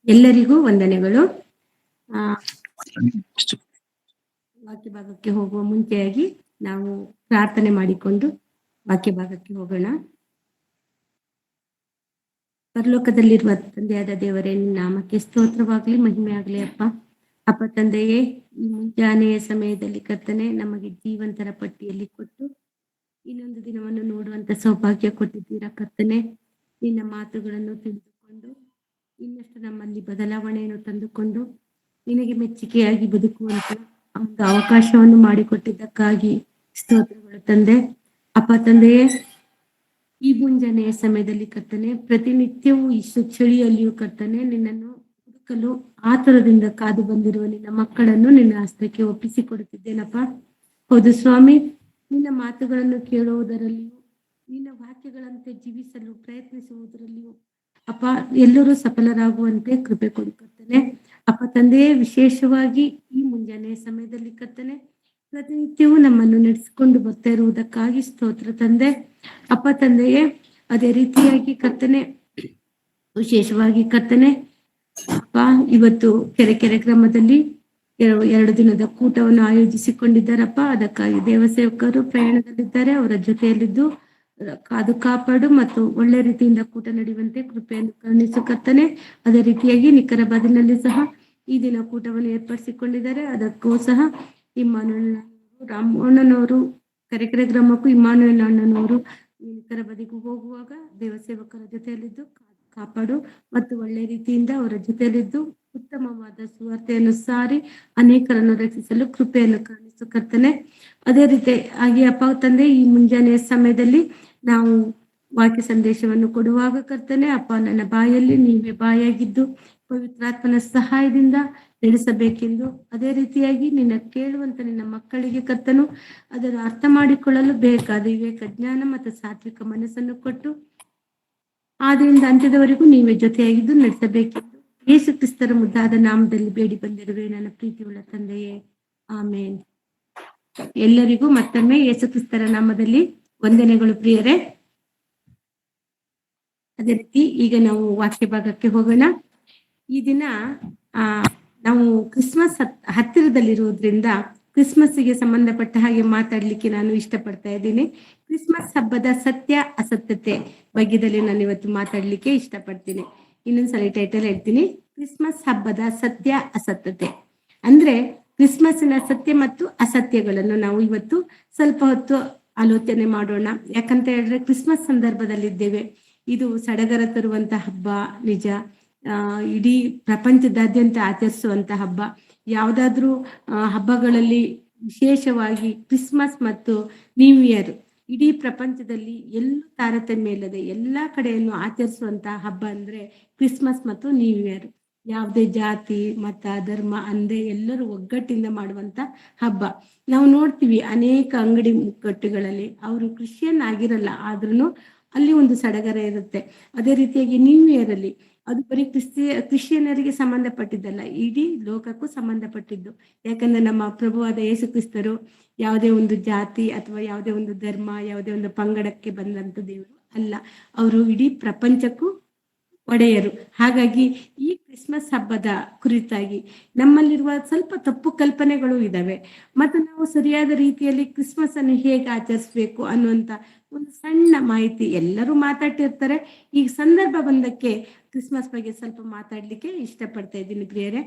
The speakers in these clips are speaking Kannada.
ಎಲ್ಲರಿಗೂ ವಂದನೆಗಳು. ಆ, ವಾಕ್ಯ ಭಾಗಕ್ಕೆ ಹೋಗುವ ಮುಂಚೆಯಾಗಿ ನಾವು ಪ್ರಾರ್ಥನೆ ಮಾಡಿಕೊಂಡು ವಾಕ್ಯ ಭಾಗಕ್ಕೆ ಹೋಗೋಣ. ಪರಲೋಕದಲ್ಲಿರುವ ತಂದೆಯಾದ ದೇವರೇ, ನಿನ್ನ ನಾಮಕ್ಕೆ ಸ್ತೋತ್ರವಾಗ್ಲಿ, ಮಹಿಮೆ ಆಗ್ಲಿ ಅಪ್ಪ. ಅಪ್ಪ ತಂದೆಯೇ, ಈ ಮುಂಜಾನೆಯ ಸಮಯದಲ್ಲಿ ಕರ್ತನೆ ನಮಗೆ ಜೀವಂತರ ಪಟ್ಟಿಯಲ್ಲಿ ಕೊಟ್ಟು ಇನ್ನೊಂದು ದಿನವನ್ನು ನೋಡುವಂತ ಸೌಭಾಗ್ಯ ಕೊಟ್ಟಿದ್ದೀರಾ ಕರ್ತನೆ. ನಿನ್ನ ಮಾತುಗಳನ್ನು ತಿಳಿದುಕೊಂಡು ಇನ್ನಷ್ಟು ನಮ್ಮಲ್ಲಿ ಬದಲಾವಣೆಯನ್ನು ತಂದುಕೊಂಡು ನಿನಗೆ ಮೆಚ್ಚುಗೆಯಾಗಿ ಬದುಕುವಂತ ಒಂದು ಅವಕಾಶವನ್ನು ಮಾಡಿಕೊಟ್ಟಿದ್ದಕ್ಕಾಗಿ ಸ್ತೋತ್ರಗಳು ತಂದೆ. ಅಪ್ಪ ತಂದೆಯೇ, ಈ ಮುಂಜಾನೆಯ ಸಮಯದಲ್ಲಿ ಕರ್ತನೆ ಪ್ರತಿನಿತ್ಯವೂ ಇಷ್ಟು ಚಳಿಯಲ್ಲಿಯೂ ಕರ್ತನೆ ನಿನ್ನನ್ನು ಹುಡುಕಲು ಆತುರದಿಂದ ಕಾದು ಬಂದಿರುವ ನಿನ್ನ ಮಕ್ಕಳನ್ನು ನಿನ್ನ ಹಸ್ತಕ್ಕೆ ಒಪ್ಪಿಸಿಕೊಡುತ್ತಿದ್ದೇನಪ್ಪ. ಹೌದು ಸ್ವಾಮಿ, ನಿನ್ನ ಮಾತುಗಳನ್ನು ಕೇಳುವುದರಲ್ಲಿಯೂ ನಿನ್ನ ವಾಕ್ಯಗಳಂತೆ ಜೀವಿಸಲು ಪ್ರಯತ್ನಿಸುವುದರಲ್ಲಿಯೂ ಅಪ್ಪ ಎಲ್ಲರೂ ಸಫಲರಾಗುವಂತೆ ಕೃಪೆ ಕೊಡುತ್ತೇನೆ. ಅಪ್ಪ ತಂದೆಯೇ, ವಿಶೇಷವಾಗಿ ಈ ಮುಂಜಾನೆಯ ಸಮಯದಲ್ಲಿ ಕರ್ತನೆ ಪ್ರತಿನಿತ್ಯವೂ ನಮ್ಮನ್ನು ನಡೆಸಿಕೊಂಡು ಬರ್ತಾ ಇರುವುದಕ್ಕಾಗಿ ಸ್ತೋತ್ರ ತಂದೆ. ಅಪ್ಪ ತಂದೆಯೇ, ಅದೇ ರೀತಿಯಾಗಿ ಕರ್ತನೆ ವಿಶೇಷವಾಗಿ ಕರ್ತನೆ ಅಪ್ಪ ಇವತ್ತು ಕೆರೆ ಗ್ರಾಮದಲ್ಲಿ 2 ದಿನದ ಕೂಟವನ್ನು ಆಯೋಜಿಸಿಕೊಂಡಿದ್ದಾರಪ್ಪ. ಅದಕ್ಕಾಗಿ ದೇವಸೇವಕರು ಪ್ರಯಾಣದಲ್ಲಿದ್ದಾರೆ. ಅವರ ಜೊತೆಯಲ್ಲಿದ್ದು ಅದು ಕಾಪಾಡು ಮತ್ತು ಒಳ್ಳೆ ರೀತಿಯಿಂದ ಕೂಟ ನಡೆಯುವಂತೆ ಕೃಪೆಯನ್ನು ಕರುಣಿಸು ಕರ್ತನೆ. ಅದೇ ರೀತಿಯಾಗಿ ನಿಖರ ಬದಲಿನಲ್ಲಿ ಸಹ ಈ ದಿನ ಕೂಟವನ್ನು ಏರ್ಪಡಿಸಿಕೊಂಡಿದ್ದಾರೆ. ಅದಕ್ಕೂ ಸಹ ಇಮ್ಮಾನುಯಲ್ ರಾಮಣ್ಣನವರು ಕೆರೆ ಗ್ರಾಮಕ್ಕೂ ಇಮ್ಮಾನುಯಲ್ ಅಣ್ಣನವರು ನಿಖರ ಬದಿಗೂ ಹೋಗುವಾಗ ದೇವಸೇವಕರ ಜೊತೆಯಲ್ಲಿದ್ದು ಕಾಪಾಡು ಮತ್ತು ಒಳ್ಳೆ ರೀತಿಯಿಂದ ಅವರ ಜೊತೆಯಲ್ಲಿದ್ದು ಉತ್ತಮವಾದ ಸುವಾರ್ತೆಯನ್ನು ಸಾರಿ ಅನೇಕರನ್ನು ರಕ್ಷಿಸಲು ಕೃಪೆಯನ್ನು ಕಾಣಿಸು ಕರ್ತನೆ. ಅದೇ ರೀತಿ ಹಾಗೆ ಅಪ್ಪ ತಂದೆ, ಈ ಮುಂಜಾನೆಯ ಸಮಯದಲ್ಲಿ ನಾವು ವಾಕ್ಯ ಸಂದೇಶವನ್ನು ಕೊಡುವಾಗ ಕರ್ತನೆ ಅಪ್ಪ, ನನ್ನ ಬಾಯಲ್ಲಿ ನೀವೇ ಬಾಯಾಗಿದ್ದು ಪವಿತ್ರಾತ್ಮನ ಸಹಾಯದಿಂದ ನಡೆಸಬೇಕೆಂದು, ಅದೇ ರೀತಿಯಾಗಿ ನಿನ್ನ ಕೇಳುವಂತ ನಿನ್ನ ಮಕ್ಕಳಿಗೆ ಕರ್ತನು ಅದನ್ನು ಅರ್ಥ ಮಾಡಿಕೊಳ್ಳಲು ಬೇಕಾದ ವಿವೇಕ ಜ್ಞಾನ ಮತ್ತು ಸಾತ್ವಿಕ ಮನಸ್ಸನ್ನು ಕೊಟ್ಟು ಆದ್ರಿಂದ ಅಂತ್ಯದವರೆಗೂ ನೀವೇ ಜೊತೆಯಾಗಿದ್ದು ನಡೆಸಬೇಕೆಂದು ಯೇಸು ಕ್ರಿಸ್ತರ ಮುದ್ದಾದ ನಾಮದಲ್ಲಿ ಬೇಡಿ ಬಂದಿರುವೆ ನನ್ನ ಪ್ರೀತಿಯುಳ್ಳ ತಂದೆಯೇ, ಆಮೇನ್. ಎಲ್ಲರಿಗೂ ಮತ್ತೊಮ್ಮೆ ಯೇಸು ಕ್ರಿಸ್ತರ ನಾಮದಲ್ಲಿ ವಂದನೆಗಳು ಪ್ರಿಯರೇ. ಅದೇ ರೀತಿ ಈಗ ನಾವು ವಾಕ್ಯ ಭಾಗಕ್ಕೆ ಹೋಗೋಣ. ಈ ದಿನ ನಾವು ಕ್ರಿಸ್ಮಸ್ ಹತ್ತಿರದಲ್ಲಿರುವುದರಿಂದ ಕ್ರಿಸ್ಮಸ್ಗೆ ಸಂಬಂಧಪಟ್ಟ ಹಾಗೆ ಮಾತಾಡ್ಲಿಕ್ಕೆ ನಾನು ಇಷ್ಟಪಡ್ತಾ ಇದ್ದೀನಿ. ಕ್ರಿಸ್ಮಸ್ ಹಬ್ಬದ ಸತ್ಯ ಅಸತ್ಯತೆ ಬಗ್ಗೆದಲ್ಲಿ ನಾನು ಇವತ್ತು ಮಾತಾಡ್ಲಿಕ್ಕೆ ಇಷ್ಟಪಡ್ತೀನಿ. ಇನ್ನೊಂದ್ಸಲ ಟೈಟಲ್ ಹೇಳ್ತೀನಿ, ಕ್ರಿಸ್ಮಸ್ ಹಬ್ಬದ ಸತ್ಯ ಅಸತ್ಯತೆ. ಅಂದ್ರೆ ಕ್ರಿಸ್ಮಸ್ನ ಸತ್ಯ ಮತ್ತು ಅಸತ್ಯಗಳನ್ನು ನಾವು ಇವತ್ತು ಸ್ವಲ್ಪ ಹೊತ್ತು ಆಲೋಚನೆ ಮಾಡೋಣ. ಯಾಕಂತ ಹೇಳಿದ್ರೆ ಕ್ರಿಸ್ಮಸ್ ಸಂದರ್ಭದಲ್ಲಿದ್ದೇವೆ. ಇದು ಸಡಗರ ತರುವಂತ ಹಬ್ಬ, ನಿಜ. ಇಡೀ ಪ್ರಪಂಚದಾದ್ಯಂತ ಆಚರಿಸುವಂತ ಹಬ್ಬ. ಯಾವ್ದಾದ್ರೂ ಹಬ್ಬಗಳಲ್ಲಿ ವಿಶೇಷವಾಗಿ ಕ್ರಿಸ್ಮಸ್ ಮತ್ತು ನ್ಯೂ ಇಯರ್ ಇಡೀ ಪ್ರಪಂಚದಲ್ಲಿ ಎಲ್ಲೂ ತಾರತಮ್ಯ ಇಲ್ಲದೆ ಎಲ್ಲಾ ಕಡೆಯನ್ನು ಆಚರಿಸುವಂತಹ ಹಬ್ಬ ಅಂದ್ರೆ ಕ್ರಿಸ್ಮಸ್ ಮತ್ತು ನ್ಯೂ ಇಯರ್. ಯಾವುದೇ ಜಾತಿ ಮತ ಧರ್ಮ ಅಂದೆ ಎಲ್ಲರೂ ಒಗ್ಗಟ್ಟಿಂದ ಮಾಡುವಂತ ಹಬ್ಬ. ನಾವು ನೋಡ್ತೀವಿ ಅನೇಕ ಅಂಗಡಿ ಮುಗ್ಗಟ್ಟುಗಳಲ್ಲಿ ಅವರು ಕ್ರಿಶ್ಚಿಯನ್ ಆಗಿರಲ್ಲ, ಆದ್ರೂ ಅಲ್ಲಿ ಒಂದು ಸಡಗರ ಇರುತ್ತೆ. ಅದೇ ರೀತಿಯಾಗಿ ನ್ಯೂ ಇಯರ್ ಅಲ್ಲಿ ಅದು ಬರೀ ಕ್ರಿಶ್ಚಿಯನರಿಗೆ ಸಂಬಂಧಪಟ್ಟಿದ್ದಲ್ಲ, ಇಡೀ ಲೋಕಕ್ಕೂ ಸಂಬಂಧಪಟ್ಟಿದ್ದು. ಯಾಕಂದ್ರೆ ನಮ್ಮ ಪ್ರಭುವಾದ ಯೇಸು ಕ್ರಿಸ್ತರು ಯಾವುದೇ ಒಂದು ಜಾತಿ ಅಥವಾ ಯಾವುದೇ ಒಂದು ಧರ್ಮ, ಯಾವುದೇ ಒಂದು ಪಂಗಡಕ್ಕೆ ಬಂದಂತ ದೇವರು ಅಲ್ಲ, ಅವರು ಇಡೀ ಪ್ರಪಂಚಕ್ಕೂ ಒಡೆಯರು. ಹಾಗಾಗಿ ಈ ಕ್ರಿಸ್ಮಸ್ ಹಬ್ಬದ ಕುರಿತಾಗಿ ನಮ್ಮಲ್ಲಿರುವ ಸ್ವಲ್ಪ ತಪ್ಪು ಕಲ್ಪನೆಗಳು ಇದಾವೆ. ಮತ್ತು ನಾವು ಸರಿಯಾದ ರೀತಿಯಲ್ಲಿ ಕ್ರಿಸ್ಮಸ್ ಅನ್ನು ಹೇಗೆ ಆಚರಿಸ್ಬೇಕು ಅನ್ನುವಂತ ಒಂದು ಸಣ್ಣ ಮಾಹಿತಿ ಎಲ್ಲರೂ ಮಾತಾಡ್ತಿರ್ತಾರೆ. ಈಗ ಸಂದರ್ಭ ಬಂದಕ್ಕೆ ಕ್ರಿಸ್ಮಸ್ ಬಗ್ಗೆ ಸ್ವಲ್ಪ ಮಾತಾಡ್ಲಿಕ್ಕೆ ಇಷ್ಟಪಡ್ತಾ ಇದ್ದೀನಿ ಪ್ರಿಯರೇ.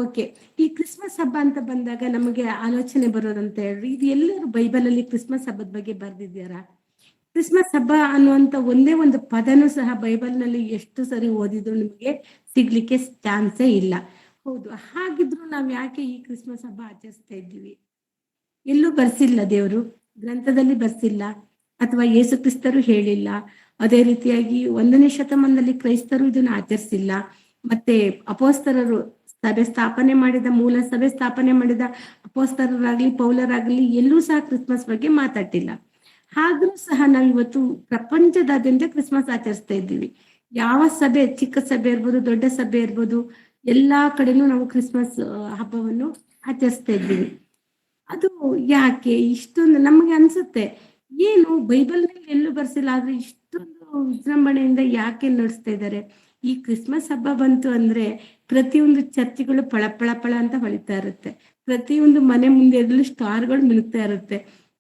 ಓಕೆ, ಈ ಕ್ರಿಸ್ಮಸ್ ಹಬ್ಬ ಅಂತ ಬಂದಾಗ ನಮಗೆ ಆಲೋಚನೆ ಬರೋದಂತ ಹೇಳ್ರಿ, ಇದು ಎಲ್ಲರೂ ಬೈಬಲ್ ಅಲ್ಲಿ ಕ್ರಿಸ್ಮಸ್ ಹಬ್ಬದ ಬಗ್ಗೆ ಬರ್ದಿದ್ಯಾರ? ಕ್ರಿಸ್ಮಸ್ ಹಬ್ಬ ಅನ್ನುವಂತ ಒಂದೇ ಒಂದು ಪದನೂ ಸಹ ಬೈಬಲ್ ನಲ್ಲಿ ಎಷ್ಟು ಸರಿ ಓದಿದ್ರು ನಿಮಗೆ ಸಿಗ್ಲಿಕ್ಕೆ ಚಾನ್ಸೇ ಇಲ್ಲ. ಹೌದು, ಹಾಗಿದ್ರು ನಾವ್ ಯಾಕೆ ಈ ಕ್ರಿಸ್ಮಸ್ ಹಬ್ಬ ಆಚರಿಸ್ತಾ ಇದ್ದೀವಿ? ಎಲ್ಲೂ ಬರ್ಸಿಲ್ಲ, ದೇವರು ಗ್ರಂಥದಲ್ಲಿ ಬರ್ಸಿಲ್ಲ, ಅಥವಾ ಯೇಸು ಕ್ರಿಸ್ತರು ಹೇಳಿಲ್ಲ. ಅದೇ ರೀತಿಯಾಗಿ 1ನೇ ಶತಮಾನದಲ್ಲಿ ಕ್ರೈಸ್ತರು ಇದನ್ನ ಆಚರಿಸಿಲ್ಲ. ಮತ್ತೆ ಅಪೋಸ್ತರರು ಸಭೆ ಸ್ಥಾಪನೆ ಮಾಡಿದ ಮೂಲ ಸಭೆ ಸ್ಥಾಪನೆ ಮಾಡಿದ ಅಪೋಸ್ತರರಾಗ್ಲಿ ಪೌಲರಾಗ್ಲಿ ಎಲ್ಲೂ ಸಹ ಕ್ರಿಸ್ಮಸ್ ಬಗ್ಗೆ ಮಾತಾಡಿಲ್ಲ. ಆದ್ರೂ ಸಹ ನಾವು ಇವತ್ತು ಪ್ರಪಂಚದಾದ್ಯಂತ ಕ್ರಿಸ್ಮಸ್ ಆಚರಿಸ್ತಾ ಇದ್ದೀವಿ. ಯಾವ ಸಭೆ, ಚಿಕ್ಕ ಸಭೆ ಇರ್ಬೋದು ದೊಡ್ಡ ಸಭೆ ಇರ್ಬೋದು, ಎಲ್ಲಾ ಕಡೆನೂ ನಾವು ಕ್ರಿಸ್ಮಸ್ ಹಬ್ಬವನ್ನು ಆಚರಿಸ್ತಾ ಇದ್ದೀವಿ. ಅದು ಯಾಕೆ ಇಷ್ಟೊಂದು ನಮ್ಗೆ ಅನ್ಸುತ್ತೆ, ಏನು ಬೈಬಲ್ ನಲ್ಲಿ ಎಲ್ಲೂ ಬರ್ಸಿಲ್ಲ, ಆದ್ರೆ ಇಷ್ಟೊಂದು ವಿಜೃಂಭಣೆಯಿಂದ ಯಾಕೆ ನಡೆಸ್ತಾ ಇದ್ದಾರೆ? ಈ ಕ್ರಿಸ್ಮಸ್ ಹಬ್ಬ ಬಂತು ಅಂದ್ರೆ ಪ್ರತಿಯೊಂದು ಚರ್ಚ್ಗಳು ಪಳ ಪಳ ಪಳ ಅಂತ ಹೊಳಿತಾ ಇರುತ್ತೆ. ಪ್ರತಿಯೊಂದು ಮನೆ ಮುಂದೆ ಸ್ಟಾರ್ಗಳು ಮಿನುಗ್ತಾ ಇರುತ್ತೆ.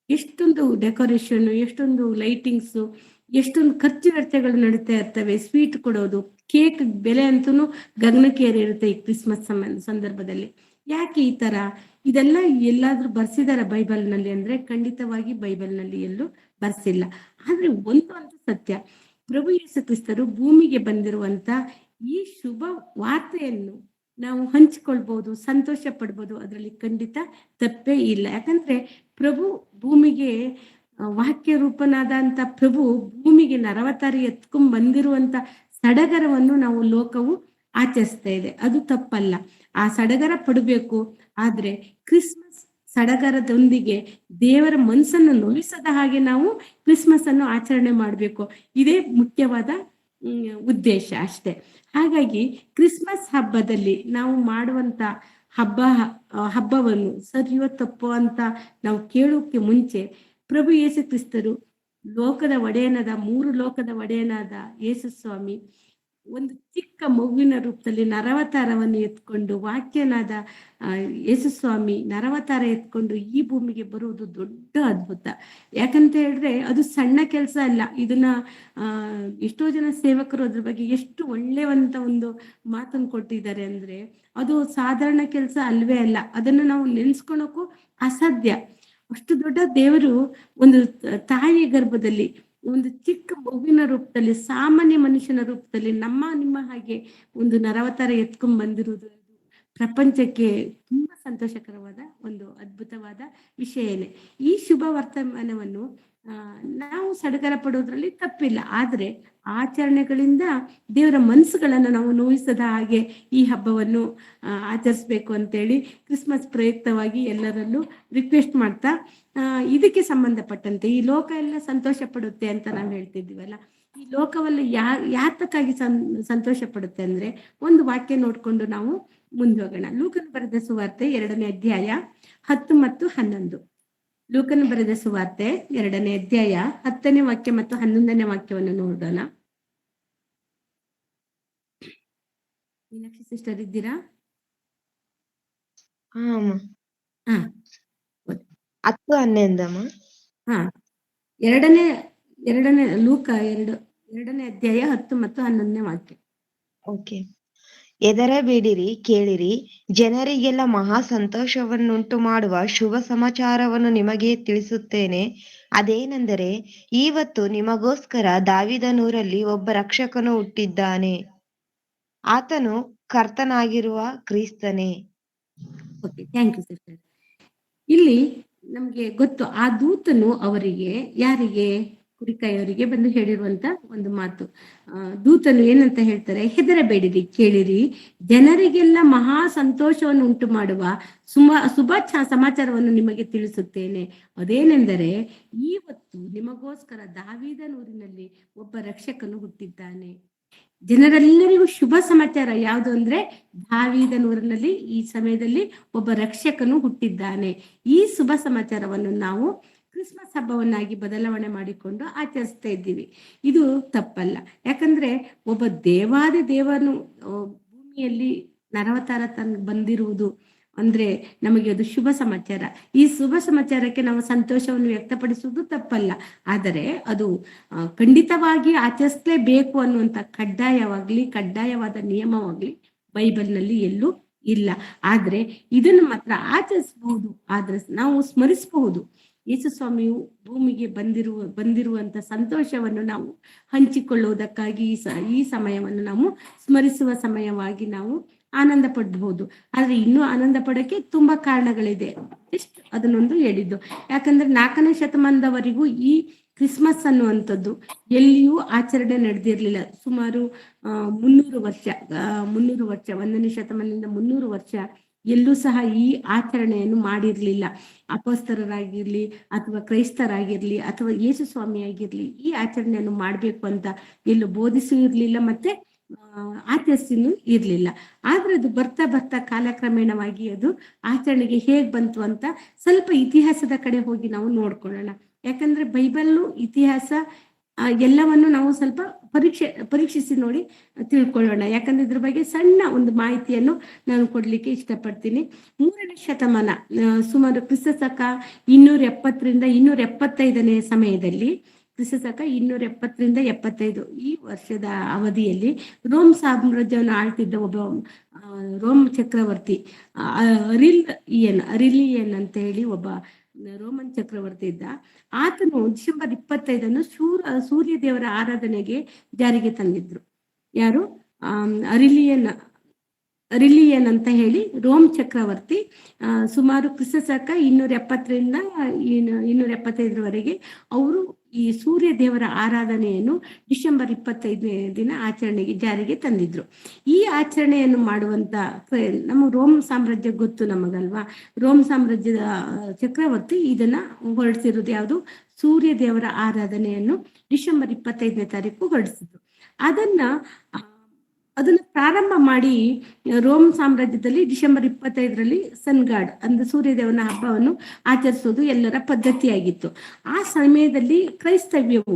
ಎಷ್ಟೊಂದು ಡೆಕೋರೇಷನ್, ಎಷ್ಟೊಂದು ಲೈಟಿಂಗ್ಸು, ಎಷ್ಟೊಂದು ಖರ್ಚು ವೆಚ್ಚಗಳು ನಡೀತಾ ಇರ್ತವೆ. ಸ್ವೀಟ್ ಕೊಡೋದು, ಕೇಕ್ ಬೆಲೆ ಅಂತೂ ಗಗನಕ್ಕೇರಿ ಇರುತ್ತೆ ಈ ಕ್ರಿಸ್ಮಸ್ ಸಂದರ್ಭದಲ್ಲಿ. ಯಾಕೆ ಈ ತರ? ಇದೆಲ್ಲ ಎಲ್ಲಾದ್ರೂ ಬರ್ಸಿದಾರ ಬೈಬಲ್ನಲ್ಲಿ ಅಂದ್ರೆ ಖಂಡಿತವಾಗಿ ಬೈಬಲ್ನಲ್ಲಿ ಎಲ್ಲೂ ಬರ್ಸಿಲ್ಲ. ಆದ್ರೆ ಒಂದು ಅಂತೂ ಸತ್ಯ, ಪ್ರಭು ಯೇಸು ಕ್ರಿಸ್ತರು ಭೂಮಿಗೆ ಬಂದಿರುವಂತ ಈ ಶುಭ ವಾರ್ತೆಯನ್ನು ನಾವು ಹಂಚಿಕೊಳ್ಬಹುದು, ಸಂತೋಷ ಪಡ್ಬೋದು. ಅದರಲ್ಲಿ ಖಂಡಿತ ತಪ್ಪೇ ಇಲ್ಲ. ಯಾಕಂದ್ರೆ ಪ್ರಭು ಭೂಮಿಗೆ ವಾಕ್ಯ ರೂಪನಾದಂತ ಪ್ರಭು ಭೂಮಿಗೆ ನರವತಾರಿ ಎತ್ಕೊಂಡ್ ಬಂದಿರುವಂತ ಸಡಗರವನ್ನು ನಾವು ಲೋಕವು ಆಚರಿಸ್ತಾ ಇದೆ. ಅದು ತಪ್ಪಲ್ಲ, ಆ ಸಡಗರ ಪಡಬೇಕು. ಆದ್ರೆ ಕ್ರಿಸ್ಮಸ್ ಸಡಗರದೊಂದಿಗೆ ದೇವರ ಮನಸ್ಸನ್ನು ನೋಯಿಸದ ಹಾಗೆ ನಾವು ಕ್ರಿಸ್ಮಸ್ ಅನ್ನು ಆಚರಣೆ ಮಾಡಬೇಕು. ಇದೇ ಮುಖ್ಯವಾದ ಉದ್ದೇಶ ಅಷ್ಟೇ. ಹಾಗಾಗಿ ಕ್ರಿಸ್ಮಸ್ ಹಬ್ಬದಲ್ಲಿ ನಾವು ಮಾಡುವಂತ ಹಬ್ಬವನ್ನು ಸರಿಯೋ ತಪ್ಪೋ ಅಂತ ನಾವು ಕೇಳೋಕೆ ಮುಂಚೆ ಪ್ರಭು ಯೇಸು ಕ್ರಿಸ್ತರು ಲೋಕದ ಒಡೆಯನಾದ, 3 ಲೋಕದ ಒಡೆಯನಾದ ಯೇಸು ಸ್ವಾಮಿ ಒಂದು ಚಿಕ್ಕ ಮಗುವಿನ ರೂಪದಲ್ಲಿ ನರವತಾರವನ್ನು ಎತ್ಕೊಂಡು, ವಾಕ್ಯನಾದ ಯೇಸು ಸ್ವಾಮಿ ನರವತಾರ ಎತ್ಕೊಂಡು ಈ ಭೂಮಿಗೆ ಬರುವುದು ದೊಡ್ಡ ಅದ್ಭುತ. ಯಾಕಂತ ಹೇಳಿದ್ರೆ ಅದು ಸಣ್ಣ ಕೆಲಸ ಅಲ್ಲ. ಇದನ್ನ ಎಷ್ಟೋ ಜನ ಸೇವಕರು ಅದ್ರ ಬಗ್ಗೆ ಎಷ್ಟು ಒಳ್ಳೆಯವಂತ ಒಂದು ಮಾತನ್ನು ಕೊಟ್ಟಿದ್ದಾರೆ ಅಂದ್ರೆ ಅದು ಸಾಧಾರಣ ಕೆಲಸ ಅಲ್ವೇ ಅಲ್ಲ. ಅದನ್ನು ನಾವು ನೆನ್ಸ್ಕೊಳಕ್ಕೂ ಅಸಾಧ್ಯ. ಅಷ್ಟು ದೊಡ್ಡ ದೇವರು ಒಂದು ತಾಯಿಯ ಗರ್ಭದಲ್ಲಿ ಒಂದು ಚಿಕ್ಕ ಮಗುವಿನ ರೂಪದಲ್ಲಿ, ಸಾಮಾನ್ಯ ಮನುಷ್ಯನ ರೂಪದಲ್ಲಿ ನಿಮ್ಮ ಹಾಗೆ ಒಂದು ನರವತಾರ ಎತ್ಕೊಂಡ್ ಬಂದಿರುವುದು ಪ್ರಪಂಚಕ್ಕೆ ತುಂಬಾ ಸಂತೋಷಕರವಾದ ಒಂದು ಅದ್ಭುತವಾದ ವಿಷಯನೇ. ಈ ಶುಭ ವರ್ತಮಾನವನ್ನು ನಾವು ಸಡಗರ ಪಡೋದ್ರಲ್ಲಿ ತಪ್ಪಿಲ್ಲ. ಆದ್ರೆ ಆಚರಣೆಗಳಿಂದ ದೇವರ ಮನಸ್ಸುಗಳನ್ನ ನಾವು ನೋಯಿಸದ ಹಾಗೆ ಈ ಹಬ್ಬವನ್ನು ಆಚರಿಸ್ಬೇಕು ಅಂತೇಳಿ ಕ್ರಿಸ್ಮಸ್ ಪ್ರಯುಕ್ತವಾಗಿ ಎಲ್ಲರಲ್ಲೂ ರಿಕ್ವೆಸ್ಟ್ ಮಾಡ್ತಾ, ಇದಕ್ಕೆ ಸಂಬಂಧಪಟ್ಟಂತೆ ಈ ಲೋಕ ಎಲ್ಲ ಸಂತೋಷ ಪಡುತ್ತೆ ಅಂತ ನಾವು ಹೇಳ್ತಿದ್ದೀವಲ್ಲ, ಈ ಲೋಕವಲ್ಲಿ ಯಾತಕ್ಕಾಗಿ ಸಂತೋಷ ಪಡುತ್ತೆ ಅಂದ್ರೆ ಒಂದು ವಾಕ್ಯ ನೋಡ್ಕೊಂಡು ನಾವು ಮುಂದೋಗೋಣ. ಲೂಕನ ಬರೆದ ಸುವಾರ್ತೆ 2ನೇ ಅಧ್ಯಾಯ 10 ಮತ್ತು 11. ಲೂಕನ ಬರೆದ ಸುವಾರ್ತೆ 2ನೇ ಅಧ್ಯಾಯ 10ನೇ ವಾಕ್ಯ ಮತ್ತು 11ನೇ ವಾಕ್ಯವನ್ನು ನೋಡೋಣ. ಮೀನಾಕ್ಷಿ ಸಿಸ್ಟರ್ ಇದ್ದೀರಾ? ಹಾ ಅಮ್ಮ. ಹಾ 10-11 ಅಮ್ಮ. ಹಾ ಎರಡನೇ ಲೂಕ 2ನೇ ಅಧ್ಯಾಯ 10 ಮತ್ತು 11ನೇ ವಾಕ್ಯ. ಓಕೆ. ಹೆದರಬೇಡಿರಿ, ಕೇಳಿರಿ, ಜನರಿಗೆಲ್ಲ ಮಹಾ ಸಂತೋಷವನ್ನುಂಟು ಮಾಡುವ ಶುಭ ಸಮಾಚಾರವನ್ನು ನಿಮಗೆ ತಿಳಿಸುತ್ತೇನೆ. ಅದೇನೆಂದರೆ, ಇವತ್ತು ನಿಮಗೋಸ್ಕರ ದಾವೀದನೂರಲ್ಲಿ ಒಬ್ಬ ರಕ್ಷಕನು ಹುಟ್ಟಿದ್ದಾನೆ. ಆತನು ಕರ್ತನಾಗಿರುವ ಕ್ರಿಸ್ತನೇ. Okay, thank you sister. ಇಲ್ಲಿ ನಮ್ಗೆ ಗೊತ್ತು, ಆ ದೂತನು ಅವರಿಗೆ, ಯಾರಿಗೆ? ಕುರಿಕಾಯವರಿಗೆ ಬಂದು ಹೇಳಿರುವಂತ ಒಂದು ಮಾತು. ದೂತನು ಏನಂತ ಹೇಳ್ತಾರೆ? ಹೆದರಬೇಡಿರಿ, ಕೇಳಿರಿ, ಜನರಿಗೆಲ್ಲ ಮಹಾ ಸಂತೋಷವನ್ನು ಉಂಟು ಮಾಡುವ ಶುಭ ಸಮಾಚಾರವನ್ನು ನಿಮಗೆ ತಿಳಿಸುತ್ತೇನೆ. ಅದೇನೆಂದರೆ, ಇವತ್ತು ನಿಮಗೋಸ್ಕರ ದಾವೀದನೂರಿನಲ್ಲಿ ಒಬ್ಬ ರಕ್ಷಕನು ಹುಟ್ಟಿದ್ದಾನೆ. ಜನರೆಲ್ಲರಿಗೂ ಶುಭ ಸಮಾಚಾರ ಯಾವುದು ಅಂದ್ರೆ, ದಾವೀದನೂರಿನಲ್ಲಿ ಈ ಸಮಯದಲ್ಲಿ ಒಬ್ಬ ರಕ್ಷಕನು ಹುಟ್ಟಿದ್ದಾನೆ. ಈ ಶುಭ ಸಮಾಚಾರವನ್ನು ನಾವು ಕ್ರಿಸ್ಮಸ್ ಹಬ್ಬವನ್ನಾಗಿ ಬದಲಾವಣೆ ಮಾಡಿಕೊಂಡು ಆಚರಿಸ್ತಾ ಇದ್ದೀವಿ. ಇದು ತಪ್ಪಲ್ಲ. ಯಾಕಂದ್ರೆ ಒಬ್ಬ ದೇವಾದಿ ದೇವನು ಭೂಮಿಯಲ್ಲಿ ನರವತಾರ ಬಂದಿರುವುದು ಅಂದ್ರೆ ನಮಗೆ ಅದು ಶುಭ ಸಮಾಚಾರ. ಈ ಶುಭ ಸಮಾಚಾರಕ್ಕೆ ನಾವು ಸಂತೋಷವನ್ನು ವ್ಯಕ್ತಪಡಿಸುವುದು ತಪ್ಪಲ್ಲ. ಆದರೆ ಅದು ಖಂಡಿತವಾಗಿ ಆಚರಿಸಲೇಬೇಕು ಅನ್ನುವಂತ ಕಡ್ಡಾಯವಾದ ನಿಯಮವಾಗ್ಲಿ ಬೈಬಲ್ನಲ್ಲಿ ಎಲ್ಲೂ ಇಲ್ಲ. ಆದ್ರೆ ಇದನ್ನು ಮಾತ್ರ ಆಚರಿಸಬಹುದು, ಆದ್ರೆ ನಾವು ಸ್ಮರಿಸಬಹುದು. ಯೇಸು ಸ್ವಾಮಿಯು ಭೂಮಿಗೆ ಬಂದಿರುವಂತ ಸಂತೋಷವನ್ನು ನಾವು ಹಂಚಿಕೊಳ್ಳುವುದಕ್ಕಾಗಿ ಈ ಸಮಯವನ್ನು ನಾವು ಸ್ಮರಿಸುವ ಸಮಯವಾಗಿ ನಾವು ಆನಂದ ಪಡಬಹುದು. ಆದ್ರೆ ಇನ್ನೂ ಆನಂದ ಪಡಕ್ಕೆ ತುಂಬಾ ಕಾರಣಗಳಿದೆ. ಎಷ್ಟು ಅದನ್ನೊಂದು ಹೇಳಿದ್ದು. ಯಾಕಂದ್ರೆ 4ನೇ ಶತಮಾನದವರೆಗೂ ಈ ಕ್ರಿಸ್ಮಸ್ ಅನ್ನುವಂಥದ್ದು ಎಲ್ಲಿಯೂ ಆಚರಣೆ ನಡೆದಿರ್ಲಿಲ್ಲ. ಸುಮಾರು 300 ವರ್ಷ 1ನೇ ಶತಮಾನದಿಂದ 300 ವರ್ಷ ಎಲ್ಲೂ ಸಹ ಈ ಆಚರಣೆಯನ್ನು ಮಾಡಿರ್ಲಿಲ್ಲ. ಅಪೋಸ್ತಲರಾಗಿರ್ಲಿ ಅಥವಾ ಕ್ರೈಸ್ತರಾಗಿರ್ಲಿ ಅಥವಾ ಯೇಸು ಸ್ವಾಮಿ ಆಗಿರ್ಲಿ ಈ ಆಚರಣೆಯನ್ನು ಮಾಡ್ಬೇಕು ಅಂತ ಎಲ್ಲೂ ಬೋಧಿಸೂ ಇರ್ಲಿಲ್ಲ, ಮತ್ತೆ ಆಚರಿಸಿನೂ ಇರ್ಲಿಲ್ಲ. ಆದ್ರೆ ಅದು ಬರ್ತಾ ಕಾಲಕ್ರಮೇಣವಾಗಿ ಅದು ಆಚರಣೆಗೆ ಹೇಗ್ ಬಂತು ಅಂತ ಸ್ವಲ್ಪ ಇತಿಹಾಸದ ಕಡೆ ಹೋಗಿ ನಾವು ನೋಡ್ಕೊಳ್ಳೋಣ. ಯಾಕಂದ್ರೆ ಬೈಬಲ್ಲು ಇತಿಹಾಸ ಎಲ್ಲವನ್ನು ನಾವು ಸ್ವಲ್ಪ ಪರೀಕ್ಷಿಸಿ ನೋಡಿ ತಿಳ್ಕೊಳ್ಳೋಣ. ಯಾಕಂದ್ರೆ ಇದ್ರ ಬಗ್ಗೆ ಸಣ್ಣ ಒಂದು ಮಾಹಿತಿಯನ್ನು ನಾನು ಕೊಡ್ಲಿಕ್ಕೆ ಇಷ್ಟಪಡ್ತೀನಿ. 3ನೇ ಶತಮಾನ, ಸುಮಾರು ಕ್ರಿಸ್ತಶಕ 270 275ನೇ ಸಮಯದಲ್ಲಿ, ಕ್ರಿಸ್ತಶಕ 270 ಈ ವರ್ಷದ ಅವಧಿಯಲ್ಲಿ ರೋಮ್ ಸಾಮ್ರಾಜ್ಯವನ್ನು ಆಳ್ತಿದ್ದ ಒಬ್ಬ ರೋಮ್ ಚಕ್ರವರ್ತಿ ಅರಿಲಿಯನ್ ಅಂತ ಹೇಳಿ ಒಬ್ಬ ರೋಮನ್ ಚಕ್ರವರ್ತಿ ಇದ್ದ. ಆತನು ಡಿಸೆಂಬರ್ 25 ಸೂರ್ಯ ದೇವರ ಆರಾಧನೆಗೆ ಜಾರಿಗೆ ತಂದಿದ್ರು. ಯಾರು? ಅರಿಲಿಯನ್ ಅಂತ ಹೇಳಿ ರೋಮ್ ಚಕ್ರವರ್ತಿ ಸುಮಾರು ಕ್ರಿಸ್ತಶಕ 270 ಅವರು ಈ ಸೂರ್ಯ ದೇವರ ಆರಾಧನೆಯನ್ನು ಡಿಸೆಂಬರ್ 25 ಆಚರಣೆಗೆ ಜಾರಿಗೆ ತಂದಿದ್ರು. ಈ ಆಚರಣೆಯನ್ನು ಮಾಡುವಂತ ನಮ್ಮ ರೋಮ್ ಸಾಮ್ರಾಜ್ಯ ಗೊತ್ತು ನಮಗಲ್ವಾ. ರೋಮ್ ಸಾಮ್ರಾಜ್ಯದ ಚಕ್ರವರ್ತಿ ಇದನ್ನ ಹೊರಡಿಸಿರೋದು ಯಾವುದು? ಸೂರ್ಯ ದೇವರ ಆರಾಧನೆಯನ್ನು ಡಿಸೆಂಬರ್ 25 ಹೊರಡಿಸಿದ್ರು. ಅದನ್ನ ಪ್ರಾರಂಭ ಮಾಡಿ ರೋಮ್ ಸಾಮ್ರಾಜ್ಯದಲ್ಲಿ ಡಿಸೆಂಬರ್ 25 ಸನ್ಗಾಡ್ ಅಂದ್ರೆ ಸೂರ್ಯದೇವನ ಹಬ್ಬವನ್ನು ಆಚರಿಸೋದು ಎಲ್ಲರ ಪದ್ಧತಿಯಾಗಿತ್ತು. ಆ ಸಮಯದಲ್ಲಿ ಕ್ರೈಸ್ತವ್ಯವು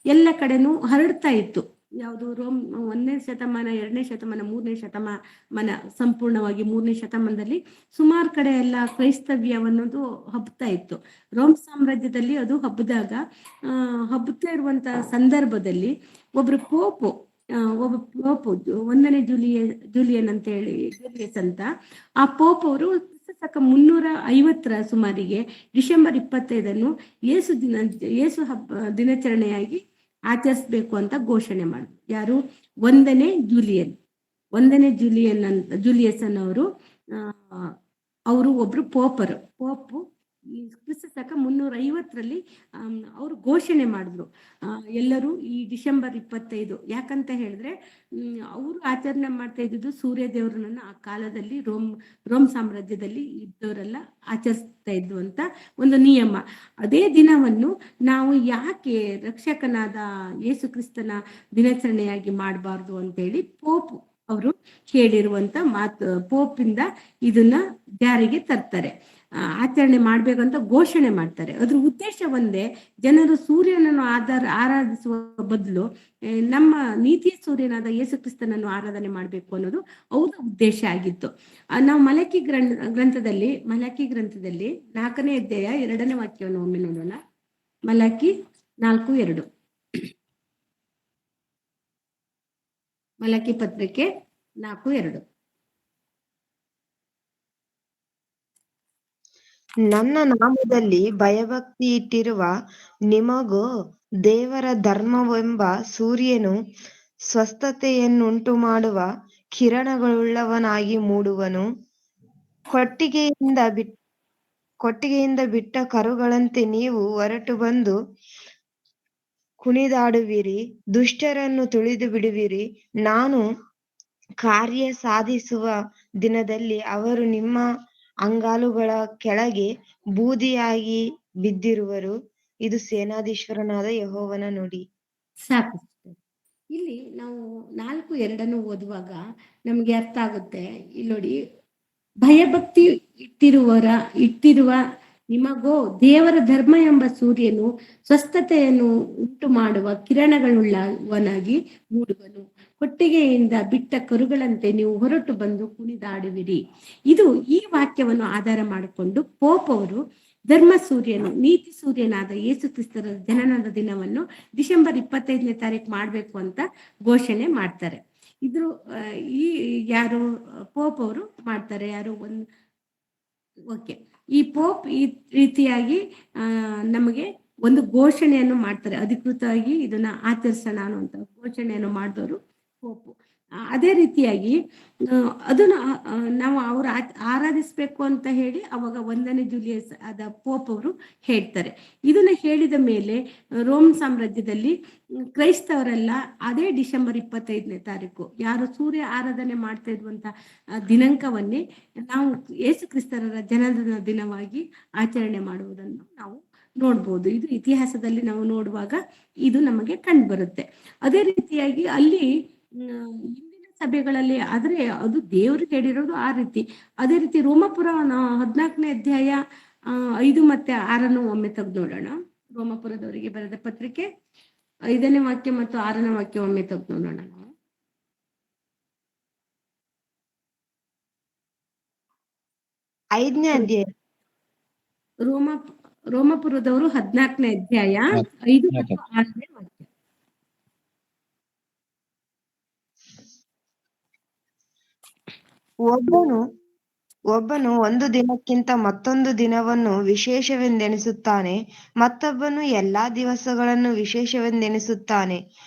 ಎಲ್ಲ ಕಡೆನೂ ಹರಡ್ತಾ ಇತ್ತು. ಯಾವುದು? ರೋಮ್ 1ನೇ ಶತಮಾನ, 2ನೇ ಶತಮಾನ, 3ನೇ ಶತಮಾನ, ಸಂಪೂರ್ಣವಾಗಿ 3ನೇ ಶತಮಾನದಲ್ಲಿ ಸುಮಾರು ಕಡೆ ಎಲ್ಲ ಕ್ರೈಸ್ತವ್ಯವನ್ನೋದು ಹಬ್ಬತಾ ಇತ್ತು. ರೋಮ್ ಸಾಮ್ರಾಜ್ಯದಲ್ಲಿ ಅದು ಹಬ್ಬತಾ ಇರುವಂತ ಸಂದರ್ಭದಲ್ಲಿ ಒಬ್ರು ಪೋಪು 1ನೇ ಜೂಲಿಯನ್ ಅಂತ ಹೇಳಿ, ಜೂಲಿಯಸ್ ಅಂತ, ಆ ಪೋಪ್ ಅವರು ಕ್ರಿಸ್ತಶಕ 350 ಸುಮಾರಿಗೆ ಡಿಸೆಂಬರ್ 25 ಯೇಸು ಹಬ್ಬ ದಿನಾಚರಣೆಯಾಗಿ ಆಚರಿಸ್ಬೇಕು ಅಂತ ಘೋಷಣೆ ಮಾಡಿದ್ರು. ಯಾರು? 1ನೇ ಜೂಲಿಯಸ್ ಅನ್ನೋರು, ಅವರು ಒಬ್ರು ಪೋಪು ಈ ಕ್ರಿಸ್ತಶಕ 350 ಅವರು ಘೋಷಣೆ ಮಾಡಿದ್ರು. ಎಲ್ಲರೂ ಈ ಡಿಸೆಂಬರ್ 25, ಯಾಕಂತ ಹೇಳಿದ್ರೆ ಅವರು ಆಚರಣೆ ಮಾಡ್ತಾ ಇದ್ದಿದ್ದು ಸೂರ್ಯ ದೇವರನ್ನ ಆ ಕಾಲದಲ್ಲಿ ರೋಮ್ ಸಾಮ್ರಾಜ್ಯದಲ್ಲಿ ಇದ್ದವರೆಲ್ಲ ಆಚರಿಸ್ತಾ ಇದ್ದು ಅಂತ ಒಂದು ನಿಯಮ. ಅದೇ ದಿನವನ್ನು ನಾವು ಯಾಕೆ ರಕ್ಷಕನಾದ ಯೇಸು ಕ್ರಿಸ್ತನ ದಿನಾಚರಣೆಯಾಗಿ ಮಾಡಬಾರ್ದು ಅಂತೇಳಿ ಪೋಪ್ ಅವರು ಹೇಳಿರುವಂತ ಮಾತು. ಪೋಪಿಂದ ಇದನ್ನ ಜಾರಿಗೆ ತರ್ತಾರೆ, ಆಚರಣೆ ಮಾಡ್ಬೇಕಂತ ಘೋಷಣೆ ಮಾಡ್ತಾರೆ. ಅದ್ರ ಉದ್ದೇಶ ಒಂದೇ, ಜನರು ಸೂರ್ಯನನ್ನು ಆರಾಧಿಸುವ ಬದಲು ನಮ್ಮ ನೀತಿಯ ಸೂರ್ಯನಾದ ಯೇಸು ಕ್ರಿಸ್ತನನ್ನು ಆರಾಧನೆ ಮಾಡ್ಬೇಕು ಅನ್ನೋದು ಅವರ ಉದ್ದೇಶ ಆಗಿತ್ತು. ನಾವು ಮಲಕಿ ಗ್ರಂಥದಲ್ಲಿ 4ನೇ ಅಧ್ಯಾಯ 2ನೇ ವಾಕ್ಯವನ್ನು ಒಮ್ಮೆ ನೋಡೋಣ. ಮಲಕಿ 4:2. ಮಲಕಿ ಪತ್ರಿಕೆ 4:2. ನನ್ನ ನಾಮದಲ್ಲಿ ಭಯಭಕ್ತಿ ಇಟ್ಟಿರುವ ನಿಮಗೂ ದೇವರ ಧರ್ಮವೆಂಬ ಸೂರ್ಯನು ಸ್ವಸ್ಥತೆಯನ್ನುಂಟು ಮಾಡುವ ಕಿರಣಗಳುಳ್ಳವನಾಗಿ ಮೂಡುವನು. ಕೊಟ್ಟಿಗೆಯಿಂದ ಬಿಟ್ಟ ಕರುಗಳಂತೆ ನೀವು ಹೊರಟು ಬಂದು ಕುಣಿದಾಡುವಿರಿ, ದುಷ್ಟರನ್ನು ತುಳಿದು ಬಿಡುವಿರಿ. ನಾನು ಕಾರ್ಯ ಸಾಧಿಸುವ ದಿನದಲ್ಲಿ ಅವರು ನಿಮ್ಮ ಅಂಗಾಲುಗಳ ಕೆಳಗೆ ಬೂದಿಯಾಗಿ ಬಿದ್ದಿರುವರು. ಇದು ಸೇನಾಧೀಶ್ವರನಾದ ಯೆಹೋವನ ನುಡಿ. ಸಾಕು. ಇಲ್ಲಿ ನಾವು 4:2 ಓದುವಾಗ ನಮ್ಗೆ ಅರ್ಥ ಆಗುತ್ತೆ. ಇಲ್ಲಿ ನೋಡಿ, ಭಯಭಕ್ತಿ ಇಟ್ಟಿರುವ ನಿಮಗೋ ದೇವರ ಧರ್ಮ ಎಂಬ ಸೂರ್ಯನು ಸ್ವಸ್ಥತೆಯನ್ನು ಉಂಟು ಮಾಡುವ ಕಿರಣಗಳುಳ್ಳವನಾಗಿ ಮೂಡುವನು. ಕೊಟ್ಟಿಗೆಯಿಂದ ಬಿಟ್ಟ ಕರುಗಳಂತೆ ನೀವು ಹೊರಟು ಬಂದು ಕುಣಿದಾಡುವಿರಿ. ಇದು ಈ ವಾಕ್ಯವನ್ನು ಆಧಾರ ಮಾಡಿಕೊಂಡು ಪೋಪ್ ಅವರು ಧರ್ಮ ಸೂರ್ಯನು, ನೀತಿ ಸೂರ್ಯನಾದ ಯೇಸು ಕ್ರಿಸ್ತರ ಜನನದ ದಿನವನ್ನು ಡಿಸೆಂಬರ್ 25 ಮಾಡ್ಬೇಕು ಅಂತ ಘೋಷಣೆ ಮಾಡ್ತಾರೆ. ಇದ್ರ ಯಾರು? ಪೋಪ್ ಅವರು ಮಾಡ್ತಾರೆ. ಯಾರು? ಓಕೆ, ಈ ಪೋಪ್ ಈ ರೀತಿಯಾಗಿ ನಮಗೆ ಒಂದು ಘೋಷಣೆಯನ್ನು ಮಾಡ್ತಾರೆ. ಅಧಿಕೃತವಾಗಿ ಇದನ್ನ ಆಚರಿಸೋಣ ಅನ್ನುವಂತ ಘೋಷಣೆಯನ್ನು ಮಾಡಿದವರು ಪೋಪು. ಅದೇ ರೀತಿಯಾಗಿ ಅದನ್ನ ನಾವು ಅವ್ರು ಆರಾಧಿಸ್ಬೇಕು ಅಂತ ಹೇಳಿ ಅವಾಗ 1ನೇ ಜೂಲಿಯಸ್ ಆದ ಪೋಪ್ ಅವರು ಹೇಳ್ತಾರೆ. ಇದನ್ನ ಹೇಳಿದ ಮೇಲೆ ರೋಮ್ ಸಾಮ್ರಾಜ್ಯದಲ್ಲಿ ಕ್ರೈಸ್ತವರೆಲ್ಲ ಅದೇ ಡಿಸೆಂಬರ್ 25 ಯಾರು ಸೂರ್ಯ ಆರಾಧನೆ ಮಾಡ್ತಾ ಇರುವಂತ ದಿನಾಂಕವನ್ನೇ ನಾವು ಯೇಸು ಕ್ರಿಸ್ತರ ಜನನ ದಿನವಾಗಿ ಆಚರಣೆ ಮಾಡುವುದನ್ನು ನಾವು ನೋಡ್ಬೋದು. ಇದು ಇತಿಹಾಸದಲ್ಲಿ ನಾವು ನೋಡುವಾಗ ಇದು ನಮಗೆ ಕಂಡು ಬರುತ್ತೆ. ಅದೇ ರೀತಿಯಾಗಿ ಅಲ್ಲಿ ಇಂದಿನ ಸಭೆಗಳಲ್ಲಿ ಆದ್ರೆ ಅದು ದೇವರು ಹೇಳಿರೋದು ಆ ರೀತಿ. ಅದೇ ರೀತಿ ರೋಮಪುರ 14ನೇ ಅಧ್ಯಾಯ 5 ಮತ್ತೆ 6 ಒಮ್ಮೆ ತೆಗೆದು ನೋಡೋಣ. ರೋಮಪುರದವರಿಗೆ ಬರೆದ ಪತ್ರಿಕೆ 5ನೇ ವಾಕ್ಯ ಮತ್ತು 6ನೇ ವಾಕ್ಯ ಒಮ್ಮೆ ತೆಗೆದು ನೋಡೋಣ ನಾವು. ಐದನೇ ಅಧ್ಯಾಯ ರೋಮ ರೋಮಪುರದವರು 14ನೇ ಅಧ್ಯಾಯ 5 ಮತ್ತು 6ನೇ ವಾಕ್ಯ. ಒಬ್ಬನು ಒಂದು ದಿನಕ್ಕಿಂತ ಮತ್ತೊಂದು ದಿನವನ್ನು ವಿಶೇಷವೆಂದೆಣಿಸುತ್ತಾನೆ, ಮತ್ತೊಬ್ಬನು ಎಲ್ಲಾ ದಿವಸಗಳನ್ನು ವಿಶೇಷವೆಂದೆಣಿಸುತ್ತಾನೆ.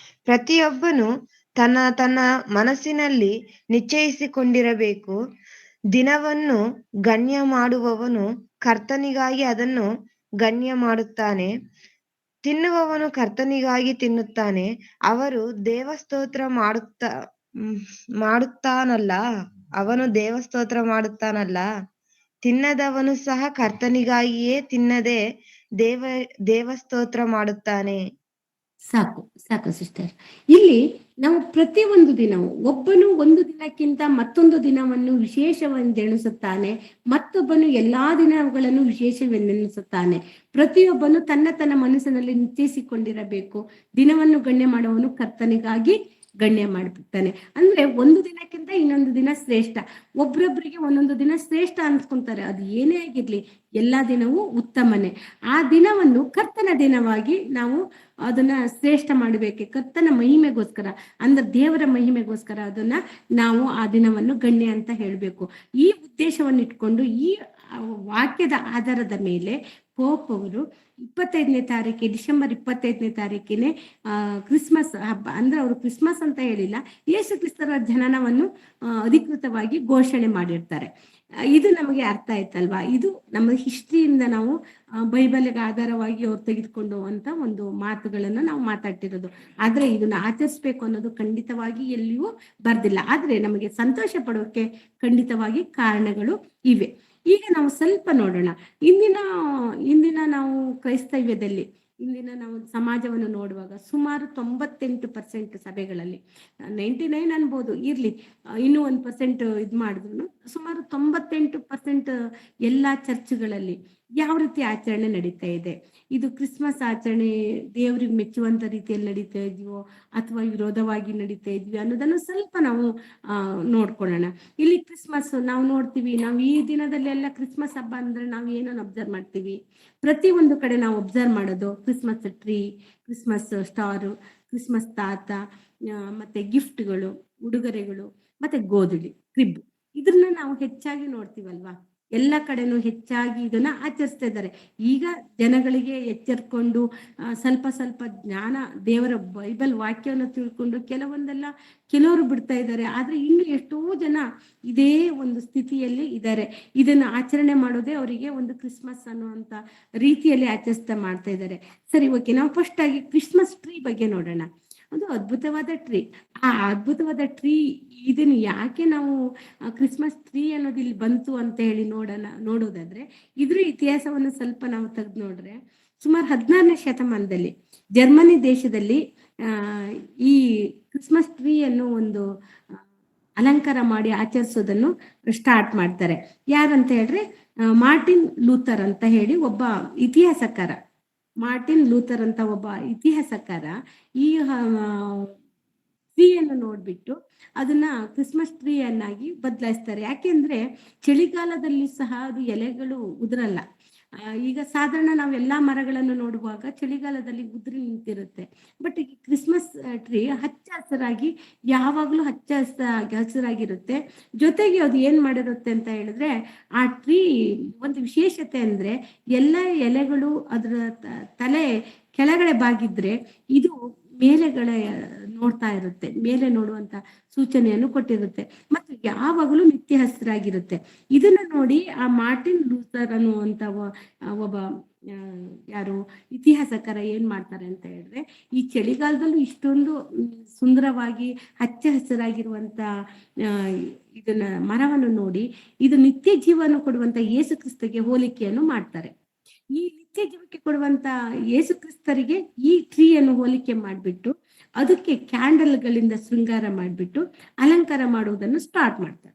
ಪ್ರತಿಯೊಬ್ಬನು ತನ್ನ ತನ್ನ ಮನಸ್ಸಿನಲ್ಲಿ ನಿಶ್ಚಯಿಸಿಕೊಂಡಿರಬೇಕು. ದಿನವನ್ನು ಗಣ್ಯ ಮಾಡುವವನು ಕರ್ತನಿಗಾಗಿ ಅದನ್ನು ಗಣ್ಯ ಮಾಡುತ್ತಾನೆ, ತಿನ್ನುವವನು ಕರ್ತನಿಗಾಗಿ ತಿನ್ನುತ್ತಾನೆ. ಅವರು ದೇವಸ್ತೋತ್ರ ಮಾಡುತ್ತಾನಲ್ಲ, ತಿನ್ನದವನು ಸಹ ಕರ್ತನಿಗಾಗಿಯೇ ತಿನ್ನದೆ ದೇವಸ್ತೋತ್ರ ಮಾಡುತ್ತಾನೆ. ಸಾಕು ಸಿಸ್ಟರ್. ಇಲ್ಲಿ ನಾವು ಪ್ರತಿಯೊಂದು ದಿನವೂ ಒಬ್ಬನು ಒಂದು ದಿನಕ್ಕಿಂತ ಮತ್ತೊಂದು ದಿನವನ್ನು ವಿಶೇಷವೆಂದೆಣಿಸುತ್ತಾನೆ, ಮತ್ತೊಬ್ಬನು ಎಲ್ಲಾ ದಿನಗಳನ್ನು ವಿಶೇಷವೆಂದೆಣಿಸುತ್ತಾನೆ. ಪ್ರತಿಯೊಬ್ಬನು ತನ್ನ ತನ್ನ ಮನಸ್ಸಿನಲ್ಲಿ ನಿಶ್ಚಯಿಸಿಕೊಂಡಿರಬೇಕು. ದಿನವನ್ನು ಗಣ್ಯ ಮಾಡುವವನು ಕರ್ತನಿಗಾಗಿ ಗಣ್ಯ ಮಾಡ್ಬಿಡ್ತಾನೆ. ಅಂದ್ರೆ ಒಂದು ದಿನಕ್ಕಿಂತ ಇನ್ನೊಂದು ದಿನ ಶ್ರೇಷ್ಠ. ಒಬ್ರೊಬ್ರಿಗೆ ಒಂದೊಂದು ದಿನ ಶ್ರೇಷ್ಠ ಅನ್ಸ್ಕೊಂತಾರೆ. ಅದು ಏನೇ ಆಗಿರ್ಲಿ, ಎಲ್ಲಾ ದಿನವೂ ಉತ್ತಮನೇ. ಆ ದಿನವನ್ನು ಕರ್ತನ ದಿನವಾಗಿ ನಾವು ಅದನ್ನ ಶ್ರೇಷ್ಠ ಮಾಡಬೇಕೆ, ಕರ್ತನ ಮಹಿಮೆಗೋಸ್ಕರ, ಅಂದ್ರೆ ದೇವರ ಮಹಿಮೆಗೋಸ್ಕರ ಅದನ್ನ ನಾವು ಆ ದಿನವನ್ನು ಗಣ್ಯ ಅಂತ ಹೇಳ್ಬೇಕು. ಈ ಉದ್ದೇಶವನ್ನು ಇಟ್ಕೊಂಡು ಈ ವಾಕ್ಯದ ಆಧಾರದ ಮೇಲೆ ಪೋಪ್ ಅವರು 25ನೇ ತಾರೀಕಿಗೆ, ಡಿಸೆಂಬರ್ 25ನೇ ತಾರೀಕಿನೇ ಕ್ರಿಸ್ಮಸ್ ಹಬ್ಬ, ಅಂದ್ರೆ ಅವರು ಕ್ರಿಸ್ಮಸ್ ಅಂತ ಹೇಳಿಲ್ಲ, ಯೇಸು ಕ್ರಿಸ್ತರ ಜನನವನ್ನು ಅಧಿಕೃತವಾಗಿ ಘೋಷಣೆ ಮಾಡಿರ್ತಾರೆ. ಇದು ನಮಗೆ ಅರ್ಥ ಆಯ್ತಲ್ವಾ? ಇದು ನಮ್ಮ ಹಿಸ್ಟ್ರಿಯಿಂದ ನಾವು ಬೈಬಲ್ಗೆ ಆಧಾರವಾಗಿ ಅವ್ರು ತೆಗೆದುಕೊಂಡು ಅಂತ ಒಂದು ಮಾತುಗಳನ್ನ ನಾವು ಮಾತಾಡ್ತಿರೋದು. ಆದ್ರೆ ಇದನ್ನ ಆಚರಿಸ್ಬೇಕು ಅನ್ನೋದು ಖಂಡಿತವಾಗಿ ಎಲ್ಲಿಯೂ ಬರ್ದಿಲ್ಲ. ಆದ್ರೆ ನಮಗೆ ಸಂತೋಷ ಪಡೋಕೆ ಖಂಡಿತವಾಗಿ ಕಾರಣಗಳು ಇವೆ. ಈಗ ನಾವು ಸ್ವಲ್ಪ ನೋಡೋಣ. ಇಂದಿನ ನಾವು ಕ್ರೈಸ್ತವ್ಯದಲ್ಲಿ, ಇಂದಿನ ನಾವು ಸಮಾಜವನ್ನು ನೋಡುವಾಗ ಸುಮಾರು 98% ಸಭೆಗಳಲ್ಲಿ, 99 ಅನ್ಬೋದು, ಇರ್ಲಿ ಇನ್ನೂ 1% ಇದು ಮಾಡಿದ್ರು, ಸುಮಾರು 98% ಎಲ್ಲಾ ಚರ್ಚ್ಗಳಲ್ಲಿ ಯಾವ ರೀತಿ ಆಚರಣೆ ನಡೀತಾ ಇದೆ? ಇದು ಕ್ರಿಸ್ಮಸ್ ಆಚರಣೆ ದೇವ್ರಿಗೆ ಮೆಚ್ಚುವಂತ ರೀತಿಯಲ್ಲಿ ನಡೀತಾ ಇದೆಯೋ ಅಥವಾ ವಿರೋಧವಾಗಿ ನಡೀತಾ ಇದ್ವಿ ಅನ್ನೋದನ್ನು ಸ್ವಲ್ಪ ನಾವು ನೋಡ್ಕೊಳ್ಳೋಣ. ಇಲ್ಲಿ ಕ್ರಿಸ್ಮಸ್ ನಾವು ನೋಡ್ತೀವಿ, ನಾವು ಈ ದಿನದಲ್ಲಿ ಎಲ್ಲ ಕ್ರಿಸ್ಮಸ್ ಹಬ್ಬ ಅಂದ್ರೆ ನಾವು ಏನನ್ನು ಅಬ್ಸರ್ವ್ ಮಾಡ್ತೀವಿ? ಪ್ರತಿ ಒಂದು ಕಡೆ ನಾವು ಅಬ್ಸರ್ವ್ ಮಾಡೋದು Christmas tree, Christmas star, Christmas ತಾತ, ಮತ್ತೆ ಗಿಫ್ಟ್ಗಳು, ಉಡುಗೊರೆಗಳು, ಮತ್ತೆ ಗೋಧುಳಿ ಕ್ರಿಬ್, ಇದನ್ನ ನಾವು ಹೆಚ್ಚಾಗಿ ನೋಡ್ತೀವಲ್ವಾ? ಎಲ್ಲ ಕಡೆನೂ ಹೆಚ್ಚಾಗಿ ಇದನ್ನ ಆಚರಿಸ್ತಾ ಇದ್ದಾರೆ. ಈಗ ಜನಗಳಿಗೆ ಎಚ್ಚರಿಕೊಂಡು ಸ್ವಲ್ಪ ಸ್ವಲ್ಪ ಜ್ಞಾನ, ದೇವರ ಬೈಬಲ್ ವಾಕ್ಯವನ್ನು ತಿಳ್ಕೊಂಡು ಕೆಲವರು ಬಿಡ್ತಾ ಇದ್ದಾರೆ. ಆದ್ರೆ ಇನ್ನು ಎಷ್ಟೋ ಜನ ಇದೇ ಒಂದು ಸ್ಥಿತಿಯಲ್ಲಿ ಇದ್ದಾರೆ. ಇದನ್ನ ಆಚರಣೆ ಮಾಡೋದೇ ಅವರಿಗೆ ಒಂದು ಕ್ರಿಸ್ಮಸ್ ಅನ್ನುವಂತ ರೀತಿಯಲ್ಲಿ ಮಾಡ್ತಾ ಇದ್ದಾರೆ. ಸರಿ, ಓಕೆ. ನಾವು ಫಸ್ಟ್ ಆಗಿ ಕ್ರಿಸ್ಮಸ್ ಟ್ರೀ ಬಗ್ಗೆ ನೋಡೋಣ. ಒಂದು ಅದ್ಭುತವಾದ ಟ್ರೀ. ಆ ಅದ್ಭುತವಾದ ಟ್ರೀ ಇದನ್ನು ಯಾಕೆ ನಾವು ಕ್ರಿಸ್ಮಸ್ ಟ್ರೀ ಅನ್ನೋದು ಇಲ್ಲಿ ಬಂತು ಅಂತ ಹೇಳಿ ನೋಡೋದಾದ್ರೆ, ಇದ್ರ ಇತಿಹಾಸವನ್ನು ಸ್ವಲ್ಪ ನಾವು ತೆಗೆದು ನೋಡ್ರೆ, ಸುಮಾರು 16ನೇ ಶತಮಾನದಲ್ಲಿ ಜರ್ಮನಿ ದೇಶದಲ್ಲಿ ಈ ಕ್ರಿಸ್ಮಸ್ ಟ್ರೀ ಅನ್ನು ಒಂದು ಅಲಂಕಾರ ಮಾಡಿ ಆಚರಿಸೋದನ್ನು ಸ್ಟಾರ್ಟ್ ಮಾಡ್ತಾರೆ. ಯಾರಂತ ಹೇಳ್ರೆ, ಮಾರ್ಟಿನ್ ಲೂಥರ್ ಅಂತ ಹೇಳಿ ಒಬ್ಬ ಇತಿಹಾಸಕಾರ. ಈ ಟ್ರೀಯನ್ನು ನೋಡ್ಬಿಟ್ಟು ಅದನ್ನ ಕ್ರಿಸ್ಮಸ್ ಟ್ರೀ ಅನ್ನಾಗಿ ಬದಲಾಯಿಸ್ತಾರೆ. ಯಾಕೆಂದ್ರೆ ಚಳಿಗಾಲದಲ್ಲಿ ಸಹ ಅದು ಎಲೆಗಳು ಉದುರಲ್ಲ. ಈಗ ಸಾಧಾರಣ ನಾವೆಲ್ಲಾ ಮರಗಳನ್ನು ನೋಡುವಾಗ ಚಳಿಗಾಲದಲ್ಲಿ ಉದುರಿ ನಿಂತಿರುತ್ತೆ. ಬಟ್ ಈ ಕ್ರಿಸ್ಮಸ್ ಟ್ರೀ ಹಚ್ಚ ಹಸಿರಾಗಿ, ಯಾವಾಗ್ಲೂ ಹಸಿರಾಗಿರುತ್ತೆ. ಜೊತೆಗೆ ಅದು ಏನ್ ಮಾಡಿರುತ್ತೆ ಅಂತ ಹೇಳಿದ್ರೆ, ಆ ಟ್ರೀ ಒಂದು ವಿಶೇಷತೆ ಅಂದ್ರೆ ಎಲ್ಲ ಎಲೆಗಳು ಅದರ ತಲೆ ಕೆಳಗಡೆ ಬಾಗಿದ್ರೆ ಇದು ನೋಡ್ತಾ ಇರುತ್ತೆ, ಮೇಲೆ ನೋಡುವಂತ ಸೂಚನೆಯನ್ನು ಕೊಟ್ಟಿರುತ್ತೆ, ಮತ್ತು ಯಾವಾಗಲೂ ನಿತ್ಯ ಹಸಿರಾಗಿರುತ್ತೆ. ಇದನ್ನ ನೋಡಿ ಆ ಮಾರ್ಟಿನ್ ಲೂಥರ್ ಅನ್ನುವಂತ ಒಬ್ಬ ಯಾರು ಇತಿಹಾಸಕಾರ ಏನ್ ಮಾಡ್ತಾರೆ ಅಂತ ಹೇಳಿದ್ರೆ, ಈ ಚಳಿಗಾಲದಲ್ಲೂ ಇಷ್ಟೊಂದು ಸುಂದರವಾಗಿ ಹಚ್ಚ ಹಸಿರಾಗಿರುವಂತ ಇದನ್ನ ಮರವನ್ನು ನೋಡಿ ಇದು ನಿತ್ಯ ಜೀವನ ಕೊಡುವಂತ ಯೇಸು ಕ್ರಿಸ್ತಗೆ ಹೋಲಿಕೆಯನ್ನು ಮಾಡ್ತಾರೆ. ಈ ನಿತ್ಯ ಜೀವಕ್ಕೆ ಕೊಡುವಂತ ಯೇಸು ಕ್ರಿಸ್ತರಿಗೆ ಈ ಟ್ರೀಯನ್ನು ಹೋಲಿಕೆ ಮಾಡ್ಬಿಟ್ಟು ಅದಕ್ಕೆ ಕ್ಯಾಂಡಲ್ಗಳಿಂದ ಶೃಂಗಾರ ಮಾಡ್ಬಿಟ್ಟು ಅಲಂಕಾರ ಮಾಡುವುದನ್ನು ಸ್ಟಾರ್ಟ್ ಮಾಡ್ತಾರೆ.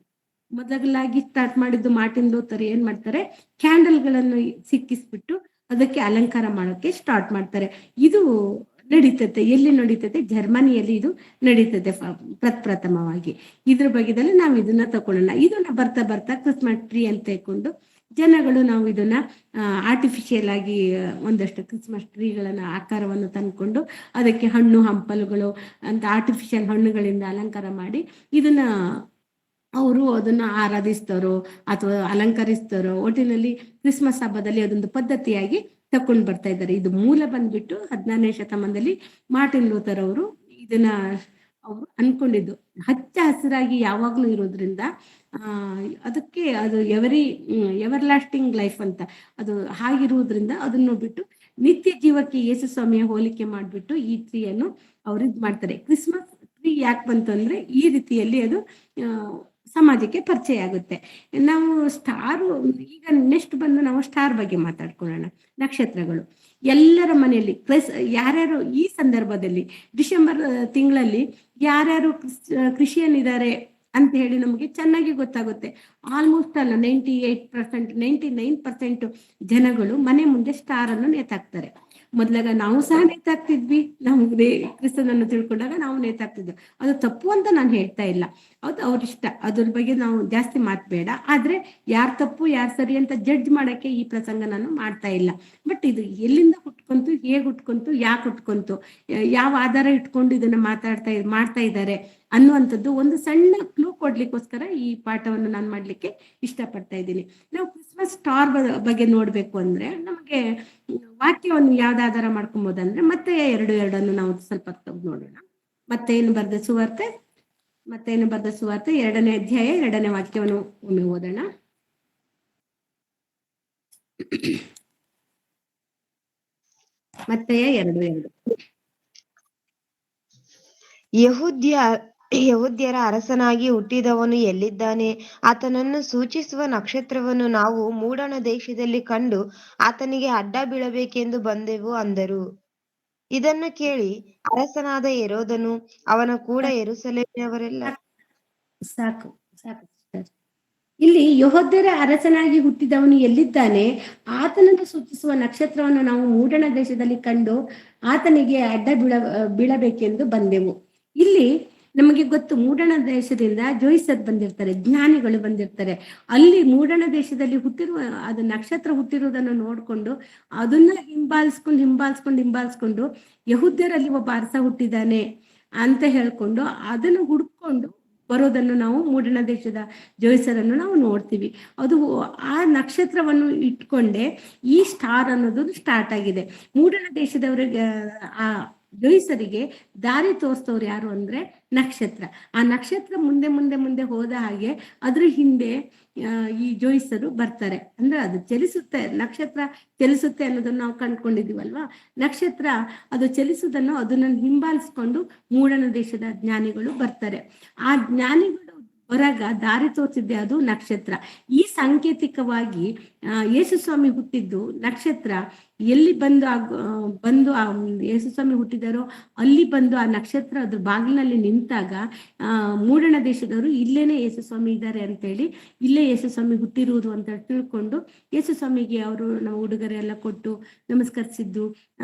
ಮೊದಲಾಗಿ ಸ್ಟಾರ್ಟ್ ಮಾಡಿದ್ದು ಮಾರ್ಟಿನ್ ಲೂಥರ್ ಏನ್ ಮಾಡ್ತಾರೆ, ಕ್ಯಾಂಡಲ್ಗಳನ್ನು ಸಿಕ್ಕಿಸ್ಬಿಟ್ಟು ಅದಕ್ಕೆ ಅಲಂಕಾರ ಮಾಡೋಕೆ ಸ್ಟಾರ್ಟ್ ಮಾಡ್ತಾರೆ. ಇದು ನಡೀತದೆ. ಎಲ್ಲಿ ನಡೀತದೆ? ಜರ್ಮನಿಯಲ್ಲಿ ಇದು ನಡೀತದೆ ಪ್ರಪ್ರಥಮವಾಗಿ. ಇದ್ರ ಬಗ್ಗೆದಲ್ಲಿ ನಾವು ಇದನ್ನ ತಕೊಳ್ಳೋಣ. ಇದನ್ನ ಬರ್ತಾ ಬರ್ತಾ ಕ್ರಿಸ್ಮಸ್ ಟ್ರೀ ಅಂತ ತಕೊಂಡು ಜನಗಳು ನಾವು ಇದನ್ನ ಆರ್ಟಿಫಿಷಿಯಲ್ ಆಗಿ ಒಂದಷ್ಟು ಕ್ರಿಸ್ಮಸ್ ಟ್ರೀಗಳನ್ನ ಆಕಾರವನ್ನು ತಂದ್ಕೊಂಡು ಅದಕ್ಕೆ ಹಣ್ಣು ಹಂಪಲುಗಳು ಅಂತ ಆರ್ಟಿಫಿಷಿಯಲ್ ಹಣ್ಣುಗಳಿಂದ ಅಲಂಕಾರ ಮಾಡಿ ಇದನ್ನ ಅವರು ಅದನ್ನ ಆರಾಧಿಸ್ತಾರೋ ಅಥವಾ ಅಲಂಕರಿಸ್ತಾರೋ, ಒಟ್ಟಿನಲ್ಲಿ ಕ್ರಿಸ್ಮಸ್ ಹಬ್ಬದಲ್ಲಿ ಅದೊಂದು ಪದ್ಧತಿಯಾಗಿ ತಕೊಂಡು ಬರ್ತಾ ಇದ್ದಾರೆ. ಇದು ಮೂಲ ಬಂದ್ಬಿಟ್ಟು 16ನೇ ಶತಮಾನದಲ್ಲಿ ಮಾರ್ಟಿನ್ ಲೂಥರ್ ಅವರು ಇದನ್ನ ಅವರು ಅನ್ಕೊಂಡಿದ್ದು. ಹಚ್ಚ ಹಸಿರಾಗಿ ಯಾವಾಗ್ಲೂ ಇರೋದ್ರಿಂದ ಅದಕ್ಕೆ ಅದು ಎವರ್ ಲಾಸ್ಟಿಂಗ್ ಲೈಫ್ ಅಂತ ಅದು ಹಾಗಿರುವುದ್ರಿಂದ ಅದನ್ನು ಬಿಟ್ಟು ನಿತ್ಯ ಜೀವಕ್ಕೆ ಯೇಸು ಸ್ವಾಮಿಯ ಹೋಲಿಕೆ ಮಾಡ್ಬಿಟ್ಟು ಈ ಟ್ರೀಯನ್ನು ಅವ್ರು ಇದ್ ಮಾಡ್ತಾರೆ. ಕ್ರಿಸ್ಮಸ್ ಟ್ರೀ ಯಾಕೆ ಬಂತು ಅಂದ್ರೆ ಈ ರೀತಿಯಲ್ಲಿ ಅದು ಸಮಾಜಕ್ಕೆ ಪರಿಚಯ ಆಗುತ್ತೆ. ನಾವು ಸ್ಟಾರು ಈಗ ನೆಕ್ಸ್ಟ್ ಬಂದು ನಾವು ಸ್ಟಾರ್ ಬಗ್ಗೆ ಮಾತಾಡ್ಕೊಳ್ಳೋಣ. ನಕ್ಷತ್ರಗಳು ಎಲ್ಲರ ಮನೆಯಲ್ಲಿ ಯಾರ್ಯಾರು ಈ ಸಂದರ್ಭದಲ್ಲಿ ಡಿಸೆಂಬರ್ ತಿಂಗಳಲ್ಲಿ ಯಾರ್ಯಾರು ಕ್ರಿಶ್ಚಿಯನ್ ಇದ್ದಾರೆ ಅಂತ ಹೇಳಿ ನಮಗೆ ಚೆನ್ನಾಗಿ ಗೊತ್ತಾಗುತ್ತೆ. ಆಲ್ಮೋಸ್ಟ್ ಅಲ್ಲ 98%, 99% ಜನಗಳು ಮನೆ ಮುಂದೆ ಸ್ಟಾರ್ ಅನ್ನು ನೇತಾಕ್ತಾರೆ. ಮೊದ್ಲಾಗ ನಾವು ಸಹ ನೇತಾಕ್ತಿದ್ವಿ. ನಮ್ಗೆ ಕ್ರಿಸ್ತನನ್ನು ತಿಳ್ಕೊಂಡಾಗ ನಾವು ನೇತಾಕ್ತಿದ್ವಿ. ಅದು ತಪ್ಪು ಅಂತ ನಾನು ಹೇಳ್ತಾ ಇಲ್ಲ, ಅದು ಅವ್ರಿಷ್ಟ. ಅದ್ರ ಬಗ್ಗೆ ನಾವು ಜಾಸ್ತಿ ಮಾತ್ಬೇಡ. ಆದ್ರೆ ಯಾರ್ ತಪ್ಪು ಯಾರ್ ಸರಿ ಅಂತ ಜಡ್ಜ್ ಮಾಡಕ್ಕೆ ಈ ಪ್ರಸಂಗ ನಾನು ಮಾಡ್ತಾ ಇಲ್ಲ. ಬಟ್ ಇದು ಎಲ್ಲಿಂದ ಹುಟ್ಕೊಂತು, ಹೇಗ್ ಹುಟ್ಕೊಂತು, ಯಾಕೆ ಹುಟ್ಕೊಂತು, ಯಾವ ಆಧಾರ ಇಟ್ಕೊಂಡು ಇದನ್ನ ಮಾಡ್ತಾ ಇದ್ದಾರೆ ಅನ್ನುವಂಥದ್ದು ಒಂದು ಸಣ್ಣ ಕ್ಲೂ ಕೊಡ್ಲಿಕ್ಕೋಸ್ಕರ ಈ ಪಾಠವನ್ನು ನಾನು ಮಾಡ್ಲಿಕ್ಕೆ ಇಷ್ಟಪಡ್ತಾ ಇದ್ದೀನಿ. ನಾವು ಕ್ರಿಸ್ಮಸ್ ಸ್ಟಾರ್ ಬಗ್ಗೆ ನೋಡ್ಬೇಕು ಅಂದ್ರೆ ನಮಗೆ ವಾಕ್ಯವನ್ನು ಯಾವ್ದು ಆಧಾರ ಮಾಡ್ಕೊಬೋದಂದ್ರೆ ಮತ್ತೆ 2:2 ನಾವು ಸ್ವಲ್ಪ ನೋಡೋಣ. ಮತ್ತೇನು ಬರೆದ ಸುವಾರ್ತೆ 2ನೇ ಅಧ್ಯಾಯ 2ನೇ ವಾಕ್ಯವನ್ನು ಒಮ್ಮೆ ಓದೋಣ. ಮತ್ತೆಯ 2:2 ಯಹೂದ್ಯರ ಅರಸನಾಗಿ ಹುಟ್ಟಿದವನು ಎಲ್ಲಿದ್ದಾನೆ? ಆತನನ್ನು ಸೂಚಿಸುವ ನಕ್ಷತ್ರವನ್ನು ನಾವು ಮೂಡಣ ದೇಶದಲ್ಲಿ ಕಂಡು ಆತನಿಗೆ ಅಡ್ಡ ಬೀಳಬೇಕೆಂದು ಬಂದೆವು ಅಂದರು. ಇದನ್ನು ಕೇಳಿ ಅರಸನಾದ ಹೆರೋದನು ಅವನ ಕೂಡ ಯೆರೂಸಲೇಮಿನವರೆಲ್ಲ ಸಾಕು. ಇಲ್ಲಿ ಯೆಹೂದ್ಯರ ಅರಸನಾಗಿ ಹುಟ್ಟಿದವನು ಎಲ್ಲಿದ್ದಾನೆ? ಆತನನ್ನು ಸೂಚಿಸುವ ನಕ್ಷತ್ರವನ್ನು ನಾವು ಮೂಡಣ ದೇಶದಲ್ಲಿ ಕಂಡು ಆತನಿಗೆ ಅಡ್ಡ ಬೀಳಬೇಕೆಂದು ಬಂದೆವು. ಇಲ್ಲಿ ನಮಗೆ ಗೊತ್ತು, ಮೂಡಣ ದೇಶದಿಂದ ಜೋಯಿಸರ್ ಬಂದಿರ್ತಾರೆ, ಜ್ಞಾನಿಗಳು ಬಂದಿರ್ತಾರೆ. ಅಲ್ಲಿ ಮೂಡಣ ದೇಶದಲ್ಲಿ ಹುಟ್ಟಿರುವ ಅದು ನಕ್ಷತ್ರ ಹುಟ್ಟಿರುವುದನ್ನು ನೋಡ್ಕೊಂಡು ಅದನ್ನ ಹಿಂಬಾಲಿಸ್ಕೊಂಡು ಯಹೂದ್ಯರಲ್ಲಿ ಒಬ್ಬ ಅರಸ ಹುಟ್ಟಿದ್ದಾನೆ ಅಂತ ಹೇಳ್ಕೊಂಡು ಅದನ್ನು ಹುಡ್ಕೊಂಡು ಬರೋದನ್ನು ನಾವು ಮೂಡಣ ದೇಶದ ಜೋಯಿಸರನ್ನು ನಾವು ನೋಡ್ತೀವಿ. ಅದು ಆ ನಕ್ಷತ್ರವನ್ನು ಇಟ್ಕೊಂಡೆ ಈ ಸ್ಟಾರ್ ಅನ್ನೋದು ಸ್ಟಾರ್ಟ್ ಆಗಿದೆ. ಮೂಡಣ ದೇಶದವರಿಗೆ ಆ ಜೋಯಿಸರಿಗೆ ದಾರಿ ತೋರಿಸ್ತವ್ರು ಯಾರು ಅಂದ್ರೆ ನಕ್ಷತ್ರ. ಆ ನಕ್ಷತ್ರ ಮುಂದೆ ಹೋದ ಹಾಗೆ ಅದ್ರ ಹಿಂದೆ ಈ ಜೋಯಿಸರು ಬರ್ತಾರೆ. ಅಂದ್ರೆ ಅದು ಚಲಿಸುತ್ತೆ, ನಕ್ಷತ್ರ ಚಲಿಸುತ್ತೆ ಅನ್ನೋದನ್ನ ನಾವು ಕಂಡ್ಕೊಂಡಿದೀವಲ್ವಾ. ನಕ್ಷತ್ರ ಅದು ಚಲಿಸುವುದನ್ನು ಅದನ್ನ ಹಿಂಬಾಲಿಸ್ಕೊಂಡು ಮೂಡಣ ದೇಶದ ಜ್ಞಾನಿಗಳು ಬರ್ತಾರೆ. ಆ ಜ್ಞಾನಿಗಳು ಹೊರಗ ದಾರಿ ತೋರಿಸಿದ್ದೆ ಅದು ನಕ್ಷತ್ರ. ಈ ಸಾಂಕೇತಿಕವಾಗಿ ಯೇಸು ಸ್ವಾಮಿ ಹುಟ್ಟಿದ್ದು ನಕ್ಷತ್ರ ಎಲ್ಲಿ ಬಂದು ಯೇಸು ಸ್ವಾಮಿ ಹುಟ್ಟಿದಾರೋ ಅಲ್ಲಿ ಬಂದು ಆ ನಕ್ಷತ್ರ ಅದ್ರ ಬಾಗಿಲಿನಲ್ಲಿ ನಿಂತಾಗ ಮೂಡಣ ದೇಶದವರು ಇಲ್ಲೇನೆ ಯೇಸು ಸ್ವಾಮಿ ಇದ್ದಾರೆ ಅಂತೇಳಿ, ಇಲ್ಲೇ ಯೇಸು ಸ್ವಾಮಿ ಹುಟ್ಟಿರುವುದು ಅಂತ ತಿಳ್ಕೊಂಡು ಯೇಸು ಸ್ವಾಮಿಗೆ ಅವರು ನಾವು ಉಡುಗೊರೆ ಎಲ್ಲ ಕೊಟ್ಟು ನಮಸ್ಕರಿಸಿದ್ದು,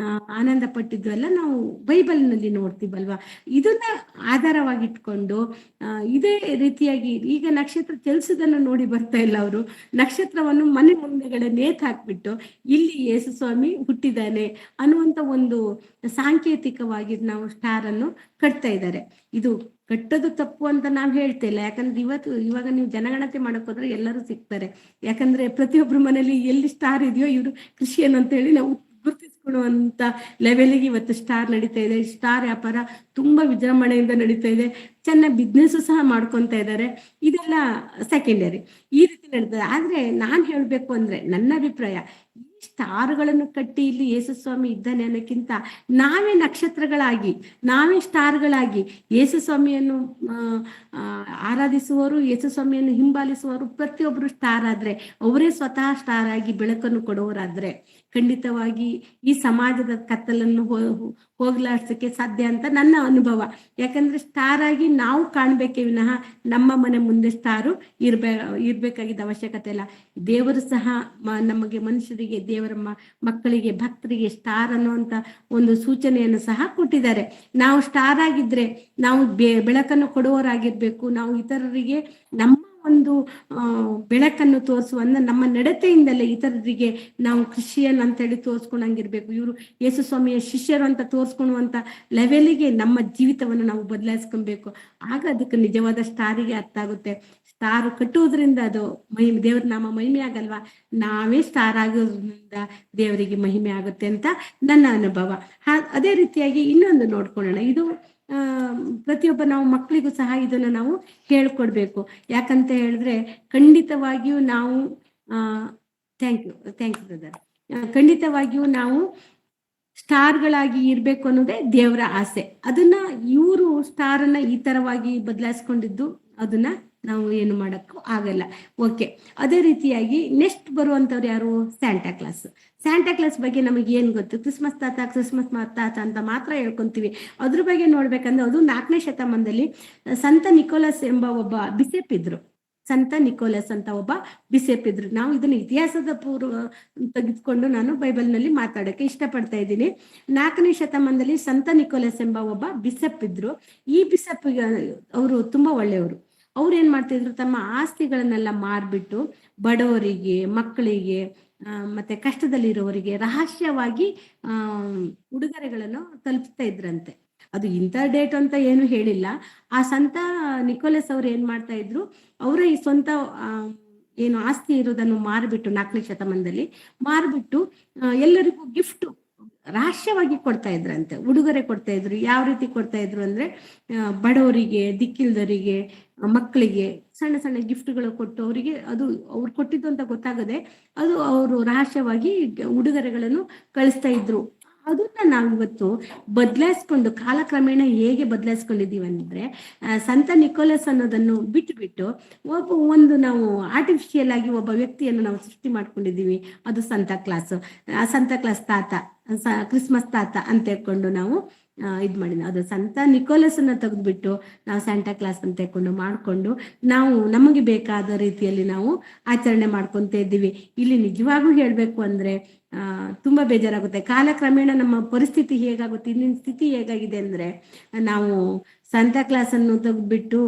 ಆನಂದ ಪಟ್ಟಿದ್ದು ಎಲ್ಲ ನಾವು ಬೈಬಲ್ನಲ್ಲಿ ನೋಡ್ತೀವಲ್ವಾ. ಇದನ್ನ ಆಧಾರವಾಗಿಟ್ಕೊಂಡು ಇದೇ ರೀತಿಯಾಗಿ ಈಗ ನಕ್ಷತ್ರ ಚಲಿಸೋದನ್ನು ನೋಡಿ ಬರ್ತಾ ಇಲ್ಲ ಅವರು. ನಕ್ಷತ್ರವನ್ನು ಮನೆ ಮುಂದೆಗಡೆ ನೇತ್ ಹಾಕ್ಬಿಟ್ಟು ಇಲ್ಲಿ ಯೇಸು ಸ್ವಾಮಿ ಹುಟ್ಟಿದ್ದಾನೆ ಅನ್ನುವಂತ ಒಂದು ಸಾಂಕೇತಿಕವಾಗಿ ನಾವು ಸ್ಟಾರ್ ಅನ್ನು ಕಟ್ತಾ ಇದ್ದಾರೆ. ಇದು ಕಟ್ಟೋದು ತಪ್ಪು ಅಂತ ನಾವು ಹೇಳ್ತಾ ಇಲ್ಲ. ಯಾಕಂದ್ರೆ ಇವಾಗ ನೀವು ಜನಗಣತಿ ಮಾಡಕ್ ಹೋದ್ರೆ ಎಲ್ಲರೂ ಸಿಗ್ತಾರೆ. ಯಾಕಂದ್ರೆ ಪ್ರತಿಯೊಬ್ಬರ ಮನೇಲಿ ಎಲ್ಲಿ ಸ್ಟಾರ್ ಇದೆಯೋ ಇವರು ಕ್ರಿಶ್ಚಿಯನ್ ಅಂತ ಹೇಳಿ ನಾವು ಗುರುತಿಸ್ಕೊಳ್ಳುವಂತ ಲೆವೆಲ್ಗೆ ಇವತ್ತು ಸ್ಟಾರ್ ನಡೀತಾ ಇದೆ. ಸ್ಟಾರ್ ವ್ಯಾಪಾರ ತುಂಬಾ ವಿಜೃಂಭಣೆಯಿಂದ ನಡೀತಾ ಇದೆ. ಚೆನ್ನಾಗಿ ಬಿಸ್ನೆಸ್ ಸಹ ಮಾಡ್ಕೊಂತ ಇದ್ದಾರೆ. ಇದೆಲ್ಲ ಸೆಕೆಂಡರಿ, ಈ ರೀತಿ ನಡೀತದೆ. ಆದ್ರೆ ನಾನ್ ಹೇಳ್ಬೇಕು ಅಂದ್ರೆ ನನ್ನ ಅಭಿಪ್ರಾಯ, ಈ ಸ್ಟಾರ್ಗಳನ್ನು ಕಟ್ಟಿ ಇಲ್ಲಿ ಯೇಸು ಸ್ವಾಮಿ ಇದ್ದಾನೆ ಅನ್ನೋಕ್ಕಿಂತ ನಾವೇ ನಕ್ಷತ್ರಗಳಾಗಿ, ನಾವೇ ಸ್ಟಾರ್ಗಳಾಗಿ ಯೇಸು ಸ್ವಾಮಿಯನ್ನು ಆರಾಧಿಸುವವರು, ಯೇಸು ಸ್ವಾಮಿಯನ್ನು ಹಿಂಬಾಲಿಸುವವರು ಪ್ರತಿಯೊಬ್ಬರು ಸ್ಟಾರ್ ಆದ್ರೆ, ಅವರೇ ಸ್ವತಃ ಸ್ಟಾರ್ ಆಗಿ ಬೆಳಕನ್ನು ಕೊಡುವವರಾದ್ರೆ ಖಂಡಿತವಾಗಿ ಈ ಸಮಾಜದ ಕತ್ತಲನ್ನು ಹೋಗ್ಲಾಡ್ಸಕ್ಕೆ ಸಾಧ್ಯ ಅಂತ ನನ್ನ ಅನುಭವ. ಯಾಕಂದ್ರೆ ಸ್ಟಾರ್ ಆಗಿ ನಾವು ಕಾಣ್ಬೇಕೇ ವಿನಃ ನಮ್ಮ ಮನೆ ಮುಂದೆ ಸ್ಟಾರು ಇರ್ಬೇಕಾಗಿದ್ದ ಅವಶ್ಯಕತೆ ಇಲ್ಲ. ದೇವರು ಸಹ ನಮಗೆ ಮನುಷ್ಯರಿಗೆ ದೇವರ ಮಕ್ಕಳಿಗೆ ಭಕ್ತರಿಗೆ ಸ್ಟಾರ್ ಅನ್ನುವಂತ ಒಂದು ಸೂಚನೆಯನ್ನು ಸಹ ಕೊಟ್ಟಿದ್ದಾರೆ. ನಾವು ಸ್ಟಾರ್ ಆಗಿದ್ರೆ ನಾವು ಬೆಳಕನ್ನು ಕೊಡುವವರಾಗಿರ್ಬೇಕು. ನಾವು ಇತರರಿಗೆ ನಮ್ಮ ಒಂದು ಬೆಳಕನ್ನು ತೋರಿಸುವ ನಮ್ಮ ನಡತೆಯಿಂದಲೇ ಇತರರಿಗೆ ನಾವು ಕ್ರಿಶ್ಚಿಯನ್ ಅಂತ ಹೇಳಿ ತೋರಿಸ್ಕೊಂಡಂಗಿರ್ಬೇಕು. ಇವರು ಯೇಸು ಸ್ವಾಮಿಯ ಶಿಷ್ಯರು ಅಂತ ತೋರಿಸ್ಕೊಳ್ಳುವಂತ ಲೆವೆಲಿಗೆ ನಮ್ಮ ಜೀವಿತವನ್ನು ನಾವು ಬದಲಾಯಿಸ್ಕೊಬೇಕು. ಆಗ ಅದಕ್ಕೆ ನಿಜವಾದ ಸ್ಟಾರಿಗೆ ಅರ್ಥ ಆಗುತ್ತೆ. ಸ್ಟಾರ್ ಕಟ್ಟುವುದರಿಂದ ಅದು ದೇವ್ರ ನಾಮ ಮಹಿಮೆ ಆಗಲ್ವಾ, ನಾವೇ ಸ್ಟಾರ್ ಆಗೋದ್ರಿಂದ ದೇವರಿಗೆ ಮಹಿಮೆ ಆಗುತ್ತೆ ಅಂತ ನನ್ನ ಅನುಭವ. ಅದೇ ರೀತಿಯಾಗಿ ಇನ್ನೊಂದು ನೋಡ್ಕೊಳ್ಳೋಣ. ಇದು ಪ್ರತಿಯೊಬ್ಬ ನಾವು ಮಕ್ಕಳಿಗೂ ಸಹ ಇದನ್ನು ನಾವು ಹೇಳ್ಕೊಡ್ಬೇಕು. ಯಾಕಂತ ಹೇಳಿದ್ರೆ ಖಂಡಿತವಾಗಿಯೂ ನಾವು ಥ್ಯಾಂಕ್ ಯು ಬ್ರದರ್. ಖಂಡಿತವಾಗಿಯೂ ನಾವು ಸ್ಟಾರ್ಗಳಾಗಿ ಇರ್ಬೇಕು ಅನ್ನೋದೇ ದೇವರ ಆಸೆ. ಅದನ್ನ ಇವರು ಸ್ಟಾರ್ ಅನ್ನ ಈ ತರವಾಗಿ ಬದಲಾಯಿಸ್ಕೊಂಡಿದ್ದು ಅದನ್ನ ನಾವು ಏನು ಮಾಡಕ್ಕೂ ಆಗಲ್ಲ. ಓಕೆ, ಅದೇ ರೀತಿಯಾಗಿ ನೆಕ್ಸ್ಟ್ ಬರುವಂತವ್ರು ಯಾರು? Santa class. ಸ್ಯಾಂಟಾ ಕ್ಲಾಸ್ ಬಗ್ಗೆ ನಮಗೆ ಏನ್ ಗೊತ್ತು? ಕ್ರಿಸ್ಮಸ್ ತಾತ ಅಂತ ಮಾತ್ರ ಹೇಳ್ಕೊಂತೀವಿ. ಅದ್ರ ಬಗ್ಗೆ ನೋಡ್ಬೇಕಂದ್ರೆ ಅದು 4ನೇ ಶತಮಾನದಲ್ಲಿ ಸಂತ ನಿಕೋಲಸ್ ಎಂಬ ಒಬ್ಬ ಬಿಷಪ್ ಇದ್ರು. ಸಂತ ನಿಕೋಲಸ್ ಅಂತ ಒಬ್ಬ ಬಿಷಪ್ ಇದ್ರು. ನಾವು ಇದನ್ನ ಇತಿಹಾಸದ ತೆಗೆದುಕೊಂಡು ನಾನು ಬೈಬಲ್ ನಲ್ಲಿ ಮಾತಾಡಕ್ಕೆ ಇಷ್ಟಪಡ್ತಾ ಇದ್ದೀನಿ. 4ನೇ ಶತಮಾನದಲ್ಲಿ ಸಂತ ನಿಕೋಲಸ್ ಎಂಬ ಒಬ್ಬ ಬಿಷಪ್ ಇದ್ರು. ಈ ಬಿಷಪ್ ಅವರು ತುಂಬಾ ಒಳ್ಳೆಯವರು. ಅವ್ರು ಏನ್ ಮಾಡ್ತಿದ್ರು, ತಮ್ಮ ಆಸ್ತಿಗಳನ್ನೆಲ್ಲ ಮಾರ್ಬಿಟ್ಟು ಬಡವರಿಗೆ, ಮಕ್ಕಳಿಗೆ, ಮತ್ತೆ ಕಷ್ಟದಲ್ಲಿರೋವರಿಗೆ ರಹಸ್ಯವಾಗಿ ಉಡುಗೊರೆಗಳನ್ನು ತಲುಪಿಸ್ತಾ ಇದ್ರಂತೆ. ಅದು ಇಂಥ ಡೇಟ್ ಅಂತ ಏನು ಹೇಳಿಲ್ಲ. ಆ ಸಂತ ನಿಕೋಲಸ್ ಅವ್ರು ಏನ್ ಮಾಡ್ತಾ ಇದ್ರು, ಅವರ ಈ ಸ್ವಂತ ಏನು ಆಸ್ತಿ ಇರೋದನ್ನು ಮಾರ್ಬಿಟ್ಟು 4ನೇ ಶತಮಾನದಲ್ಲಿ ಮಾರ್ಬಿಟ್ಟು ಎಲ್ಲರಿಗೂ ಗಿಫ್ಟ್ ರಹಸ್ಯವಾಗಿ ಕೊಡ್ತಾ ಇದ್ರಂತೆ, ಉಡುಗೊರೆ ಕೊಡ್ತಾ ಇದ್ರು. ಯಾವ ರೀತಿ ಕೊಡ್ತಾ ಇದ್ರು ಅಂದ್ರೆ ಬಡವರಿಗೆ, ದಿಕ್ಕಿಲ್ದವರಿಗೆ, ಮಕ್ಕಳಿಗೆ ಸಣ್ಣ ಸಣ್ಣ ಗಿಫ್ಟ್ಗಳು ಕೊಟ್ಟು ಅವರಿಗೆ ಅದು ಅವ್ರು ಕೊಟ್ಟಿದ್ದು ಅಂತ ಗೊತ್ತಾಗದೆ ಅದು ಅವರು ರಹಸ್ಯವಾಗಿ ಉಡುಗೊರೆಗಳನ್ನು ಕಳಿಸ್ತಾ ಇದ್ರು. ಅದನ್ನ ನಾವಿವತ್ತು ಬದಲಾಯಿಸ್ಕೊಂಡು ಕಾಲಕ್ರಮೇಣ ಹೇಗೆ ಬದಲಾಯಿಸ್ಕೊಂಡಿದೀವಿ ಅಂದ್ರೆ ಸಂತ ನಿಕೋಲಸ್ ಅನ್ನೋದನ್ನು ಬಿಟ್ಟು ಒಂದು ನಾವು ಆರ್ಟಿಫಿಷಿಯಲ್ ಆಗಿ ಒಬ್ಬ ವ್ಯಕ್ತಿಯನ್ನು ನಾವು ಸೃಷ್ಟಿ ಮಾಡ್ಕೊಂಡಿದೀವಿ. ಅದು ಸಂತ ಕ್ಲಾಸ್. ಸಂತ ಕ್ಲಾಸ್ ತಾತ, ಕ್ರಿಸ್ಮಸ್ ತಾತ ಅಂತ ಹೇಳ್ಕೊಂಡು ನಾವು ಮಾಡಿದ್ವಿ. ಅದು ಸಂತ ನಿಕೋಲಸ್ ಅನ್ನ ತೆಗೆದ್ಬಿಟ್ಟು ನಾವು ಸ್ಯಾಂಟಾ ಕ್ಲಾಸ್ ಅಂತ ಹೇಳ್ಕೊಂಡು ಮಾಡ್ಕೊಂಡು ನಾವು ನಮಗೆ ಬೇಕಾದ ರೀತಿಯಲ್ಲಿ ನಾವು ಆಚರಣೆ ಮಾಡ್ಕೊಂತ ಇದ್ದೀವಿ. ಇಲ್ಲಿ ನಿಜವಾಗೂ ಹೇಳ್ಬೇಕು ಅಂದ್ರೆ ತುಂಬಾ ಬೇಜಾರಾಗುತ್ತೆ. ಕಾಲಕ್ರಮೇಣ ನಮ್ಮ ಪರಿಸ್ಥಿತಿ ಹೇಗಾಗುತ್ತೆ, ಇಂದಿನ ಸ್ಥಿತಿ ಹೇಗಾಗಿದೆ ಅಂದ್ರೆ ನಾವು ಸಂತಾ ಕ್ಲಾಸ್ ಅನ್ನು ತೆಗೆದ್ಬಿಟ್ಟು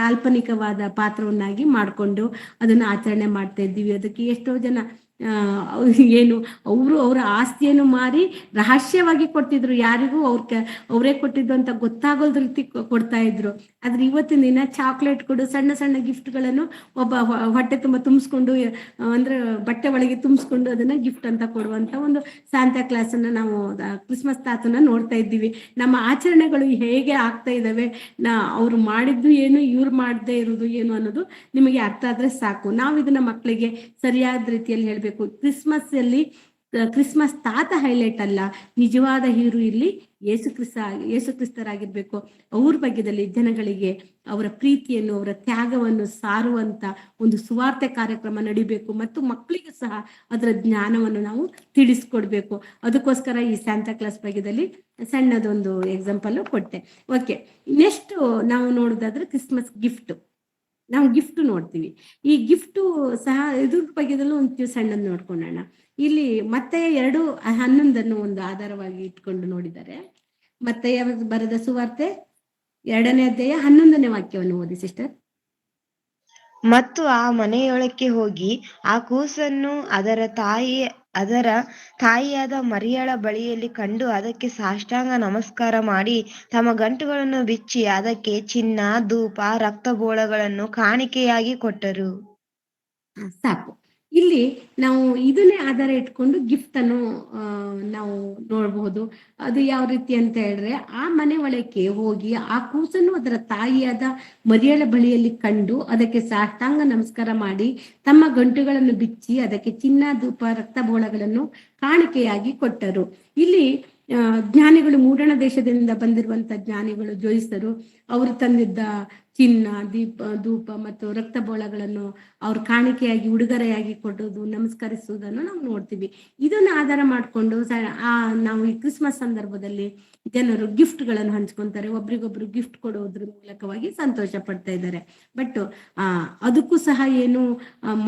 ಕಾಲ್ಪನಿಕವಾದ ಪಾತ್ರವನ್ನಾಗಿ ಮಾಡ್ಕೊಂಡು ಅದನ್ನ ಆಚರಣೆ ಮಾಡ್ತಾ ಇದ್ದೀವಿ. ಅದಕ್ಕೆ ಎಷ್ಟೋ ಜನ ಏನು ಅವರ ಆಸ್ತಿಯನ್ನು ಮಾರಿ ರಹಸ್ಯವಾಗಿ ಕೊಡ್ತಿದ್ರು. ಯಾರಿಗೂ ಅವರೇ ಕೊಟ್ಟಿದ್ದು ಅಂತ ಗೊತ್ತಾಗೋದ್ ರೀತಿ ಕೊಡ್ತಾ ಇದ್ರು. ಆದ್ರೆ ಇವತ್ತಿನ ದಿನ ಚಾಕ್ಲೇಟ್ ಕೊಡು, ಸಣ್ಣ ಸಣ್ಣ ಗಿಫ್ಟ್ಗಳನ್ನು ಒಬ್ಬ ಹೊಟ್ಟೆ ತುಂಬಾ ತುಂಬಿಸ್ಕೊಂಡು ಅಂದ್ರೆ ಬಟ್ಟೆ ಒಳಗೆ ತುಂಬಿಸ್ಕೊಂಡು ಅದನ್ನ ಗಿಫ್ಟ್ ಅಂತ ಕೊಡುವಂತ ಒಂದು ಸಾಂತಾ ಕ್ಲಾಸ್ ಅನ್ನ ನಾವು ಕ್ರಿಸ್ಮಸ್ ತಾತನ ನೋಡ್ತಾ ಇದ್ದೀವಿ. ನಮ್ಮ ಆಚರಣೆಗಳು ಹೇಗೆ ಆಗ್ತಾ ಇದಾವೆ, ಅವ್ರು ಮಾಡಿದ್ದು ಏನು, ಇವ್ರು ಮಾಡದೇ ಇರೋದು ಏನು ಅನ್ನೋದು ನಿಮಗೆ ಅರ್ಥ ಆದ್ರೆ ಸಾಕು. ನಾವು ಇದನ್ನ ಮಕ್ಕಳಿಗೆ ಸರಿಯಾದ ರೀತಿಯಲ್ಲಿ ಹೇಳ್ಬೇಕು. ಕ್ರಿಸ್ಮಸ್ ಕ್ರಿಸ್ಮಸ್ ತಾತ ಹೈಲೈಟ್ ಅಲ್ಲ, ನಿಜವಾದ ಹೀರೋ ಇಲ್ಲಿ ಯೇಸು ಕ್ರಿಸ್ತರಾಗಿರ್ಬೇಕು. ಅವ್ರ ಬಗ್ಗೆದಲ್ಲಿ ಜನಗಳಿಗೆ ಅವರ ಪ್ರೀತಿಯನ್ನು, ಅವರ ತ್ಯಾಗವನ್ನು ಸಾರುವಂತ ಒಂದು ಸುವಾರ್ತೆ ಕಾರ್ಯಕ್ರಮ ನಡಿಬೇಕು ಮತ್ತು ಮಕ್ಕಳಿಗೂ ಸಹ ಅದರ ಜ್ಞಾನವನ್ನು ನಾವು ತಿಳಿಸ್ಕೊಡ್ಬೇಕು. ಅದಕ್ಕೋಸ್ಕರ ಈ ಸ್ಯಾಂತಾ ಕ್ಲಾಸ್ ಬಗ್ಗೆದಲ್ಲಿ ಸಣ್ಣದೊಂದು ಎಕ್ಸಾಂಪಲ್ ಕೊಟ್ಟೆ. ಓಕೆ, ನೆಕ್ಸ್ಟ್ ನಾವು ನೋಡೋದಾದ್ರೆ ಕ್ರಿಸ್ಮಸ್ ಗಿಫ್ಟ್. ನಾವು ಗಿಫ್ಟ್ ನೋಡ್ತೀವಿ. ಈ ಗಿಫ್ಟು ಸಹ ಇದ್ರ ಬಗ್ಗೆದಲ್ಲೂ ಒಂಚೂರು ಸಣ್ಣದ್ ನೋಡ್ಕೊಳ್ಳೋಣ. ಇಲ್ಲಿ ಮತ್ತೆ 2:11 ಒಂದು ಆಧಾರವಾಗಿ ಇಟ್ಕೊಂಡು ನೋಡಿದ್ದಾರೆ. ಮತ್ತೆ ಬರೆದ ಸುವಾರ್ತೆ 2ನೇ ಅಧ್ಯಾಯ 11ನೇ ವಾಕ್ಯವನ್ನು ಓದಿ ಸಿಸ್ಟರ್. ಮತ್ತು ಆ ಮನೆಯೊಳಕ್ಕೆ ಹೋಗಿ ಆ ಕೂಸನ್ನು ಅದರ ತಾಯಿಯಾದ ಮರಿಯಳ ಬಳಿಯಲ್ಲಿ ಕಂಡು ಅದಕ್ಕೆ ಸಾಷ್ಟಾಂಗ ನಮಸ್ಕಾರ ಮಾಡಿ ತಮ್ಮ ಗಂಟುಗಳನ್ನು ಬಿಚ್ಚಿ ಅದಕ್ಕೆ ಚಿನ್ನ, ಧೂಪ, ರಕ್ತಬೋಳಗಳನ್ನು ಕಾಣಿಕೆಯಾಗಿ ಕೊಟ್ಟರು. ಸಾಕು. ಇಲ್ಲಿ ನಾವು ಇದನ್ನೇ ಆಧಾರ ಇಟ್ಕೊಂಡು ಗಿಫ್ಟ್ ಅನ್ನು ನಾವು ನೋಡಬಹುದು. ಅದು ಯಾವ ರೀತಿ ಅಂತ ಹೇಳಿದ್ರೆ, ಆ ಮನೆ ಒಳಕ್ಕೆ ಹೋಗಿ ಆ ಕೂಸನ್ನು ಅದರ ತಾಯಿಯಾದ ಮರಿಯಳ ಬಳಿಯಲ್ಲಿ ಕಂಡು ಅದಕ್ಕೆ ಸಾಷ್ಟಾಂಗ ನಮಸ್ಕಾರ ಮಾಡಿ ತಮ್ಮ ಗಂಟುಗಳನ್ನು ಬಿಚ್ಚಿ ಅದಕ್ಕೆ ಚಿನ್ನ, ಧೂಪ, ರಕ್ತಬೋಳಗಳನ್ನು ಕಾಣಿಕೆಯಾಗಿ ಕೊಟ್ಟರು. ಇಲ್ಲಿ ಜ್ಞಾನಿಗಳು, ಮೂಡಣ ದೇಶದಿಂದ ಬಂದಿರುವಂತ ಜ್ಞಾನಿಗಳು, ಜೋಯಿಸರು, ಅವರು ತಂದಿದ್ದ ಚಿನ್ನ, ಧೂಪ ಮತ್ತು ರಕ್ತಬೋಳಗಳನ್ನು ಅವ್ರು ಕಾಣಿಕೆಯಾಗಿ ಉಡುಗೊರೆಯಾಗಿ ಕೊಡೋದು, ನಮಸ್ಕರಿಸುವುದನ್ನು ನಾವು ನೋಡ್ತೀವಿ. ಇದನ್ನ ಆಧಾರ ಮಾಡಿಕೊಂಡು ನಾವು ಈ ಕ್ರಿಸ್ಮಸ್ ಸಂದರ್ಭದಲ್ಲಿ ಜನರು ಗಿಫ್ಟ್ಗಳನ್ನು ಹಂಚ್ಕೊಂತಾರೆ. ಒಬ್ರಿಗೊಬ್ರು ಗಿಫ್ಟ್ ಕೊಡೋದ್ರ ಮೂಲಕವಾಗಿ ಸಂತೋಷ ಪಡ್ತಾ ಇದ್ದಾರೆ. ಬಟ್ ಅದಕ್ಕೂ ಸಹ ಏನು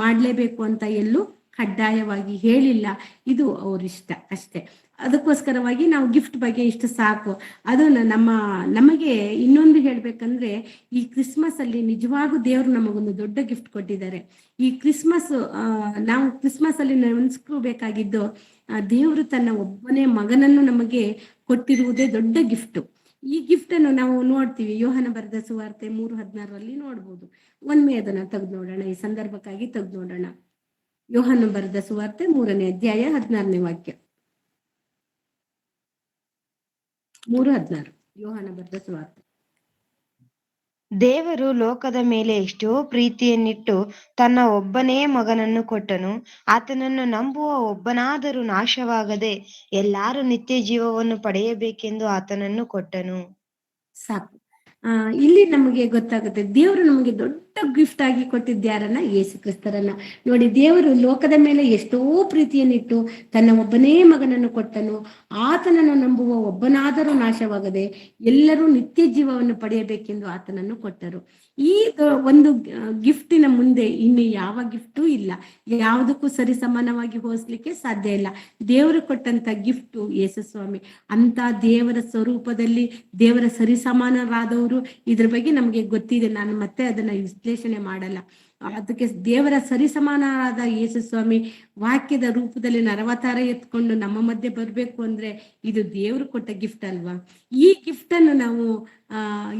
ಮಾಡ್ಲೇಬೇಕು ಅಂತ ಎಲ್ಲೂ ಕಡ್ಡಾಯವಾಗಿ ಹೇಳಿಲ್ಲ, ಇದು ಅವ್ರಿಷ್ಟ ಅಷ್ಟೇ. ಅದಕ್ಕೋಸ್ಕರವಾಗಿ ನಾವು ಗಿಫ್ಟ್ ಬಗ್ಗೆ ಇಷ್ಟು ಸಾಕು. ಅದು ನಮಗೆ ಇನ್ನೊಂದು ಹೇಳ್ಬೇಕಂದ್ರೆ, ಈ ಕ್ರಿಸ್ಮಸ್ ಅಲ್ಲಿ ನಿಜವಾಗೂ ದೇವರು ನಮಗೊಂದು ದೊಡ್ಡ ಗಿಫ್ಟ್ ಕೊಟ್ಟಿದ್ದಾರೆ. ಈ ಕ್ರಿಸ್ಮಸ್ ನಾವು ಕ್ರಿಸ್ಮಸ್ ಅಲ್ಲಿ ನೆನೆಸ್ಕೋಬೇಕಾಗಿದ್ದು, ದೇವರು ತನ್ನ ಒಬ್ಬನೇ ಮಗನನ್ನು ನಮಗೆ ಕೊಟ್ಟಿರುವುದೇ ದೊಡ್ಡ ಗಿಫ್ಟ್. ಈ ಗಿಫ್ಟ್ ಅನ್ನು ನಾವು ನೋಡ್ತೀವಿ, ಯೋಹನ ಬರೆದ ಸುವಾರ್ತೆ 3:16 ನೋಡ್ಬೋದು. ಒಮ್ಮೆ ಅದನ್ನ ತೆಗೆದು ನೋಡೋಣ, ಈ ಸಂದರ್ಭಕ್ಕಾಗಿ ತೆಗೆದು ನೋಡೋಣ. ಯೋಹನ ಬರೆದ ಸುವಾರ್ತೆ 3ನೇ ಅಧ್ಯಾಯ 16ನೇ ವಾಕ್ಯ. 3:16 ಯೋಹನ ಬರೆದ ಸುವಾರ್ತೆ. ದೇವರು ಲೋಕದ ಮೇಲೆ ಎಷ್ಟೋ ಪ್ರೀತಿಯನ್ನಿಟ್ಟು ತನ್ನ ಒಬ್ಬನೇ ಮಗನನ್ನು ಕೊಟ್ಟನು. ಆತನನ್ನು ನಂಬುವ ಒಬ್ಬನಾದರೂ ನಾಶವಾಗದೆ ಎಲ್ಲರೂ ನಿತ್ಯ ಜೀವವನ್ನು ಪಡೆಯಬೇಕೆಂದು ಆತನನ್ನು ಕೊಟ್ಟನು. ಸಾಕು. ಇಲ್ಲಿ ನಮಗೆ ಗೊತ್ತಾಗುತ್ತೆ, ದೇವರು ನಮಗೆ ದೊಡ್ಡ ಗಿಫ್ಟ್ ಆಗಿ ಕೊಟ್ಟಿದ್ಯಾರನ್ನ, ಯೇಸು ಕ್ರಿಸ್ತರನ್ನ. ನೋಡಿ, ದೇವರು ಲೋಕದ ಮೇಲೆ ಎಷ್ಟೋ ಪ್ರೀತಿಯನ್ನಿಟ್ಟು ತನ್ನ ಒಬ್ಬನೇ ಮಗನನ್ನು ಕೊಟ್ಟನು. ಆತನನ್ನು ನಂಬುವ ಒಬ್ಬನಾದರೂ ನಾಶವಾಗದೆ ಎಲ್ಲರೂ ನಿತ್ಯ ಜೀವವನ್ನು ಪಡೆಯಬೇಕೆಂದು ಆತನನ್ನು ಕೊಟ್ಟರು. ಈ ಒಂದು ಗಿಫ್ಟಿನ ಮುಂದೆ ಇನ್ನು ಯಾವ ಗಿಫ್ಟೂ ಇಲ್ಲ, ಯಾವುದಕ್ಕೂ ಸರಿ ಸಮಾನವಾಗಿ ಹೋಲಿಸ್ಲಿಕ್ಕೆ ಸಾಧ್ಯ ಇಲ್ಲ. ದೇವರು ಕೊಟ್ಟಂತ ಗಿಫ್ಟು ಯೇಸು ಸ್ವಾಮಿ. ಅಂತ ದೇವರ ಸ್ವರೂಪದಲ್ಲಿ ದೇವರ ಸರಿಸಮಾನರಾದವರು, ಇದ್ರ ಬಗ್ಗೆ ನಮಗೆ ಗೊತ್ತಿದೆ, ನಾನು ಮತ್ತೆ ಅದನ್ನ ವಿಶ್ಲೇಷಣೆ ಮಾಡಲ್ಲ. ಅದಕ್ಕೆ ದೇವರ ಸರಿಸಮಾನರಾದ ಯೇಸು ಸ್ವಾಮಿ ವಾಕ್ಯದ ರೂಪದಲ್ಲಿ ನರವತಾರ ಎತ್ಕೊಂಡು ನಮ್ಮ ಮಧ್ಯೆ ಬರ್ಬೇಕು ಅಂದ್ರೆ ಇದು ದೇವರು ಕೊಟ್ಟ ಗಿಫ್ಟ್ ಅಲ್ವಾ? ಈ ಗಿಫ್ಟ್ ಅನ್ನು ನಾವು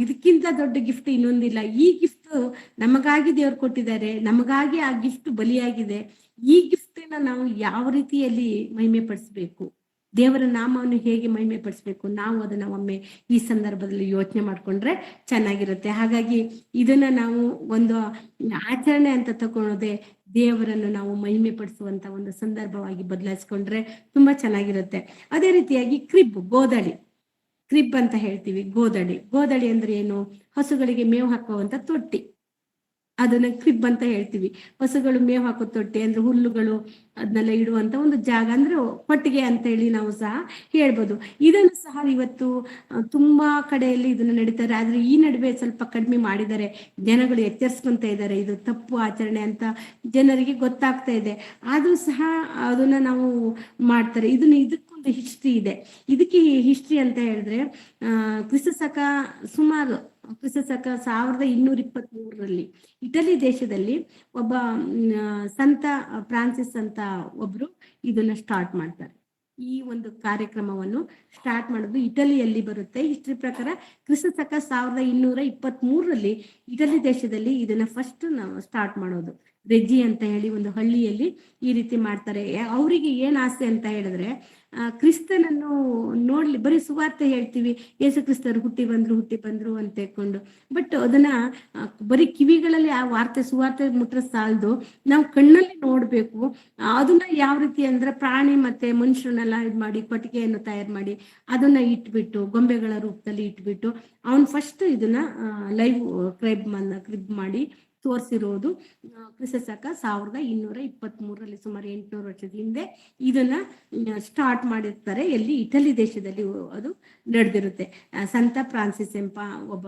ಇದಕ್ಕಿಂತ ದೊಡ್ಡ ಗಿಫ್ಟ್ ಇನ್ನೊಂದಿಲ್ಲ. ಈ ಗಿಫ್ಟ್ ನಮಗಾಗಿ ದೇವ್ರು ಕೊಟ್ಟಿದ್ದಾರೆ, ನಮಗಾಗಿ ಆ ಗಿಫ್ಟ್ ಬಲಿಯಾಗಿದೆ. ಈ ಗಿಫ್ಟ್ ನಾವು ಯಾವ ರೀತಿಯಲ್ಲಿ ಮಹಿಮೆ ಪಡಿಸ್ಬೇಕು, ದೇವರ ನಾಮವನ್ನು ಹೇಗೆ ಮಹಿಮೆ ಪಡಿಸ್ಬೇಕು, ನಾವು ಅದನ್ನ ಒಮ್ಮೆ ಈ ಸಂದರ್ಭದಲ್ಲಿ ಯೋಚನೆ ಮಾಡ್ಕೊಂಡ್ರೆ ಚೆನ್ನಾಗಿರುತ್ತೆ. ಹಾಗಾಗಿ ಇದನ್ನ ನಾವು ಒಂದು ಆಚರಣೆ ಅಂತ ತಗೊಳ್ಳೋದೆ ದೇವರನ್ನು ನಾವು ಮಹಿಮೆ ಪಡಿಸುವಂತ ಒಂದು ಸಂದರ್ಭವಾಗಿ ಬದಲಾಯಿಸ್ಕೊಂಡ್ರೆ ತುಂಬಾ ಚೆನ್ನಾಗಿರುತ್ತೆ. ಅದೇ ರೀತಿಯಾಗಿ ಗೋದಡಿ, ಕ್ರಿಬ್ ಅಂತ ಹೇಳ್ತೀವಿ. ಗೋದಡಿ ಅಂದ್ರೆ ಏನು? ಹಸುಗಳಿಗೆ ಮೇವು ಹಾಕುವಂತ ತೊಟ್ಟಿ, ಅದನ್ನ ಕ್ರಿಬ್ ಅಂತ ಹೇಳ್ತೀವಿ. ಹಸುಗಳು ಮೇವು ಹಾಕೋ ತೊಟ್ಟಿ ಅಂದ್ರೆ ಹುಲ್ಲುಗಳು ಅದನ್ನೆಲ್ಲ ಇಡುವಂತ ಒಂದು ಜಾಗ, ಅಂದ್ರೆ ಕೊಟ್ಟಿಗೆ ಅಂತ ಹೇಳಿ ನಾವು ಸಹ ಹೇಳ್ಬೋದು. ಇದನ್ನು ಸಹ ಇವತ್ತು ತುಂಬಾ ಕಡೆಯಲ್ಲಿ ಇದನ್ನ ನಡೀತಾರೆ. ಆದ್ರೆ ಈ ನಡುವೆ ಸ್ವಲ್ಪ ಕಡಿಮೆ ಮಾಡಿದ್ದಾರೆ, ಜನಗಳು ಎಚ್ಚರಿಸ್ಕೊಂತ ಇದ್ದಾರೆ. ಇದು ತಪ್ಪು ಆಚರಣೆ ಅಂತ ಜನರಿಗೆ ಗೊತ್ತಾಗ್ತಾ ಇದೆ, ಆದ್ರೂ ಸಹ ಅದನ್ನ ನಾವು ಮಾಡ್ತಾರೆ. ಇದಕ್ಕೊಂದು ಹಿಸ್ಟ್ರಿ ಇದೆ. ಇದಕ್ಕೆ ಹಿಸ್ಟ್ರಿ ಅಂತ ಹೇಳಿದ್ರೆ, ಕ್ರಿಸ್ತಶಕ 1223 ಇಟಲಿ ದೇಶದಲ್ಲಿ ಒಬ್ಬ ಸಂತ ಫ್ರಾನ್ಸಿಸ್ ಅಂತ ಒಬ್ರು ಇದನ್ನ ಸ್ಟಾರ್ಟ್ ಮಾಡ್ತಾರೆ. ಈ ಒಂದು ಕಾರ್ಯಕ್ರಮವನ್ನು ಸ್ಟಾರ್ಟ್ ಮಾಡೋದು ಇಟಲಿಯಲ್ಲಿ ಬರುತ್ತೆ. ಹಿಸ್ಟ್ರಿ ಪ್ರಕಾರ ಕ್ರಿಸ್ತಶಕ 1223 ಇಟಲಿ ದೇಶದಲ್ಲಿ ಇದನ್ನ ಫಸ್ಟ್ ನಾವು ಸ್ಟಾರ್ಟ್ ಮಾಡೋದು. ರೆಜ್ಜಿ ಅಂತ ಹೇಳಿ ಒಂದು ಹಳ್ಳಿಯಲ್ಲಿ ಈ ರೀತಿ ಮಾಡ್ತಾರೆ. ಅವರಿಗೆ ಏನ್ ಆಸೆ ಅಂತ ಹೇಳಿದ್ರೆ, ಕ್ರಿಸ್ತನನ್ನು ನೋಡ್ಲಿ, ಬರೀ ಸುವಾರ್ತೆ ಹೇಳ್ತೀವಿ, ಯೇಸು ಕ್ರಿಸ್ತರು ಹುಟ್ಟಿ ಬಂದ್ರು ಅಂತ ಹೇಳ್ಕೊಂಡು, ಬಟ್ ಅದನ್ನ ಬರೀ ಕಿವಿಗಳಲ್ಲಿ ಆ ಸುವಾರ್ತೆ ಮುಟ್ರ ಸಾಲದು, ನಾವು ಕಣ್ಣಲ್ಲಿ ನೋಡ್ಬೇಕು. ಅದನ್ನ ಯಾವ ರೀತಿ ಅಂದ್ರೆ, ಪ್ರಾಣಿ ಮತ್ತೆ ಮನುಷ್ಯರನ್ನೆಲ್ಲ ಇದು ಮಾಡಿ ಕೊಟ್ಟಿಗೆಯನ್ನು ತಯಾರು ಮಾಡಿ ಅದನ್ನ ಇಟ್ಬಿಟ್ಟು, ಗೊಂಬೆಗಳ ರೂಪದಲ್ಲಿ ಇಟ್ಬಿಟ್ಟು ಅವನ್ ಫಸ್ಟ್ ಇದನ್ನ ಲೈವ್ ಕ್ರಿಬ್ ಮಾಡಿ ತೋರಿಸಿರೋದು. ಕ್ರಿಸ್ತಶಕ 1223 ಸುಮಾರು 800 ವರ್ಷದ ಹಿಂದೆ ಇದನ್ನ ಸ್ಟಾರ್ಟ್ ಮಾಡಿರ್ತಾರೆ. ಎಲ್ಲಿ? ಇಟಲಿ ದೇಶದಲ್ಲಿ ಅದು ನಡೆದಿರುತ್ತೆ. ಸಂತ ಫ್ರಾನ್ಸಿಸ್ ಎಂಬ ಒಬ್ಬ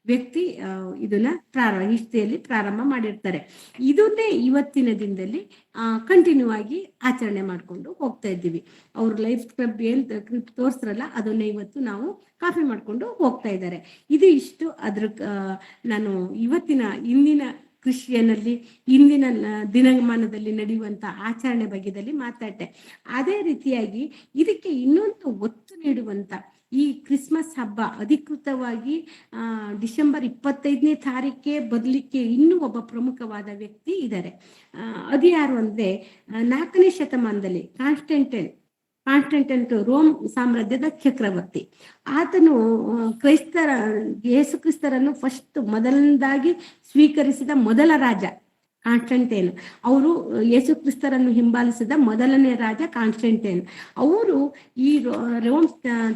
ವ್ಯಕ್ತಿ ಇದನ್ನ ಹಿಸ್ಟ್ರಿಯಲ್ಲಿ ಪ್ರಾರಂಭ ಮಾಡಿರ್ತಾರೆ. ಇದನ್ನೇ ಇವತ್ತಿನ ದಿನದಲ್ಲಿ ಕಂಟಿನ್ಯೂ ಆಗಿ ಆಚರಣೆ ಮಾಡ್ಕೊಂಡು ಹೋಗ್ತಾ ಇದ್ದೀವಿ. ಅವ್ರ ಲೈಫ್ ಕ್ಲಬ್ ಕ್ಲಿಪ್ ತೋರಿಸ್ರಲ್ಲ, ಅದನ್ನ ಇವತ್ತು ನಾವು ಕಾಪಿ ಮಾಡ್ಕೊಂಡು ಹೋಗ್ತಾ ಇದ್ದಾರೆ. ಇದು ಇಷ್ಟು ಅದ್ರ ನಾನು ಇಂದಿನ ಕ್ರಿಶ್ಚಿಯನ್ನಲ್ಲಿ ಇಂದಿನ ದಿನಮಾನದಲ್ಲಿ ನಡೆಯುವಂತ ಆಚರಣೆ ಬಗ್ಗೆದಲ್ಲಿ ಮಾತಾಡ್ತೆ. ಅದೇ ರೀತಿಯಾಗಿ ಇದಕ್ಕೆ ಇನ್ನೊಂದು ಒತ್ತು ನೀಡುವಂತ ಈ ಕ್ರಿಸ್ಮಸ್ ಹಬ್ಬ ಅಧಿಕೃತವಾಗಿ ಡಿಸೆಂಬರ್ 25ನೇ ತಾರೀಕೆ ಬರ್ಲಿಕ್ಕೆ ಇನ್ನೂ ಒಬ್ಬ ಪ್ರಮುಖವಾದ ವ್ಯಕ್ತಿ ಇದ್ದಾರೆ. ಅದು ಯಾರು ಅಂದ್ರೆ, 4ನೇ ಶತಮಾನದಲ್ಲಿ ಕಾನ್ಸ್ಟಂಟೈನ್ ರೋಮ್ ಸಾಮ್ರಾಜ್ಯದ ಚಕ್ರವರ್ತಿ. ಆತನು ಯೇಸು ಕ್ರಿಸ್ತರನ್ನು ಮೊದಲನೇದಾಗಿ ಸ್ವೀಕರಿಸಿದ ಮೊದಲ ರಾಜ ಕಾನ್ಸ್ಟಂಟೈನ್. ಅವರು ಯೇಸು ಕ್ರಿಸ್ತರನ್ನು ಹಿಂಬಾಲಿಸಿದ ಮೊದಲನೇ ರಾಜ ಕಾನ್ಸ್ಟಂಟೈನ್. ಅವರು ಈ ರೋಮ್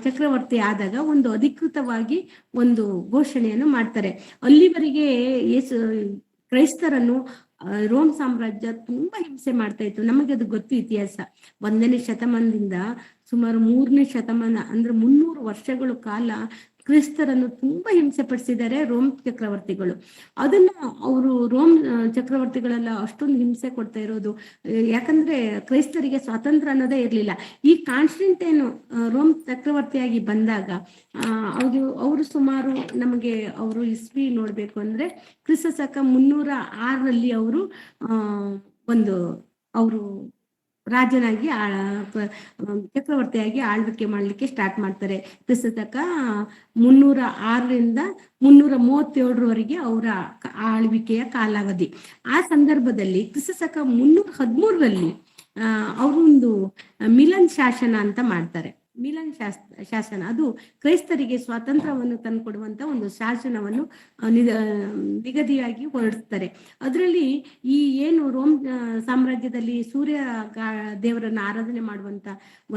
ಚಕ್ರವರ್ತಿ ಆದಾಗ ಒಂದು ಅಧಿಕೃತವಾಗಿ ಒಂದು ಘೋಷಣೆಯನ್ನು ಮಾಡ್ತಾರೆ. ಅಲ್ಲಿವರೆಗೆ ಕ್ರೈಸ್ತರನ್ನು ರೋಮ್ ಸಾಮ್ರಾಜ್ಯ ತುಂಬಾ ಹಿಂಸೆ ಮಾಡ್ತಾ ಇತ್ತು. ನಮಗೆ ಅದು ಗೊತ್ತು ಇತಿಹಾಸ. 1ನೇ ಶತಮಾನದಿಂದ ಸುಮಾರು 3ನೇ ಶತಮಾನ ಅಂದ್ರೆ 300 ವರ್ಷಗಳ ಕಾಲ ಕ್ರಿಸ್ತರನ್ನು ತುಂಬಾ ಹಿಂಸೆ ಪಡಿಸಿದ್ದಾರೆ ರೋಮ್ ಚಕ್ರವರ್ತಿಗಳು. ಅದನ್ನ ಅವರು ರೋಮ್ ಚಕ್ರವರ್ತಿಗಳೆಲ್ಲ ಅಷ್ಟೊಂದು ಹಿಂಸೆ ಕೊಡ್ತಾ ಇರೋದು ಯಾಕಂದ್ರೆ ಕ್ರೈಸ್ತರಿಗೆ ಸ್ವಾತಂತ್ರ್ಯ ಅನ್ನೋದೇ ಇರಲಿಲ್ಲ. ಈ ಕಾನ್ಸ್ಟಂಟೈನ್ ರೋಮ್ ಚಕ್ರವರ್ತಿಯಾಗಿ ಬಂದಾಗ ಅವರು ಸುಮಾರು ನಮಗೆ ಅವರು ಇಸ್ವಿ ನೋಡ್ಬೇಕು ಅಂದ್ರೆ ಕ್ರಿಸ್ತ ಶಕ 306ರಲ್ಲಿ ಅವರು ಒಂದು ಅವರು ರಾಜನಾಗಿ ಚಕ್ರವರ್ತಿಯಾಗಿ ಆಳ್ವಿಕೆ ಮಾಡ್ಲಿಕ್ಕೆ ಸ್ಟಾರ್ಟ್ ಮಾಡ್ತಾರೆ. ಕ್ರಿಸ್ತ ಶಕ 306ರಿಂದ 337ರವರೆಗೆ ಅವರ ಆಳ್ವಿಕೆಯ ಕಾಲಾವಧಿ. ಆ ಸಂದರ್ಭದಲ್ಲಿ ಕ್ರಿಸ್ತ ಶಕ 313ರಲ್ಲಿ ಅವರು ಒಂದು ಮಿಲನ್ ಶಾಸನ ಅಂತ ಮಾಡ್ತಾರೆ. ಮಿಲನ್ ಶಾಸನ ಅದು ಕ್ರೈಸ್ತರಿಗೆ ಸ್ವಾತಂತ್ರ್ಯವನ್ನು ತಂದುಕೊಡುವಂತ ಒಂದು ಶಾಸನವನ್ನು ನಿಗದಿಯಾಗಿ ಹೊರಡಿಸ್ತಾರೆ. ಅದರಲ್ಲಿ ಈ ಏನು ರೋಮ್ ಸಾಮ್ರಾಜ್ಯದಲ್ಲಿ ಸೂರ್ಯ ದೇವರನ್ನ ಆರಾಧನೆ ಮಾಡುವಂತ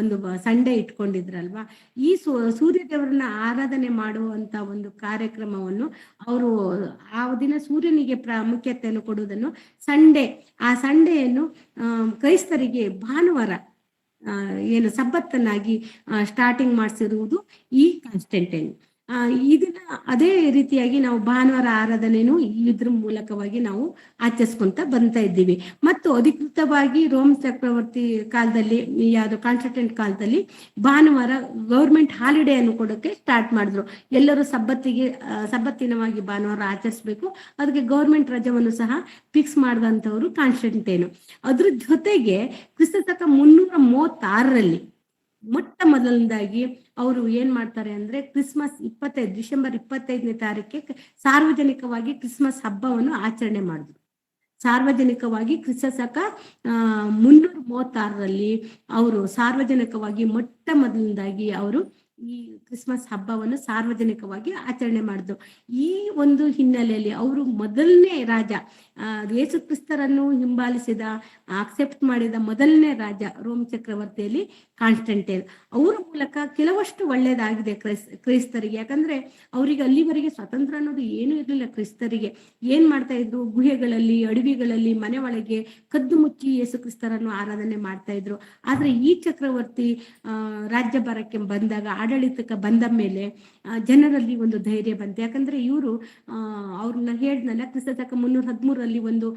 ಒಂದು ಸಂಡೆ ಇಟ್ಕೊಂಡಿದ್ರಲ್ವಾ, ಈ ಸೂರ್ಯ ದೇವರನ್ನ ಆರಾಧನೆ ಮಾಡುವಂತ ಒಂದು ಕಾರ್ಯಕ್ರಮವನ್ನು ಅವರು ಆ ದಿನ ಸೂರ್ಯನಿಗೆ ಪ್ರಾಮುಖ್ಯತೆಯನ್ನು ಕೊಡುವುದನ್ನು ಆ ಸಂಡೆಯನ್ನು ಕ್ರೈಸ್ತರಿಗೆ ಭಾನುವಾರ ಏನು ಸಬ್ಬತ್ತನ್ನಾಗಿ ಸ್ಟಾರ್ಟಿಂಗ್ ಮಾಡಿಸಿರುವುದು ಈ ಕಾನ್ಸ್ಟಂಟೈನ್. ಇದನ್ನ ಅದೇ ರೀತಿಯಾಗಿ ನಾವು ಭಾನುವಾರ ಆರಾಧನೆಯನ್ನು ಇದ್ರ ಮೂಲಕವಾಗಿ ನಾವು ಆಚರಿಸ್ಕೊಂತ ಬಂತಾ ಇದ್ದೀವಿ. ಮತ್ತು ಅಧಿಕೃತವಾಗಿ ರೋಮ್ ಚಕ್ರವರ್ತಿ ಕಾಲದಲ್ಲಿ ಯಾವುದು ಕಾನ್ಸ್ಟಂಟೈನ್ ಕಾಲದಲ್ಲಿ ಭಾನುವಾರ ಗೌರ್ಮೆಂಟ್ ಹಾಲಿಡೇ ಅನ್ನು ಕೊಡೋಕೆ ಸ್ಟಾರ್ಟ್ ಮಾಡಿದ್ರು. ಎಲ್ಲರೂ ಸಬ್ಬತ್ತಿನವಾಗಿ ಭಾನುವಾರ ಆಚರಿಸ್ಬೇಕು, ಅದಕ್ಕೆ ಗೌರ್ಮೆಂಟ್ ರಜವನ್ನು ಸಹ ಫಿಕ್ಸ್ ಮಾಡಿದಂಥವ್ರು ಕಾನ್ಸ್ಟಂಟೈನ್. ಅದ್ರ ಜೊತೆಗೆ ಕ್ರಿಸ್ತ ಶಕ 336ರಲ್ಲಿ ಮೊಟ್ಟ ಮೊದಲನೇದಾಗಿ ಅವರು ಏನ್ ಮಾಡ್ತಾರೆ ಅಂದ್ರೆ ಕ್ರಿಸ್ಮಸ್ ಡಿಸೆಂಬರ್ 25ನೇ ತಾರೀಕಿಗೆ ಸಾರ್ವಜನಿಕವಾಗಿ ಕ್ರಿಸ್ಮಸ್ ಹಬ್ಬವನ್ನು ಆಚರಣೆ ಮಾಡಿದ್ರು. ಸಾರ್ವಜನಿಕವಾಗಿ ಕ್ರಿಸ್ತ ಶಕ 336ರಲ್ಲಿ ಅವರು ಸಾರ್ವಜನಿಕವಾಗಿ ಮೊಟ್ಟ ಮೊದಲನೇದಾಗಿ ಅವರು ಈ ಕ್ರಿಸ್ಮಸ್ ಹಬ್ಬವನ್ನು ಸಾರ್ವಜನಿಕವಾಗಿ ಆಚರಣೆ ಮಾಡಿದ್ರು. ಈ ಒಂದು ಹಿನ್ನೆಲೆಯಲ್ಲಿ ಅವರು ಮೊದಲನೇ ರಾಜ, ಯೇಸು ಕ್ರಿಸ್ತರನ್ನು ಹಿಂಬಾಲಿಸಿದ ಅಕ್ಸೆಪ್ಟ್ ಮಾಡಿದ ಮೊದಲನೇ ರಾಜ ರೋಮ್ ಚಕ್ರವರ್ತಿಯಲ್ಲಿ ಕಾನ್ಸ್ಟಂಟೈನ್. ಅವರ ಮೂಲಕ ಕೆಲವಷ್ಟು ಒಳ್ಳೇದಾಗಿದೆ ಕ್ರೈಸ್ತರಿಗೆ. ಯಾಕಂದ್ರೆ ಅವರಿಗೆ ಅಲ್ಲಿವರೆಗೆ ಸ್ವಾತಂತ್ರ್ಯ ಅನ್ನೋದು ಏನೂ ಇರಲಿಲ್ಲ. ಕ್ರಿಸ್ತರಿಗೆ ಏನ್ ಮಾಡ್ತಾ ಇದ್ರು, ಗುಹೆಗಳಲ್ಲಿ, ಅಡವಿಗಳಲ್ಲಿ, ಮನೆ ಒಳಗೆ ಕದ್ದು ಮುಚ್ಚಿ ಯೇಸು ಕ್ರಿಸ್ತರನ್ನು ಆರಾಧನೆ ಮಾಡ್ತಾ ಇದ್ರು. ಆದ್ರೆ ಈ ಚಕ್ರವರ್ತಿ ರಾಜ್ಯ ಬರಕ್ಕೆ ಬಂದಾಗ, ಆಡಳಿತಕ್ಕೆ ಬಂದ ಮೇಲೆ ಜನರಲ್ಲಿ ಒಂದು ಧೈರ್ಯ ಬಂತು. ಯಾಕಂದ್ರೆ ಇವರು ಅವ್ರನ್ನ ಹೇಳಿದ್ನಲ್ಲ, ಕ್ರಿಸ್ತ ಶಕ 313ರಲ್ಲಿ ಒಂದು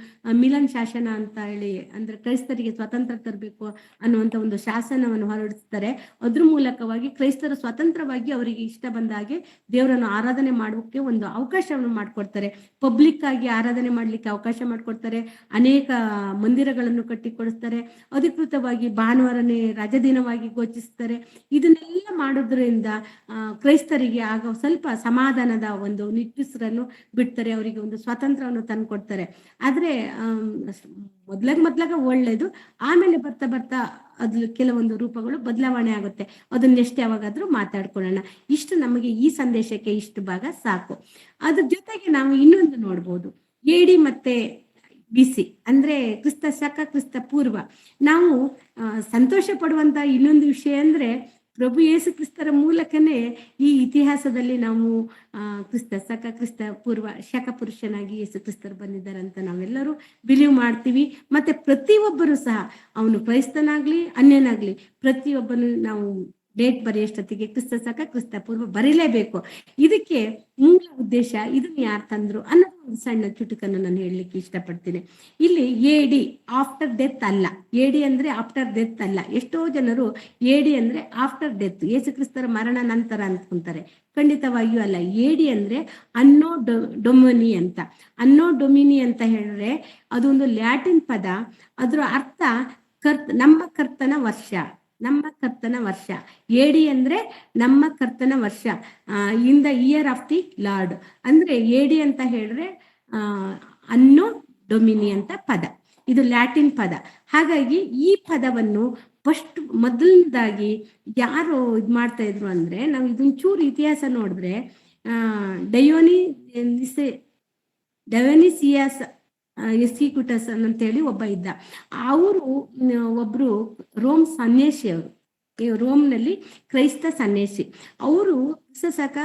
ಮಿಲನ್ ಶಾಸನ ಅಂತ ಹೇಳಿ, ಅಂದ್ರೆ ಕ್ರೈಸ್ತರಿಗೆ ಸ್ವಾತಂತ್ರ್ಯ ತರಬೇಕು ಅನ್ನುವಂತ ಒಂದು ಶಾಸನವನ್ನು ಹೊರಡಿಸ್ತಾರೆ. ಅದ್ರ ಮೂಲಕವಾಗಿ ಕ್ರೈಸ್ತರು ಸ್ವತಂತ್ರವಾಗಿ ಅವರಿಗೆ ಇಷ್ಟ ಬಂದ ಹಾಗೆ ದೇವರನ್ನು ಆರಾಧನೆ ಮಾಡೋಕೆ ಒಂದು ಅವಕಾಶವನ್ನು ಮಾಡ್ಕೊಡ್ತಾರೆ. ಪಬ್ಲಿಕ್ ಆಗಿ ಆರಾಧನೆ ಮಾಡ್ಲಿಕ್ಕೆ ಅವಕಾಶ ಮಾಡ್ಕೊಡ್ತಾರೆ. ಅನೇಕ ಮಂದಿರಗಳನ್ನು ಕಟ್ಟಿಕೊಡಿಸ್ತಾರೆ. ಅಧಿಕೃತವಾಗಿ ಭಾನುವಾರನೇ ರಜಾದಿನವಾಗಿ ಘೋಷಿಸ್ತಾರೆ. ಇದನ್ನೆಲ್ಲ ಮಾಡೋದ್ರಿಂದ ಕ್ರೈಸ್ತರಿಗೆ ಆಗ ಸ್ವಲ್ಪ ಸಮಾಧಾನದ ಒಂದು ನಿಟ್ಟುಸಿರನ್ನು ಬಿಡ್ತಾರೆ, ಅವರಿಗೆ ಒಂದು ಸ್ವಾತಂತ್ರ್ಯವನ್ನು ತಂದ್ಕೊಡ್ತಾರೆ. ಆದ್ರೆ ಮೊದ್ಲಾಗ ಒಳ್ಳೇದು, ಆಮೇಲೆ ಬರ್ತಾ ಅದ್ರ ಕೆಲವೊಂದು ರೂಪಗಳು ಬದಲಾವಣೆ ಆಗುತ್ತೆ. ಅದನ್ನ ಎಷ್ಟು ಯಾವಾಗಾದ್ರೂ ಮಾತಾಡ್ಕೊಳ್ಳೋಣ. ಇಷ್ಟು ನಮಗೆ ಈ ಸಂದೇಶಕ್ಕೆ ಇಷ್ಟು ಭಾಗ ಸಾಕು. ಅದ್ರ ಜೊತೆಗೆ ನಾವು ಇನ್ನೊಂದು ನೋಡ್ಬೋದು, ಎಡಿ ಮತ್ತೆ ಬಿಸಿ ಅಂದ್ರೆ ಕ್ರಿಸ್ತ ಶಕ ಕ್ರಿಸ್ತ ಪೂರ್ವ. ನಾವು ಸಂತೋಷ ಪಡುವಂತ ಇನ್ನೊಂದು ವಿಷಯ ಅಂದ್ರೆ ಪ್ರಭು ಯೇಸು ಕ್ರಿಸ್ತರ ಮೂಲಕನೇ ಈ ಇತಿಹಾಸದಲ್ಲಿ ನಾವು ಕ್ರಿಸ್ತ ಶಕ ಕ್ರಿಸ್ತ ಪೂರ್ವ ಶಕ ಪುರುಷನಾಗಿ ಯೇಸು ಕ್ರಿಸ್ತರು ಬಂದಿದ್ದಾರೆ ಅಂತ ನಾವೆಲ್ಲರೂ ಬಿಲೀವ್ ಮಾಡ್ತೀವಿ. ಮತ್ತೆ ಪ್ರತಿಯೊಬ್ಬರು ಸಹ, ಅವನು ಕ್ರೈಸ್ತನಾಗ್ಲಿ ಅನ್ಯನಾಗ್ಲಿ, ಪ್ರತಿಯೊಬ್ಬನು ನಾವು ಡೇಟ್ ಬರೆಯಷ್ಟೊತ್ತಿಗೆ ಕ್ರಿಸ್ತ ಶಕ ಕ್ರಿಸ್ತ ಪೂರ್ವ ಬರೀಲೇಬೇಕು. ಇದಕ್ಕೆ ಮೂಲ ಉದ್ದೇಶ, ಇದನ್ನ ಯಾರು ತಂದ್ರು ಅನ್ನೋ ಒಂದು ಸಣ್ಣ ಚುಟುಕನ್ನು ನಾನು ಹೇಳಲಿಕ್ಕೆ ಇಷ್ಟಪಡ್ತೀನಿ. ಇಲ್ಲಿ ಎಡಿ ಆಫ್ಟರ್ ಡೆತ್ ಅಲ್ಲ, ಎಡಿ ಅಂದ್ರೆ ಆಫ್ಟರ್ ಡೆತ್ ಅಲ್ಲ. ಎಷ್ಟೋ ಜನರು ಎಡಿ ಅಂದ್ರೆ ಆಫ್ಟರ್ ಡೆತ್, ಯೇಸು ಕ್ರಿಸ್ತರ ಮರಣ ನಂತರ ಅಂದ್ಕೊಂತಾರೆ. ಖಂಡಿತವಾಗಿಯೂ ಅಲ್ಲ. ಎಡಿ ಅಂದ್ರೆ ಅನ್ನೋ ಡೊಮಿನಿ ಅಂತ. ಅನ್ನೋ ಡೊಮಿನಿ ಅಂತ ಹೇಳಿದ್ರೆ ಅದೊಂದು ಲ್ಯಾಟಿನ್ ಪದ. ಅದ್ರ ಅರ್ಥ ನಮ್ಮ ಕರ್ತನ ವರ್ಷ, ನಮ್ಮ ಕರ್ತನ ವರ್ಷ. ಎಡಿ ಅಂದ್ರೆ ನಮ್ಮ ಕರ್ತನ ವರ್ಷ, in the year of the lord. ಅಂದ್ರೆ ಎಡಿ ಅಂತ ಹೇಳಿದ್ರೆ ಅನ್ನೋ ಡೊಮಿನಿ ಅಂತ ಪದ, ಇದು ಲ್ಯಾಟಿನ್ ಪದ. ಹಾಗಾಗಿ ಈ ಪದವನ್ನು ಫಸ್ಟ್ ಮೊದಲನೇದಾಗಿ ಯಾರು ಇದ್ ಮಾಡ್ತಾ ಇದ್ರು ಅಂದ್ರೆ, ನಾವು ಇದೊಂದು ಚೂರು ಇತಿಹಾಸ ನೋಡಿದ್ರೆ, ಡಯೋನಿಸಿಯಸ್ ಎಸ್ಕಿಕ್ಯೂಟಸ್ ಅಂತೇಳಿ ಒಬ್ಬ ಇದ್ದ. ಅವರು ಒಬ್ರು ರೋಮ್ ಸನ್ಯಾಸಿ. ಅವರು ರೋಮ್ನಲ್ಲಿ ಕ್ರೈಸ್ತ ಸನ್ಯಾಸಿ. ಅವರು ಕ್ರಿಸ್ತ ಶಕ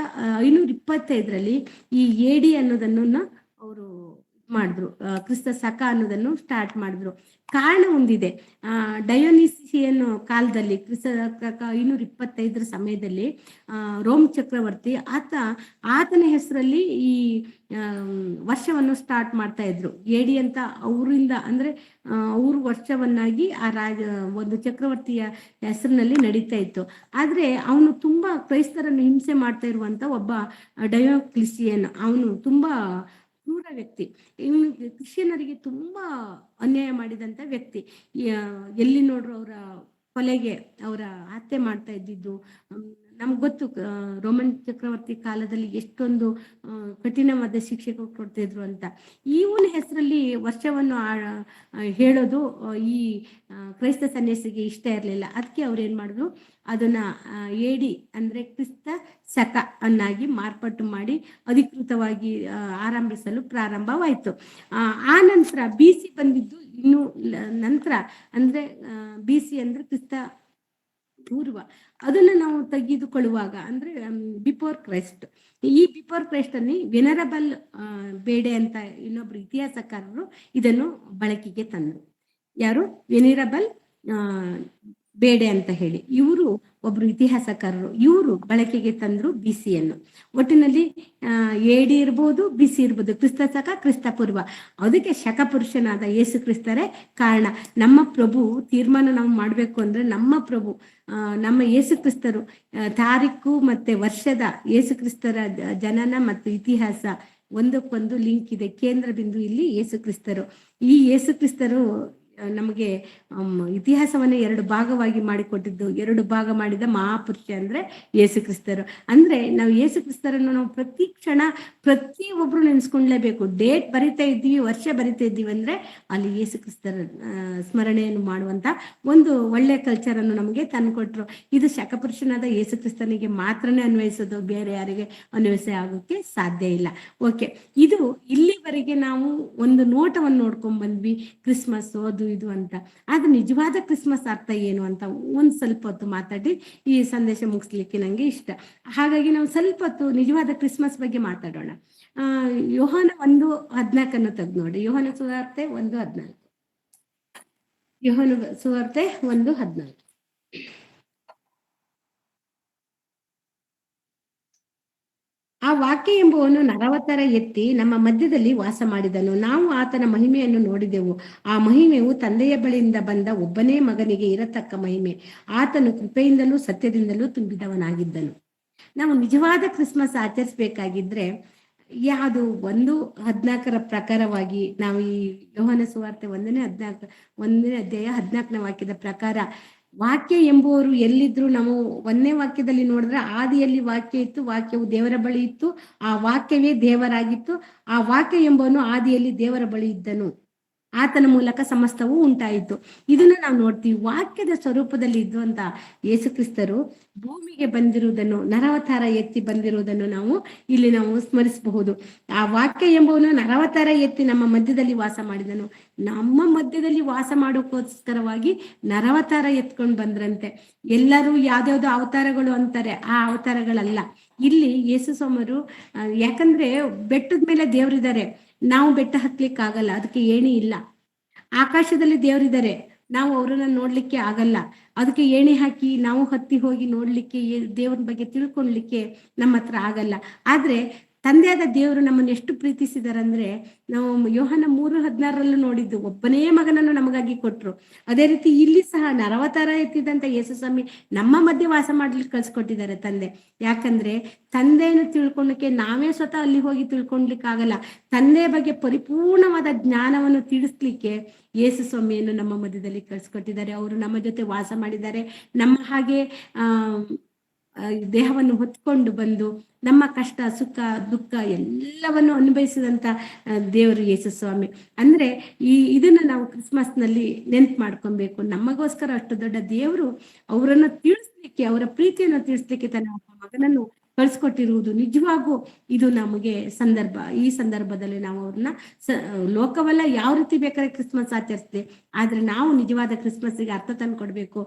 525ರಲ್ಲಿ ಈ ಎಡಿ ಅನ್ನೋದನ್ನ ಅವರು ಮಾಡಿದ್ರು. ಕ್ರಿಸ್ತ ಶಕ ಅನ್ನೋದನ್ನು ಸ್ಟಾರ್ಟ್ ಮಾಡಿದ್ರು. ಕಾರಣ ಒಂದಿದೆ. ಡಯೋನಿಸಿಯನ್ ಕಾಲದಲ್ಲಿ ಕ್ರಿಸ್ತ 525 ಸಮಯದಲ್ಲಿ ರೋಮ್ ಚಕ್ರವರ್ತಿ ಆತನ ಹೆಸರಲ್ಲಿ ಈ ವರ್ಷವನ್ನು ಸ್ಟಾರ್ಟ್ ಮಾಡ್ತಾ ಇದ್ರು. ಏಡಿ ಅಂತ ಅವರಿಂದ ಅಂದ್ರೆ ಅವ್ರ ವರ್ಷವನ್ನಾಗಿ ಒಂದು ಚಕ್ರವರ್ತಿಯ ಹೆಸರಿನಲ್ಲಿ ನಡೀತಾ ಇತ್ತು. ಆದ್ರೆ ಅವನು ತುಂಬಾ ಕ್ರೈಸ್ತರನ್ನು ಹಿಂಸೆ ಮಾಡ್ತಾ ಇರುವಂತ ಒಬ್ಬ ಡಯೋಕ್ಲಿಸಿಯನ್. ಅವನು ತುಂಬಾ ಕ್ರೂರ ವ್ಯಕ್ತಿ. ಇವನು ಕ್ರಿಶ್ಚಿಯನರಿಗೆ ತುಂಬಾ ಅನ್ಯಾಯ ಮಾಡಿದಂತ ವ್ಯಕ್ತಿ. ಎಲ್ಲಿ ನೋಡ್ರು ಅವರ ಕೊಲೆಗೆ ಅವರ ಹತ್ಯೆ ಮಾಡ್ತಾ ಇದ್ದಿದ್ದು ನಮ್ಗೆ ಗೊತ್ತು. ರೋಮನ್ ಚಕ್ರವರ್ತಿ ಕಾಲದಲ್ಲಿ ಎಷ್ಟೊಂದು ಕಠಿಣವಾದ ಶಿಕ್ಷೆ ಕೊಡ್ತಿದ್ರು ಅಂತ. ಇವನ ಹೆಸರಲ್ಲಿ ವರ್ಷವನ್ನು ಹೇಳೋದು ಈ ಕ್ರೈಸ್ತ ಸನ್ಯಾಸಿಗೆ ಇಷ್ಟ ಇರಲಿಲ್ಲ. ಅದಕ್ಕೆ ಅವ್ರು ಏನ್ ಮಾಡಿದ್ರು, ಅದನ್ನ ಏಡಿ ಅಂದ್ರೆ ಕ್ರಿಸ್ತ ಶಕ ಅನ್ನಾಗಿ ಮಾರ್ಪಾಟು ಮಾಡಿ ಅಧಿಕೃತವಾಗಿ ಆರಂಭಿಸಲು ಪ್ರಾರಂಭವಾಯಿತು. ಆ ನಂತರ BC ಬಂದಿದ್ದು ಇನ್ನು ನಂತರ, ಅಂದ್ರೆ BC ಅಂದ್ರೆ ಕ್ರಿಸ್ತ ಪೂರ್ವ. ಅದನ್ನ ನಾವು ತೆಗೆದುಕೊಳ್ಳುವಾಗ ಅಂದ್ರೆ ಬಿಫೋರ್ ಕ್ರೈಸ್ಟ್. ಈ ಬಿಫೋರ್ ಕ್ರೈಸ್ಟ್ ಅಲ್ಲಿ ವೆನರಬಲ್ ಬೇಡೆ ಅಂತ ಇನ್ನೊಬ್ರು ಇತಿಹಾಸಕಾರರು ಇದನ್ನು ಬಳಕೆಗೆ ತಂದ್ರು. ಯಾರು? ವೆನಿರಬಲ್ ಬೇಡೆ ಅಂತ ಹೇಳಿ ಇವರು ಒಬ್ರು ಇತಿಹಾಸಕಾರರು. ಇವರು ಬಳಕೆಗೆ ತಂದ್ರು BCಯನ್ನು. ಒಟ್ಟಿನಲ್ಲಿ ಏಡಿ ಇರ್ಬೋದು, BC ಇರ್ಬೋದು, ಕ್ರಿಸ್ತ ಶಕ ಕ್ರಿಸ್ತ ಪೂರ್ವ. ಅದಕ್ಕೆ ಶಕ ಪುರುಷನಾದ ಯೇಸು ಕ್ರಿಸ್ತರೇ ಕಾರಣ. ನಮ್ಮ ಪ್ರಭು ತೀರ್ಮಾನ ನಾವು ಮಾಡ್ಬೇಕು ಅಂದ್ರೆ ನಮ್ಮ ಪ್ರಭು ನಮ್ಮ ಯೇಸು ಕ್ರಿಸ್ತರು ತಾರೀಕು ಮತ್ತೆ ವರ್ಷದ ಯೇಸು ಕ್ರಿಸ್ತರ ಜನನ ಮತ್ತು ಇತಿಹಾಸ ಒಂದಕ್ಕೊಂದು ಲಿಂಕ್ ಇದೆ. ಕೇಂದ್ರ ಬಿಂದು ಇಲ್ಲಿ ಯೇಸು ಕ್ರಿಸ್ತರು. ಈ ಯೇಸು ಕ್ರಿಸ್ತರು ನಮಗೆ ಇತಿಹಾಸವನ್ನ 2 ಭಾಗವಾಗಿ ಮಾಡಿಕೊಟ್ಟಿದ್ದು. 2 ಭಾಗ ಮಾಡಿದ ಮಹಾಪುರುಷ ಅಂದ್ರೆ ಯೇಸು ಕ್ರಿಸ್ತರು. ಅಂದ್ರೆ ನಾವು ಯೇಸು ಕ್ರಿಸ್ತರನ್ನು ನಾವು ಪ್ರತಿ ಕ್ಷಣ ಪ್ರತಿಯೊಬ್ರು ನೆನ್ಸ್ಕೊಂಡ್ಲೇಬೇಕು. ಡೇಟ್ ಬರಿತಾ ಇದ್ದೀವಿ, ವರ್ಷ ಬರಿತಾ ಇದ್ದೀವಿ ಅಂದ್ರೆ ಅಲ್ಲಿ ಯೇಸು ಕ್ರಿಸ್ತರ ಸ್ಮರಣೆಯನ್ನು ಮಾಡುವಂತ ಒಂದು ಒಳ್ಳೆ ಕಲ್ಚರ್ ಅನ್ನು ನಮಗೆ ತಂದ್ಕೊಟ್ರು. ಇದು ಶಕಪುರುಷನಾದ ಯೇಸು ಕ್ರಿಸ್ತನಿಗೆ ಮಾತ್ರನೇ ಅನ್ವಯಿಸೋದು, ಬೇರೆ ಯಾರಿಗೆ ಅನ್ವಯಿಸ ಆಗೋಕೆ ಸಾಧ್ಯ ಇಲ್ಲ. ಓಕೆ, ಇದು ಇಲ್ಲಿವರೆಗೆ ನಾವು ಒಂದು ನೋಟವನ್ನು ನೋಡ್ಕೊಂಡ್ ಬಂದ್ವಿ, ಕ್ರಿಸ್ಮಸ್ ಅದು ಇದು ಅಂತ. ಆದ್ರೆ ನಿಜವಾದ ಕ್ರಿಸ್ಮಸ್ ಅರ್ಥ ಏನು ಅಂತ ಒಂದ್ ಸ್ವಲ್ಪ ಹೊತ್ತು ಮಾತಾಡಿ ಈ ಸಂದೇಶ ಮುಗಿಸ್ಲಿಕ್ಕೆ ನಂಗೆ ಇಷ್ಟ. ಹಾಗಾಗಿ ನಾವು ಸ್ವಲ್ಪ ಹೊತ್ತು ನಿಜವಾದ ಕ್ರಿಸ್ಮಸ್ ಬಗ್ಗೆ ಮಾತಾಡೋಣ. ಯೋಹಾನ 1:14 ತೆಗೆದು ನೋಡಿ. ಯೋಹಾನ ಸುವಾರ್ತೆ 1:14. ಯೋಹಾನ ಸುವಾರ್ತೆ 1:14. ಆ ವಾಕ್ಯ ಎಂಬುವನು ನರವತಾರ ಎತ್ತಿ ನಮ್ಮ ಮಧ್ಯದಲ್ಲಿ ವಾಸ ಮಾಡಿದನು. ನಾವು ಆತನ ಮಹಿಮೆಯನ್ನು ನೋಡಿದೆವು. ಆ ಮಹಿಮೆಯು ತಂದೆಯ ಬಳಿಯಿಂದ ಬಂದ ಒಬ್ಬನೇ ಮಗನಿಗೆ ಇರತಕ್ಕ ಮಹಿಮೆ. ಆತನು ಕೃಪೆಯಿಂದಲೂ ಸತ್ಯದಿಂದಲೂ ತುಂಬಿದವನಾಗಿದ್ದನು. ನಾವು ನಿಜವಾದ ಕ್ರಿಸ್ಮಸ್ ಆಚರಿಸಬೇಕಾಗಿದ್ರೆ ಯಾವುದು 1:14 ಪ್ರಕಾರವಾಗಿ ನಾವು ಈ ಯೋಹಾನ ಸುವಾರ್ತೆ 1ನೇ ಅಧ್ಯಾಯ 14ನೇ ವಾಕ್ಯದ ಪ್ರಕಾರ ವಾಕ್ಯ ಎಂಬುವರು ಎಲ್ಲಿದ್ರು ನಾವು 1ನೇ ವಾಕ್ಯದಲ್ಲಿ ನೋಡಿದ್ರೆ ಆದಿಯಲ್ಲಿ ವಾಕ್ಯ ಇತ್ತು, ವಾಕ್ಯವು ದೇವರ ಬಳಿ ಇತ್ತು, ಆ ವಾಕ್ಯವೇ ದೇವರಾಗಿತ್ತು, ಆ ವಾಕ್ಯ ಎಂಬುವನು ಆದಿಯಲ್ಲಿ ದೇವರ ಬಳಿ ಇದ್ದನು, ಆತನ ಮೂಲಕ ಸಮಸ್ತವೂ ಉಂಟಾಯಿತು. ಇದನ್ನ ನಾವು ನೋಡ್ತೀವಿ. ವಾಕ್ಯದ ಸ್ವರೂಪದಲ್ಲಿ ಇದ್ದಂತ ಯೇಸು ಕ್ರಿಸ್ತರು ಭೂಮಿಗೆ ಬಂದಿರುವುದನ್ನು, ನರವತಾರ ಎತ್ತಿ ಬಂದಿರುವುದನ್ನು ನಾವು ಇಲ್ಲಿ ಸ್ಮರಿಸಬಹುದು. ಆ ವಾಕ್ಯ ಎಂಬುವನು ನರವತಾರ ಎತ್ತಿ ನಮ್ಮ ಮಧ್ಯದಲ್ಲಿ ವಾಸ ಮಾಡಿದನು. ನಮ್ಮ ಮಧ್ಯದಲ್ಲಿ ವಾಸ ಮಾಡೋಕ್ಕೋಸ್ಕರವಾಗಿ ನರವತಾರ ಎತ್ಕೊಂಡು ಬಂದ್ರಂತೆ. ಎಲ್ಲರೂ ಯಾವ್ದಾವ್ದು ಅವತಾರಗಳು ಅಂತಾರೆ, ಆ ಅವತಾರಗಳಲ್ಲ. ಇಲ್ಲಿ ಯೇಸು ಸ್ವಾಮರು ಯಾಕಂದ್ರೆ ಬೆಟ್ಟದ ಮೇಲೆ ದೇವರಿದ್ದಾರೆ, ನಾವು ಬೆಟ್ಟ ಹತ್ಲಿಕ್ಕೆ ಆಗಲ್ಲ, ಅದಕ್ಕೆ ಏಣಿ ಇಲ್ಲ. ಆಕಾಶದಲ್ಲಿ ದೇವರಿದ್ದಾರೆ, ನಾವು ಅವರನ್ನ ನೋಡ್ಲಿಕ್ಕೆ ಆಗಲ್ಲ, ಅದಕ್ಕೆ ಏಣಿ ಹಾಕಿ ನಾವು ಹತ್ತಿ ಹೋಗಿ ನೋಡ್ಲಿಕ್ಕೆ, ದೇವ್ರ ಬಗ್ಗೆ ತಿಳ್ಕೊಳ್ಲಿಕ್ಕೆ ನಮ್ಮ ಹತ್ರ ಆಗಲ್ಲ. ಆದ್ರೆ ತಂದೆಯಾದ ದೇವರು ನಮ್ಮನ್ನು ಎಷ್ಟು ಪ್ರೀತಿಸಿದಾರಂದ್ರೆ ನಾವು ಯೋಹಾನ 3:16 ನೋಡಿದ್ದು, ಒಬ್ಬನೇ ಮಗನನ್ನು ನಮಗಾಗಿ ಕೊಟ್ರು. ಅದೇ ರೀತಿ ಇಲ್ಲಿ ಸಹ ನರವತಾರ ಎತ್ತಿದಂತ ಯೇಸು ಸ್ವಾಮಿ ನಮ್ಮ ಮಧ್ಯೆ ವಾಸ ಮಾಡ್ಲಿಕ್ಕೆ ಕಳ್ಸಿಕೊಟ್ಟಿದ್ದಾರೆ ತಂದೆ. ಯಾಕಂದ್ರೆ ತಂದೆಯನ್ನು ತಿಳ್ಕೊಳಕ್ಕೆ ನಾವೇ ಸ್ವತಃ ಅಲ್ಲಿ ಹೋಗಿ ತಿಳ್ಕೊಳ್ಲಿಕ್ಕೆ ಆಗಲ್ಲ. ತಂದೆಯ ಬಗ್ಗೆ ಪರಿಪೂರ್ಣವಾದ ಜ್ಞಾನವನ್ನು ತಿಳಿಸ್ಲಿಕ್ಕೆ ಯೇಸು ಸ್ವಾಮಿಯನ್ನು ನಮ್ಮ ಮಧ್ಯದಲ್ಲಿ ಕಳ್ಸಿಕೊಟ್ಟಿದ್ದಾರೆ. ಅವರು ನಮ್ಮ ಜೊತೆ ವಾಸ ಮಾಡಿದ್ದಾರೆ. ನಮ್ಮ ಹಾಗೆ ದೇಹವನ್ನು ಹೊತ್ಕೊಂಡು ಬಂದು ನಮ್ಮ ಕಷ್ಟ ಸುಖ ದುಃಖ ಎಲ್ಲವನ್ನು ಅನುಭವಿಸಿದಂತ ದೇವರು ಯೇಸು ಸ್ವಾಮಿ. ಅಂದ್ರೆ ಇದನ್ನ ನಾವು ಕ್ರಿಸ್ಮಸ್ ನಲ್ಲಿ ನೆನ್ಪು ಮಾಡ್ಕೊಬೇಕು. ನಮಗೋಸ್ಕರ ಅಷ್ಟು ದೊಡ್ಡ ದೇವರು ಅವರನ್ನು ತಿಳಿಸ್ಲಿಕ್ಕೆ, ಅವರ ಪ್ರೀತಿಯನ್ನು ತಿಳಿಸ್ಲಿಕ್ಕೆ ತನ್ನ ಮಗನನ್ನು ಕಳ್ಸಿಕೊಟ್ಟಿರುವುದು ನಿಜವಾಗೂ ಇದು ನಮಗೆ ಈ ಸಂದರ್ಭದಲ್ಲಿ ನಾವು ಅವ್ರನ್ನ ಲೋಕವೆಲ್ಲ ಯಾವ ರೀತಿ ಬೇಕಾದ್ರೆ ಕ್ರಿಸ್ಮಸ್ ಆಚರಿಸ್ತೀವಿ, ಆದ್ರೆ ನಾವು ನಿಜವಾದ ಕ್ರಿಸ್ಮಸ್ಗೆ ಅರ್ಥ ತಂದು ಕೊಡ್ಬೇಕು.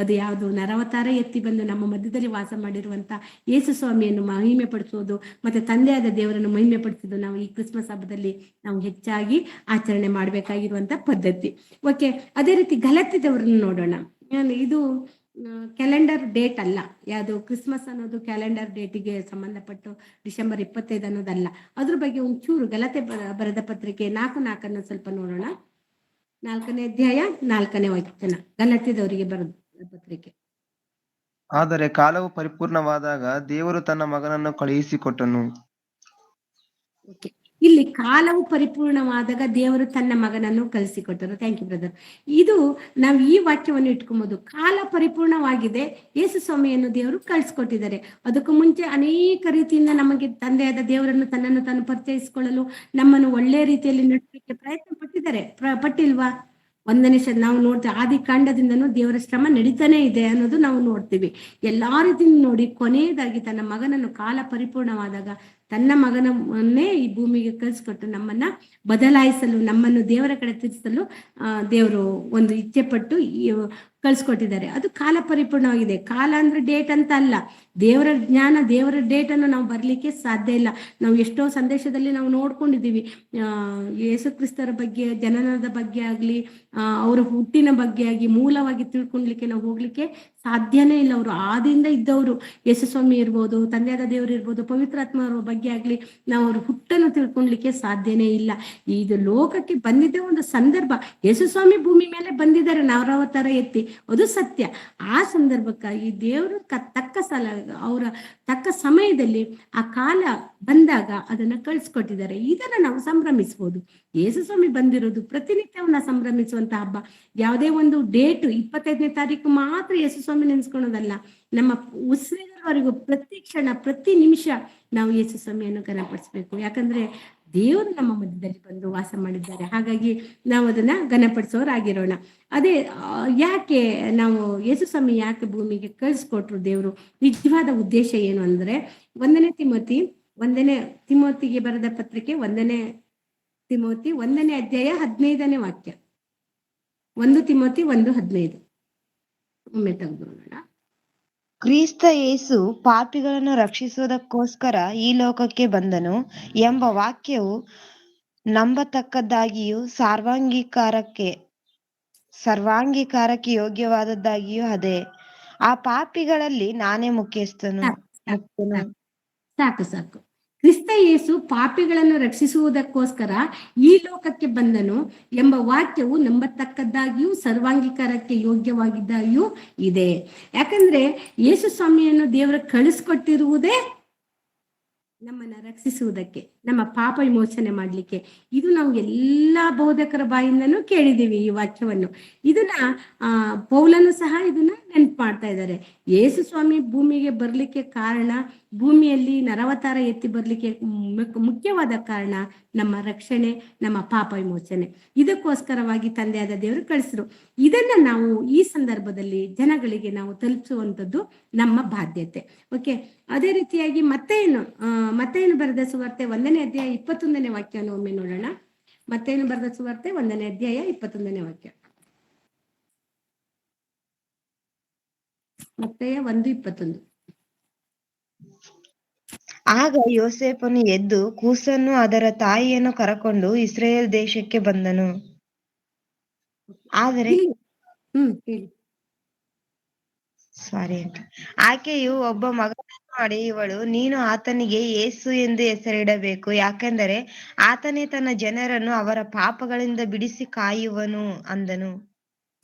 ಅದು ಯಾವುದು ನರವತಾರ ಎತ್ತಿ ಬಂದು ನಮ್ಮ ಮಧ್ಯದಲ್ಲಿ ವಾಸ ಮಾಡಿರುವಂತ ಯೇಸು ಸ್ವಾಮಿಯನ್ನು ಮಹಿಮೆ ಪಡಿಸೋದು ಮತ್ತೆ ತಂದೆಯಾದ ದೇವರನ್ನು ಮಹಿಮೆ ಪಡಿಸೋದು ನಾವು ಈ ಕ್ರಿಸ್ಮಸ್ ಹಬ್ಬದಲ್ಲಿ ನಾವು ಹೆಚ್ಚಾಗಿ ಆಚರಣೆ ಮಾಡಬೇಕಾಗಿರುವಂತ ಪದ್ಧತಿ. ಓಕೆ, ಅದೇ ರೀತಿ ಗಲಾತ್ಯದವರನ್ನು ನೋಡೋಣ. ಇದು ಕ್ಯಾಲೆಂಡರ್ ಡೇಟ್ ಅಲ್ಲ, ಯಾವುದು ಕ್ರಿಸ್ಮಸ್ ಅನ್ನೋದು ಕ್ಯಾಲೆಂಡರ್ ಡೇಟಿಗೆ ಸಂಬಂಧಪಟ್ಟು ಡಿಸೆಂಬರ್ 25 ಅನ್ನೋದಲ್ಲ. ಅದ್ರ ಬಗ್ಗೆ ಒಂಚೂರು ಗಲಾತೆ ಬರೆದ ಪತ್ರಿಕೆ 4:4 ಸ್ವಲ್ಪ ನೋಡೋಣ. 4ನೇ ಅಧ್ಯಾಯ 4ನೇ ವಚನ, ಗಲಾತ್ಯದವರಿಗೆ ಬರೆದ ಪತ್ರಿಕೆ. ಆದರೆ ಕಾಲವು ಪರಿಪೂರ್ಣವಾದಾಗ ದೇವರು ತನ್ನ ಮಗನನ್ನು ಕಳುಹಿಸಿಕೊಟ್ಟನು. ಓಕೆ, ಇಲ್ಲಿ ಕಾಲವು ಪರಿಪೂರ್ಣವಾದಾಗ ದೇವರು ತನ್ನ ಮಗನನ್ನು ಕಲಿಸಿಕೊಟ್ಟರು. Thank you brother. ಇದು ನಾವು ಈ ವಾಕ್ಯವನ್ನು ಇಟ್ಕೊಬಹುದು. ಕಾಲ ಪರಿಪೂರ್ಣವಾಗಿದೆ, ಯೇಸು ಸ್ವಾಮಿಯನ್ನು ದೇವರು ಕಳಿಸ್ಕೊಟ್ಟಿದ್ದಾರೆ. ಅದಕ್ಕೂ ಮುಂಚೆ ಅನೇಕ ರೀತಿಯಿಂದ ನಮಗೆ ತಂದೆಯಾದ ದೇವರನ್ನು ತನ್ನನ್ನು ತಾನು ಪರಿಚಯಿಸಿಕೊಳ್ಳಲು ನಮ್ಮನ್ನು ಒಳ್ಳೆ ರೀತಿಯಲ್ಲಿ ನಡೆಸಲಿಕ್ಕೆ ಪ್ರಯತ್ನ ಪಟ್ಟಿಲ್ವಾ? ನಾವು ನೋಡ್ತೇವೆ, ಆದಿ ಕಾಂಡದಿಂದನೂ ದೇವರ ಶ್ರಮ ನಡೀತಾನೆ ಇದೆ ಅನ್ನೋದು ನಾವು ನೋಡ್ತೀವಿ. ಎಲ್ಲಾ ರೀತಿಯಿಂದ ನೋಡಿ ಕೊನೆಯದಾಗಿ ತನ್ನ ಮಗನನ್ನು ಕಾಲ ಪರಿಪೂರ್ಣವಾದಾಗ ತನ್ನ ಮಗನನ್ನೇ ಈ ಭೂಮಿಗೆ ಕಳಿಸ್ಕೊಟ್ಟು ನಮ್ಮನ್ನ ಬದಲಾಯಿಸಲು, ನಮ್ಮನ್ನು ದೇವರ ಕಡೆ ತಿರ್ಸಲು ದೇವರು ಒಂದು ಇಚ್ಛೆ ಪಟ್ಟು ಕಳ್ಸಿಕೊಟ್ಟಿದ್ದಾರೆ. ಅದು ಕಾಲ ಪರಿಪೂರ್ಣವಾಗಿದೆ. ಕಾಲ ಅಂದ್ರೆ ಡೇಟ್ ಅಂತ ಅಲ್ಲ, ದೇವರ ಜ್ಞಾನ, ದೇವರ ಡೇಟ್ ಅನ್ನು ನಾವು ಬರ್ಲಿಕ್ಕೆ ಸಾಧ್ಯ ಇಲ್ಲ. ನಾವು ಎಷ್ಟೋ ಸಂದೇಶದಲ್ಲಿ ನಾವು ನೋಡ್ಕೊಂಡಿದ್ದೀವಿ, ಯೇಸು ಕ್ರಿಸ್ತರ ಬಗ್ಗೆ, ಜನನದ ಬಗ್ಗೆ ಆಗ್ಲಿ, ಅವರ ಹುಟ್ಟಿನ ಬಗ್ಗೆ ಆಗಿ ಮೂಲವಾಗಿ ತಿಳ್ಕೊಳ್ಲಿಕ್ಕೆ ನಾವು ಹೋಗ್ಲಿಕ್ಕೆ ಸಾಧ್ಯನೇ ಇಲ್ಲ. ಅವರು ಆದಿಯಿಂದ ಇದ್ದವರು, ಯೇಸು ಸ್ವಾಮಿ ಇರ್ಬೋದು, ತಂದೆಯಾದ ದೇವರು ಇರ್ಬೋದು, ಪವಿತ್ರಾತ್ಮ ಅವರ ಬಗ್ಗೆ ಆಗ್ಲಿ ನಾವು ಅವ್ರ ಹುಟ್ಟನ್ನು ತಿಳ್ಕೊಳ್ಲಿಕ್ಕೆ ಸಾಧ್ಯನೇ ಇಲ್ಲ. ಇದು ಲೋಕಕ್ಕೆ ಬಂದಿದ್ದ ಒಂದು ಸಂದರ್ಭ. ಯೇಸು ಸ್ವಾಮಿ ಭೂಮಿ ಮೇಲೆ ಬಂದಿದ್ದಾರೆ ನರವತಾರ ಎತ್ತಿ, ಅದು ಸತ್ಯ. ಆ ಸಂದರ್ಭಕ್ಕಾಗಿ ದೇವರು ಅವರ ತಕ್ಕ ಸಮಯದಲ್ಲಿ ಆ ಕಾಲ ಬಂದಾಗ ಅದನ್ನ ಕಳಿಸ್ಕೊಟ್ಟಿದ್ದಾರೆ. ಇದನ್ನ ನಾವು ಸಂಭ್ರಮಿಸಬಹುದು. ಯೇಸು ಸ್ವಾಮಿ ಬಂದಿರೋದು ಪ್ರತಿನಿತ್ಯವನ್ನ ಸಂಭ್ರಮಿಸುವಂತ ಹಬ್ಬ. ಯಾವುದೇ ಒಂದು ಡೇಟ್ 25ನೇ ತಾರೀಕು ಮಾತ್ರ ಯೇಸು ಸ್ವಾಮಿ ನೆನೆಸ್ಕೊಳೋದಲ್ಲ. ನಮ್ಮ ಉಸಿರಿನವರೆಗೂ ಪ್ರತಿ ಕ್ಷಣ, ಪ್ರತಿ ನಿಮಿಷ ನಾವು ಯೇಸು ಸ್ವಾಮಿಯನ್ನು ಘನಪಡಿಸ್ಬೇಕು. ಯಾಕಂದ್ರೆ ದೇವರು ನಮ್ಮ ಮಧ್ಯದಲ್ಲಿ ಬಂದು ವಾಸ ಮಾಡಿದ್ದಾರೆ. ಹಾಗಾಗಿ ನಾವು ಅದನ್ನ ಘನಪಡಿಸೋರಾಗಿರೋಣ. ಅದೇ ಯಾಕೆ ನಾವು ಯೇಸು ಸ್ವಾಮಿ ಯಾಕೆ ಭೂಮಿಗೆ ಕಳಿಸ್ಕೊಟ್ರು ದೇವರು, ನಿಜವಾದ ಉದ್ದೇಶ ಏನು ಅಂದ್ರೆ, 1ನೇ ತಿಮೋತಿಗೆ ಬರೆದ ಪತ್ರಿಕೆ 1ನೇ ತಿಮೋತಿ 1ನೇ ಅಧ್ಯಾಯ 15ನೇ ವಾಕ್ಯ. 1 ತಿಮೋತಿ 1:15 ಒಮ್ಮೆ ತೆಗೆದುಕೊಳ್ಳೋಣ. ಕ್ರಿಸ್ತ ಯೇಸು ಪಾಪಿಗಳನ್ನು ರಕ್ಷಿಸುವುದಕ್ಕೋಸ್ಕರ ಈ ಲೋಕಕ್ಕೆ ಬಂದನು ಎಂಬ ವಾಕ್ಯವು ನಂಬತಕ್ಕದ್ದಾಗಿಯೂ ಸರ್ವಾಂಗೀಕಾರಕ್ಕೆ ಯೋಗ್ಯವಾದದ್ದಾಗಿಯೂ ಅದೇ. ಆ ಪಾಪಿಗಳಲ್ಲಿ ನಾನೇ ಮುಖ್ಯಸ್ಥನು. ಸಾಕು. ಕ್ರಿಸ್ತ ಯೇಸು ಪಾಪಿಗಳನ್ನು ರಕ್ಷಿಸುವುದಕ್ಕೋಸ್ಕರ ಈ ಲೋಕಕ್ಕೆ ಬಂದನು ಎಂಬ ವಾಕ್ಯವು ನಂಬತಕ್ಕದ್ದಾಗಿಯೂ ಸರ್ವಾಂಗೀಕಾರಕ್ಕೆ ಯೋಗ್ಯವಾಗಿದ್ದಾಗಿಯೂ ಇದೆ. ಯಾಕಂದ್ರೆ ಯೇಸು ಸ್ವಾಮಿಯನ್ನು ದೇವರ ಕಳಿಸ್ಕೊಟ್ಟಿರುವುದೇ ನಮ್ಮನ್ನ ರಕ್ಷಿಸುವುದಕ್ಕೆ, ನಮ್ಮ ಪಾಪ ವಿಮೋಚನೆ ಮಾಡ್ಲಿಕ್ಕೆ. ಇದು ನಾವು ಎಲ್ಲಾ ಬೋಧಕರ ಬಾಯಿಂದನೂ ಕೇಳಿದ್ದೀವಿ ಈ ವಾಕ್ಯವನ್ನು. ಇದನ್ನ ಪೌಲನು ಸಹ ಇದನ್ನ ನೆನ್ಪು ಮಾಡ್ತಾ ಇದ್ದಾರೆ. ಯೇಸು ಸ್ವಾಮಿ ಭೂಮಿಗೆ ಬರ್ಲಿಕ್ಕೆ ಕಾರಣ, ಭೂಮಿಯಲ್ಲಿ ನರವತಾರ ಎತ್ತಿ ಬರ್ಲಿಕ್ಕೆ ಮುಖ್ಯವಾದ ಕಾರಣ ನಮ್ಮ ರಕ್ಷಣೆ, ನಮ್ಮ ಪಾಪ ವಿಮೋಚನೆ. ಇದಕ್ಕೋಸ್ಕರವಾಗಿ ತಂದೆಯಾದ ದೇವರು ಕಳಿಸಿದ್ರು. ಇದನ್ನ ನಾವು ಈ ಸಂದರ್ಭದಲ್ಲಿ ಜನಗಳಿಗೆ ನಾವು ತಲುಪಿಸುವಂಥದ್ದು ನಮ್ಮ ಬಾಧ್ಯತೆ. ಓಕೆ, ಅದೇ ರೀತಿಯಾಗಿ ಮತ್ತೇನು ಬರೆದ ಸುವಾರ್ತೆ 1ನೇ ಅಧ್ಯಾಯ 21ನೇ ವಾಕ್ಯವನ್ನು ಒಮ್ಮೆ ನೋಡೋಣ. ಮತ್ತೇನು ಬರೆದ ಸುವಾರ್ತೆ 1ನೇ ಅಧ್ಯಾಯ 21ನೇ ವಾಕ್ಯ. ಮತ್ತೆಯ 1:21. ಆಗ ಯೋಸೇಫನು ಎದ್ದು ಕೂಸನ್ನು ಅದರ ತಾಯಿಯನ್ನು ಕರಕೊಂಡು ಇಸ್ರಾಯೇಲ್ ದೇಶಕ್ಕೆ ಬಂದನು. ಆದರೆ ಆಕೆಯು ಒಬ್ಬ ಮಗನನ್ನು ಹಡೆಯುವಳು, ನೀನು ಆತನಿಗೆ ಯೇಸು ಎಂದು ಹೆಸರಿಡಬೇಕು, ಯಾಕೆಂದರೆ ಆತನೇ ತನ್ನ ಜನರನ್ನು ಅವರ ಪಾಪಗಳಿಂದ ಬಿಡಿಸಿ ಕಾಯುವನು ಅಂದನು.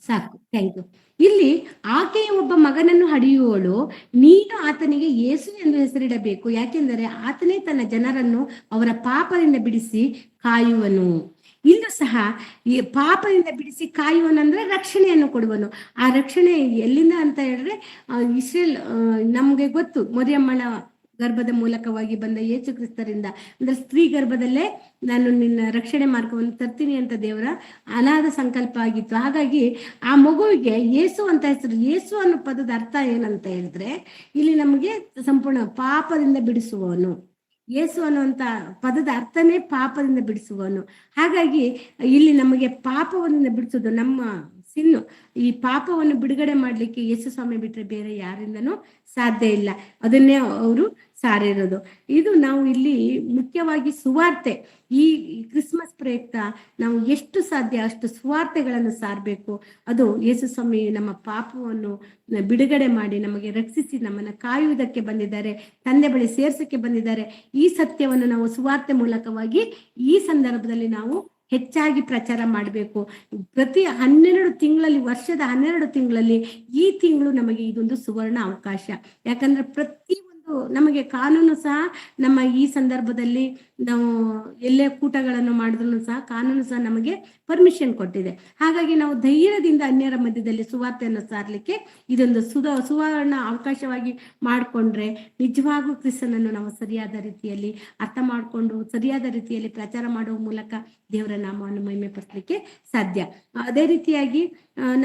ಸಾಕು, ಥ್ಯಾಂಕ್ ಯು. ಇಲ್ಲಿ ಆಕೆಯ ಒಬ್ಬ ಮಗನನ್ನು ಹಡೆಯುವಳು, ನೀನು ಆತನಿಗೆ ಯೇಸು ಎಂದು ಹೆಸರಿಡಬೇಕು, ಯಾಕೆಂದರೆ ಆತನೇ ತನ್ನ ಜನರನ್ನು ಅವರ ಪಾಪದಿಂದ ಬಿಡಿಸಿ ಕಾಯುವನು. ಇಲ್ಲೂ ಸಹ ಈ ಪಾಪದಿಂದ ಬಿಡಿಸಿ ಕಾಯುವನಂದ್ರೆ ರಕ್ಷಣೆಯನ್ನು ಕೊಡುವನು. ಆ ರಕ್ಷಣೆ ಎಲ್ಲಿಂದ ಅಂತ ಹೇಳಿದ್ರೆ, ಇಸ್ರೇಲ್, ನಮ್ಗೆ ಗೊತ್ತು, ಮರಿಯಮ್ಮಳ ಗರ್ಭದ ಮೂಲಕವಾಗಿ ಬಂದ ಯೇಸು ಕ್ರಿಸ್ತರಿಂದ, ಅಂದ್ರೆ ಸ್ತ್ರೀ ಗರ್ಭದಲ್ಲೇ ನಾನು ನಿನ್ನ ರಕ್ಷಣೆ ಮಾರ್ಗವನ್ನು ತರ್ತೀನಿ ಅಂತ ದೇವರ ಅನಾಥ ಸಂಕಲ್ಪ ಆಗಿತ್ತು. ಹಾಗಾಗಿ ಆ ಮಗುವಿಗೆ ಯೇಸು ಅಂತ ಹೆಸರು. ಯೇಸು ಅನ್ನೋ ಪದದ ಅರ್ಥ ಏನಂತ ಹೇಳಿದ್ರೆ, ಇಲ್ಲಿ ನಮಗೆ ಸಂಪೂರ್ಣ ಪಾಪದಿಂದ ಬಿಡಿಸುವವನು. ಯೇಸು ಅನ್ನುವಂತ ಪದದ ಅರ್ಥನೇ ಪಾಪದಿಂದ ಬಿಡಿಸುವವನು. ಹಾಗಾಗಿ ಇಲ್ಲಿ ನಮಗೆ ಪಾಪವನ್ನು ಬಿಡಿಸೋದು, ನಮ್ಮ ಸಿನ್ನು, ಈ ಪಾಪವನ್ನು ಬಿಡುಗಡೆ ಮಾಡ್ಲಿಕ್ಕೆ ಯೇಸು ಸ್ವಾಮಿ ಬಿಟ್ರೆ ಬೇರೆ ಯಾರಿಂದನೂ ಸಾಧ್ಯ ಇಲ್ಲ. ಅದನ್ನೇ ಅವರು ಸಾರಿರೋದು. ಇದು ನಾವು ಇಲ್ಲಿ ಮುಖ್ಯವಾಗಿ ಸುವಾರ್ತೆ, ಈ ಕ್ರಿಸ್ಮಸ್ ಪ್ರಯುಕ್ತ ನಾವು ಎಷ್ಟು ಸಾಧ್ಯ ಅಷ್ಟು ಸುವಾರ್ತೆಗಳನ್ನು ಸಾರಬೇಕು. ಅದು ಯೇಸು ಸ್ವಾಮಿ ನಮ್ಮ ಪಾಪವನ್ನು ಬಿಡುಗಡೆ ಮಾಡಿ ನಮಗೆ ರಕ್ಷಿಸಿ ನಮ್ಮನ್ನ ಕಾಯುವುದಕ್ಕೆ ಬಂದಿದ್ದಾರೆ, ತಂದೆ ಬಳಿ ಸೇರ್ಸಕ್ಕೆ ಬಂದಿದ್ದಾರೆ. ಈ ಸತ್ಯವನ್ನು ನಾವು ಸುವಾರ್ತೆ ಮೂಲಕವಾಗಿ ಈ ಸಂದರ್ಭದಲ್ಲಿ ನಾವು ಹೆಚ್ಚಾಗಿ ಪ್ರಚಾರ ಮಾಡಬೇಕು. ಪ್ರತಿ 12 ತಿಂಗಳಲ್ಲಿ, ವರ್ಷದ 12 ತಿಂಗಳಲ್ಲಿ ಈ ತಿಂಗಳು ನಮಗೆ ಇದೊಂದು ಸುವರ್ಣ ಅವಕಾಶ. ಯಾಕಂದ್ರೆ ಪ್ರತಿಯೊಂದು ನಮಗೆ ಕಾನೂನು ಸಹ ನಮ್ಮ ಈ ಸಂದರ್ಭದಲ್ಲಿ ನಾವು ಎಲ್ಲೇ ಕೂಟಗಳನ್ನು ಮಾಡಿದ್ರು ಸಹ ಕಾನೂನು ಸಹ ನಮಗೆ ಪರ್ಮಿಷನ್ ಕೊಟ್ಟಿದೆ. ಹಾಗಾಗಿ ನಾವು ಧೈರ್ಯದಿಂದ ಅನ್ಯರ ಮಧ್ಯದಲ್ಲಿ ಸುವಾರ್ತೆಯನ್ನು ಸಾರಲಿಕ್ಕೆ ಇದೊಂದು ಸುವರ್ಣ ಅವಕಾಶವಾಗಿ ಮಾಡಿಕೊಂಡ್ರೆ ನಿಜವಾಗೂ ಕ್ರಿಸ್ತನನ್ನು ನಾವು ಸರಿಯಾದ ರೀತಿಯಲ್ಲಿ ಅರ್ಥ ಮಾಡಿಕೊಂಡು ಸರಿಯಾದ ರೀತಿಯಲ್ಲಿ ಪ್ರಚಾರ ಮಾಡುವ ಮೂಲಕ ದೇವರ ನಾಮವನ್ನು ಮಹಿಮೆ ಪಡಿಸಲಿಕ್ಕೆ ಸಾಧ್ಯ. ಅದೇ ರೀತಿಯಾಗಿ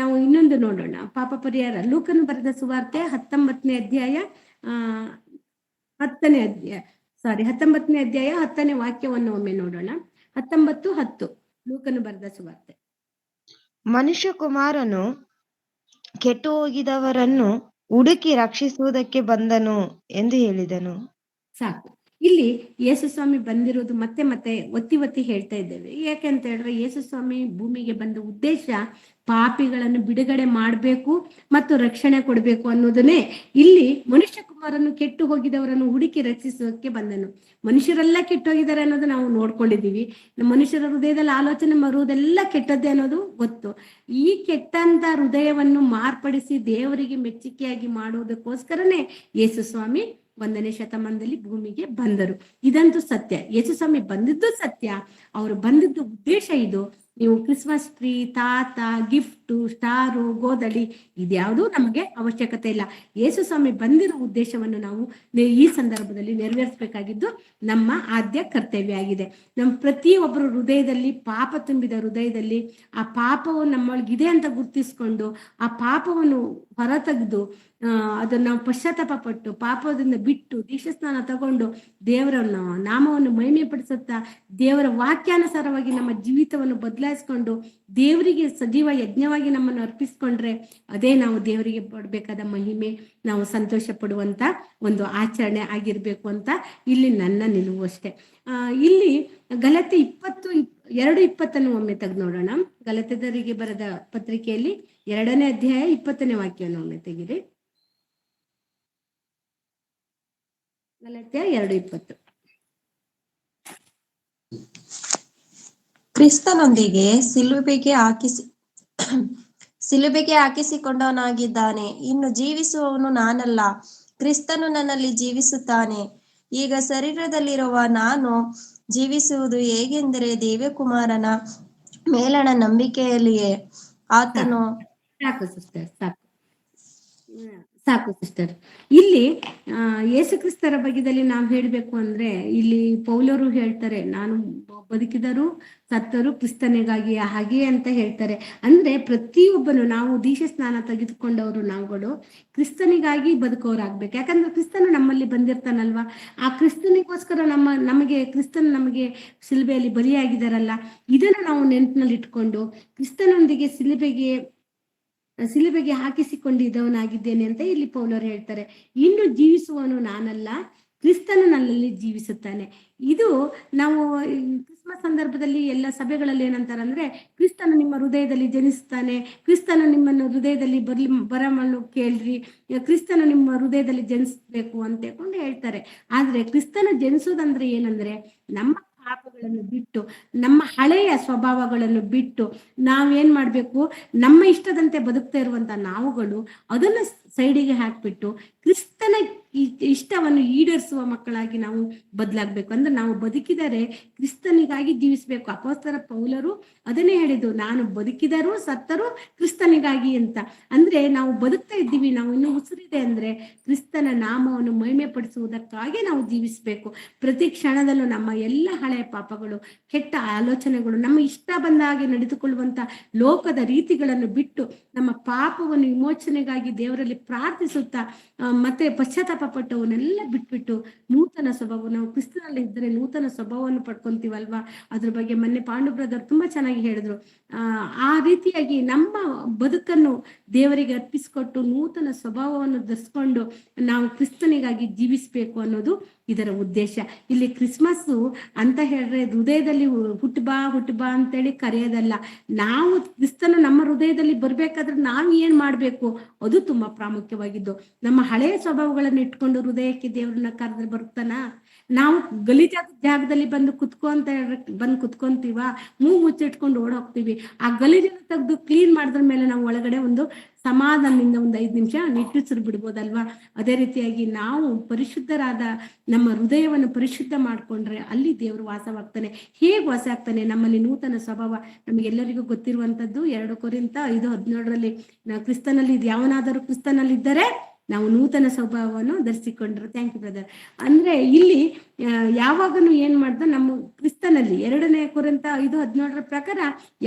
ನಾವು ಇನ್ನೊಂದು ನೋಡೋಣ, ಪಾಪ ಪರಿಹಾರ. ಲೂಕನು ಬರೆದ ಸುವಾರ್ತೆ 19ನೇ ಅಧ್ಯಾಯ 10ನೇ ವಾಕ್ಯವನ್ನು ಒಮ್ಮೆ ನೋಡೋಣ. 19:10 ಲೂಕನು ಬರೆದ ಸುವಾರ್ತೆ. ಮನುಷ್ಯ ಕುಮಾರನು ಕೆಟ್ಟು ಹೋಗಿದವರನ್ನು ಹುಡುಕಿ ರಕ್ಷಿಸುವುದಕ್ಕೆ ಬಂದನು ಎಂದು ಹೇಳಿದನು. ಸಾಕು. ಇಲ್ಲಿ ಯೇಸು ಸ್ವಾಮಿ ಬಂದಿರೋದು ಮತ್ತೆ ಮತ್ತೆ ಒತ್ತಿ ಹೇಳ್ತಾ ಇದ್ದೇವೆ. ಯಾಕೆಂತ ಹೇಳಿದ್ರೆ ಯೇಸು ಸ್ವಾಮಿ ಭೂಮಿಗೆ ಬಂದ ಉದ್ದೇಶ ಪಾಪಿಗಳನ್ನು ಬಿಡುಗಡೆ ಮಾಡಬೇಕು ಮತ್ತು ರಕ್ಷಣೆ ಕೊಡಬೇಕು ಅನ್ನೋದನ್ನೇ. ಇಲ್ಲಿ ಮನುಷ್ಯ ಕುಮಾರನು ಕೆಟ್ಟು ಹೋಗಿದವರನ್ನು ಹುಡುಕಿ ರಕ್ಷಿಸೋಕೆ ಬಂದನು. ಮನುಷ್ಯರೆಲ್ಲ ಕೆಟ್ಟೋಗಿದ್ದಾರೆ ಅನ್ನೋದು ನಾವು ನೋಡ್ಕೊಂಡಿದೀವಿ. ಮನುಷ್ಯರ ಹೃದಯದಲ್ಲಿ ಆಲೋಚನೆ ಬರುವುದೆಲ್ಲ ಕೆಟ್ಟದ್ದೇ ಅನ್ನೋದು ಗೊತ್ತು. ಈ ಕೆಟ್ಟಂತ ಹೃದಯವನ್ನು ಮಾರ್ಪಡಿಸಿ ದೇವರಿಗೆ ಮೆಚ್ಚುಗೆಯಾಗಿ ಮಾಡುವುದಕ್ಕೋಸ್ಕರನೇ ಯೇಸು ಸ್ವಾಮಿ 1ನೇ ಶತಮಾನದಲ್ಲಿ ಭೂಮಿಗೆ ಬಂದರು. ಇದಂತೂ ಸತ್ಯ. ಯೇಸು ಸ್ವಾಮಿ ಬಂದಿದ್ದು ಸತ್ಯ. ಅವರು ಬಂದಿದ್ದು ಉದ್ದೇಶ ಇದು. ನೀವು ಕ್ರಿಸ್ಮಸ್ ಟ್ರೀ, ತಾತ, ಗಿಫ್ಟು, ಸ್ಟಾರು, ಗೋದಲಿ ಇದ್ಯಾವುದೂ ನಮಗೆ ಅವಶ್ಯಕತೆ ಇಲ್ಲ. ಯೇಸು ಸ್ವಾಮಿ ಬಂದಿರೋ ಉದ್ದೇಶವನ್ನು ನಾವು ಈ ಸಂದರ್ಭದಲ್ಲಿ ನೆರವೇರಿಸಬೇಕಾಗಿದ್ದು ನಮ್ಮ ಆದ್ಯ ಕರ್ತವ್ಯ ಆಗಿದೆ. ನಮ್ಮ ಪ್ರತಿಯೊಬ್ಬರು ಹೃದಯದಲ್ಲಿ ಪಾಪ ತುಂಬಿದ ಹೃದಯದಲ್ಲಿ ಆ ಪಾಪವು ನಮ್ಮೊಳಗಿದೆ ಅಂತ ಗುರ್ತಿಸ್ಕೊಂಡು ಆ ಪಾಪವನ್ನು ಹೊರತೆಗೆದು ಅದನ್ನ ನಾವು ಪಶ್ಚಾತ್ತಾಪ ಪಟ್ಟು ಪಾಪದಿಂದ ಬಿಟ್ಟು ದೀಕ್ಷಾಸ್ನಾನ ತಗೊಂಡು ದೇವರ ನಾಮವನ್ನು ಮಹಿಮೆ ಪಡಿಸುತ್ತಾ ದೇವರ ವಾಕ್ಯಾನುಸಾರವಾಗಿ ನಮ್ಮ ಜೀವಿತವನ್ನು ಬದಲಾಯಿಸ್ಕೊಂಡು ದೇವರಿಗೆ ಸಜೀವ ಯಜ್ಞವಾಗಿ ನಮ್ಮನ್ನು ಅರ್ಪಿಸ್ಕೊಂಡ್ರೆ ಅದೇ ನಾವು ದೇವರಿಗೆ ಪಡಬೇಕಾದ ಮಹಿಮೆ, ನಾವು ಸಂತೋಷ ಪಡುವಂತ ಒಂದು ಆಚರಣೆ ಆಗಿರ್ಬೇಕು ಅಂತ ಇಲ್ಲಿ ನನ್ನ ನಿಲುವು ಅಷ್ಟೇ. ಇಲ್ಲಿ ಗಲಾತ್ಯ 2:20 ಒಮ್ಮೆ ತೆಗೆದು ನೋಡೋಣ. ಗಲಾತ್ಯದವರಿಗೆ ಬರೆದ ಪತ್ರಿಕೆಯಲ್ಲಿ 2ನೇ ಅಧ್ಯಾಯ 20ನೇ ವಾಕ್ಯವನ್ನು ಒಮ್ಮೆ ತೆಗಿರಿ. ಗಲಾತ್ಯ 2:20. ಕ್ರಿಸ್ತನೊಂದಿಗೆ ಸಿಲುಬೆಗೆ ಹಾಕಿಸಿಕೊಂಡವನಾಗಿದ್ದಾನೆ. ಇನ್ನು ಜೀವಿಸುವವನು ನಾನಲ್ಲ, ಕ್ರಿಸ್ತನು ನನ್ನಲ್ಲಿ ಜೀವಿಸುತ್ತಾನೆ. ಈಗ ಶರೀರದಲ್ಲಿರುವ ನಾನು ಜೀವಿಸುವುದು ಹೇಗೆಂದರೆ ದೇವಕುಮಾರನ ಮೇಲಣ ನಂಬಿಕೆಯಲ್ಲಿಯೇ. ಆತನು ಸಾಕು ಸಿಸ್ಟರ್. ಇಲ್ಲಿ ಯೇಸು ಕ್ರಿಸ್ತರ ಬಗ್ಗೆದಲ್ಲಿ ನಾವು ಹೇಳ್ಬೇಕು ಅಂದ್ರೆ ಇಲ್ಲಿ ಪೌಲರು ಹೇಳ್ತಾರೆ, ನಾನು ಬದುಕಿದರು ಸತ್ತರು ಕ್ರಿಸ್ತನಿಗಾಗಿ ಹಾಗೆ ಅಂತ ಹೇಳ್ತಾರೆ. ಅಂದ್ರೆ ಪ್ರತಿಯೊಬ್ಬನು ನಾವು ದೀಕ್ಷಾ ಸ್ನಾನ ತೆಗೆದುಕೊಂಡವರು ನಾವುಗಳು ಕ್ರಿಸ್ತನಿಗಾಗಿ ಬದುಕೋರಾಗ್ಬೇಕು. ಯಾಕಂದ್ರೆ ಕ್ರಿಸ್ತನು ನಮ್ಮಲ್ಲಿ ಬಂದಿರ್ತಾನಲ್ವಾ, ಆ ಕ್ರಿಸ್ತನಿಗೋಸ್ಕರ ನಮಗೆ ಕ್ರಿಸ್ತನು ನಮಗೆ ಶಿಲುಬೆಯಲ್ಲಿ ಬಲಿಯಾಗಿದ್ದಾರಲ್ಲ, ಇದನ್ನು ನಾವು ನೆನಪಿನಲ್ಲಿ ಇಟ್ಕೊಂಡು ಕ್ರಿಸ್ತನೊಂದಿಗೆ ಸಿಲುಬೆಗೆ ಹಾಕಿಸಿಕೊಂಡಿದ್ದವನಾಗಿದ್ದೇನೆ ಅಂತ ಇಲ್ಲಿ ಪೌಲರು ಹೇಳ್ತಾರೆ. ಇನ್ನು ಜೀವಿಸುವವನು ನಾನಲ್ಲ, ಕ್ರಿಸ್ತನು ನನ್ನಲ್ಲಿ ಜೀವಿಸುತ್ತಾನೆ. ಇದು ನಾವು ಕ್ರಿಸ್ಮಸ್ ಸಂದರ್ಭದಲ್ಲಿ ಎಲ್ಲ ಸಭೆಗಳಲ್ಲಿ ಏನಂತಾರಂದ್ರೆ, ಕ್ರಿಸ್ತನು ನಿಮ್ಮ ಹೃದಯದಲ್ಲಿ ಜನಿಸುತ್ತಾನೆ, ಕ್ರಿಸ್ತನು ನಿಮ್ಮನ್ನು ಹೃದಯದಲ್ಲಿ ಬರಮಲು ಕೇಳ್ರಿ, ಕ್ರಿಸ್ತನು ನಿಮ್ಮ ಹೃದಯದಲ್ಲಿ ಜನಿಸ್ಬೇಕು ಅಂತ ಹೇಳ್ಕೊಂಡು ಹೇಳ್ತಾರೆ. ಆದ್ರೆ ಕ್ರಿಸ್ತನು ಜನಿಸೋದಂದ್ರೆ ಏನಂದ್ರೆ, ನಮ್ಮ ಪಾಪಗಳನ್ನು ಬಿಟ್ಟು ನಮ್ಮ ಹಳೆಯ ಸ್ವಭಾವಗಳನ್ನು ಬಿಟ್ಟು ನಾವೇನ್ ಮಾಡ್ಬೇಕು, ನಮ್ಮ ಇಷ್ಟದಂತೆ ಬದುಕ್ತಾ ಇರುವಂತ ನಾವುಗಳು ಅದನ್ನ ಸೈಡಿಗೆ ಹಾಕ್ಬಿಟ್ಟು ಕ್ರಿಸ್ತನ ಇಷ್ಟವನ್ನು ಈಡೇರಿಸುವ ಮಕ್ಕಳಾಗಿ ನಾವು ಬದಲಾಗ್ಬೇಕು. ಅಂದ್ರೆ ನಾವು ಬದುಕಿದರೆ ಕ್ರಿಸ್ತನಿಗಾಗಿ ಜೀವಿಸ್ಬೇಕು. ಅಪೊಸ್ತಲ ಪೌಲರು ಅದನ್ನೇ ಹೇಳಿದ್ದು, ನಾನು ಬದುಕಿದರೂ ಸತ್ತರೂ ಕ್ರಿಸ್ತನಿಗಾಗಿ ಅಂತ. ಅಂದ್ರೆ ನಾವು ಬದುಕ್ತಾ ಇದ್ದೀವಿ, ನಾವು ಇನ್ನೂ ಉಸಿರಿದೆ ಅಂದ್ರೆ ಕ್ರಿಸ್ತನ ನಾಮವನ್ನು ಮಹಿಮೆ ಪಡಿಸುವುದಕ್ಕಾಗಿ ನಾವು ಜೀವಿಸ್ಬೇಕು. ಪ್ರತಿ ಕ್ಷಣದಲ್ಲೂ ನಮ್ಮ ಎಲ್ಲ ಹಳೆಯ ಪಾಪಗಳು, ಕೆಟ್ಟ ಆಲೋಚನೆಗಳು, ನಮ್ಮ ಇಷ್ಟ ಬಂದ ಹಾಗೆ ನಡೆದುಕೊಳ್ಳುವಂತ ಲೋಕದ ರೀತಿಗಳನ್ನು ಬಿಟ್ಟು ನಮ್ಮ ಪಾಪವನ್ನು ವಿಮೋಚನೆಗಾಗಿ ದೇವರಲ್ಲಿ ಪ್ರಾರ್ಥಿಸುತ್ತಾ ಮತ್ತೆ ಪಶ್ಚಾತ್ತಾಪ ಪಟ್ಟವನ್ನೆಲ್ಲ ಬಿಟ್ಬಿಟ್ಟು ನೂತನ ಸ್ವಭಾವ, ನಾವು ಕ್ರಿಸ್ತನಲ್ಲಿ ಇದ್ದರೆ ನೂತನ ಸ್ವಭಾವವನ್ನು ಪಡ್ಕೊಂತೀವಲ್ವಾ. ಅದ್ರ ಬಗ್ಗೆ ಮೊನ್ನೆ ಪಾಂಡು ಬ್ರದರ್ ತುಂಬಾ ಚೆನ್ನಾಗಿ ಹೇಳಿದ್ರು. ಆ ರೀತಿಯಾಗಿ ನಮ್ಮ ಬದುಕನ್ನು ದೇವರಿಗೆ ಅರ್ಪಿಸಿಕೊಟ್ಟು ನೂತನ ಸ್ವಭಾವವನ್ನು ಧರಿಸ್ಕೊಂಡು ನಾವು ಕ್ರಿಸ್ತನಿಗಾಗಿ ಜೀವಿಸ್ಬೇಕು ಅನ್ನೋದು ಇದರ ಉದ್ದೇಶ. ಇಲ್ಲಿ ಕ್ರಿಸ್ಮಸ್ ಅಂತ ಹೇಳಿದ್ರೆ ಹೃದಯದಲ್ಲಿ ಹುಟ್ಟಬಾ ಅಂತೇಳಿ ಕರೆಯೋದಲ್ಲ. ನಾವು ಕ್ರಿಸ್ತನ ನಮ್ಮ ಹೃದಯದಲ್ಲಿ ಬರ್ಬೇಕಾದ್ರೆ ನಾವು ಏನ್ ಮಾಡ್ಬೇಕು ಅದು ತುಂಬಾ ಪ್ರಾಮುಖ್ಯವಾಗಿದ್ದು. ನಮ್ಮ ಹಳೆಯ ಸ್ವಭಾವಗಳನ್ನ ಇಟ್ಕೊಂಡು ಹೃದಯಕ್ಕೆ ದೇವ್ರನ್ನ ಕರೆದ್ರೆ ಬರ್ತಾನ? ನಾವು ಗಲೀಜಾದ ಜಾಗದಲ್ಲಿ ಬಂದು ಕುತ್ಕೊಂತೀವ, ಮೂಗು ಮುಚ್ಚಿಟ್ಕೊಂಡು ಓಡೋಗ್ತೀವಿ. ಆ ಗಲೀಜನ್ನು ತೆಗೆದು ಕ್ಲೀನ್ ಮಾಡಿದ್ರ ಮೇಲೆ ನಾವು ಒಳಗಡೆ ಒಂದು ಸಮಾಧಾನದಿಂದ ಒಂದು 5 ನಿಮಿಷ ನಿಟ್ಟುಸಿರು ಬಿಡ್ಬೋದಲ್ವಾ. ಅದೇ ರೀತಿಯಾಗಿ ನಾವು ಪರಿಶುದ್ಧರಾದ ನಮ್ಮ ಹೃದಯವನ್ನು ಪರಿಶುದ್ಧ ಮಾಡ್ಕೊಂಡ್ರೆ ಅಲ್ಲಿ ದೇವರು ವಾಸವಾಗ್ತಾನೆ. ಹೇಗೆ ವಾಸ ಆಗ್ತಾನೆ? ನಮ್ಮಲ್ಲಿ ನೂತನ ಸ್ವಭಾವ ನಮಗೆಲ್ಲರಿಗೂ ಗೊತ್ತಿರುವಂತದ್ದು 2 ಕೊರಿಂಥ 5:17 ಕ್ರಿಸ್ತನಲ್ಲಿ ಯಾವನಾದರೂ ಕ್ರಿಸ್ತನಲ್ಲಿ ಇದ್ದರೆ ನಾವು ನೂತನ ಸ್ವಭಾವವನ್ನು ಧರಿಸಿಕೊಂಡ್ರು. Thank you brother. ಅಂದ್ರೆ ಇಲ್ಲಿ ಯಾವಾಗನು ಏನ್ ಮಾಡ್ದ, ನಮ್ಮ ಕ್ರಿಸ್ತನಲ್ಲಿ 2 ಕೊರಿಂಥ 5:17 ಪ್ರಕಾರ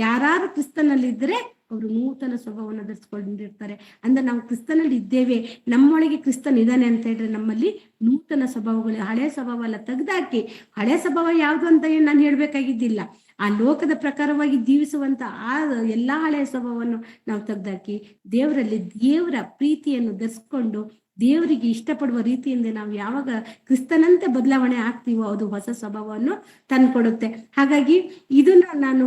ಯಾರು ಕ್ರಿಸ್ತನಲ್ಲಿ ಇದ್ರೆ ಅವರು ನೂತನ ಸ್ವಭಾವವನ್ನು ಧರಿಸ್ಕೊಂಡಿರ್ತಾರೆ. ಅಂದ್ರೆ ನಾವು ಕ್ರಿಸ್ತನಲ್ಲಿ ಇದ್ದೇವೆ, ನಮ್ಮೊಳಗೆ ಕ್ರಿಸ್ತನ್ ಇದ್ದಾನೆ ಅಂತ ಹೇಳಿದ್ರೆ ನಮ್ಮಲ್ಲಿ ನೂತನ ಸ್ವಭಾವಗಳು, ಹಳೆ ಸ್ವಭಾವ ಎಲ್ಲ ತೆಗೆದಾಕಿ, ಹಳೆ ಸ್ವಭಾವ ಯಾವ್ದು ಅಂತ ಏನು ನಾನು ಹೇಳ್ಬೇಕಾಗಿದ್ದಿಲ್ಲ, ಆ ಲೋಕದ ಪ್ರಕಾರವಾಗಿ ಜೀವಿಸುವಂತ ಆ ಎಲ್ಲಾ ಹಳೆಯ ಸ್ವಭಾವವನ್ನು ನಾವು ತೆಗೆದಾಕಿ ದೇವರಲ್ಲಿ ದೇವರ ಪ್ರೀತಿಯನ್ನು ಧರಿಸ್ಕೊಂಡು ದೇವರಿಗೆ ಇಷ್ಟಪಡುವ ರೀತಿಯಿಂದ ನಾವು ಯಾವಾಗ ಕ್ರಿಸ್ತನಂತೆ ಬದಲಾವಣೆ ಆಗ್ತೀವೋ ಅದು ಹೊಸ ಸ್ವಭಾವವನ್ನು ತಂದ್ಕೊಡುತ್ತೆ. ಹಾಗಾಗಿ ಇದನ್ನ ನಾನು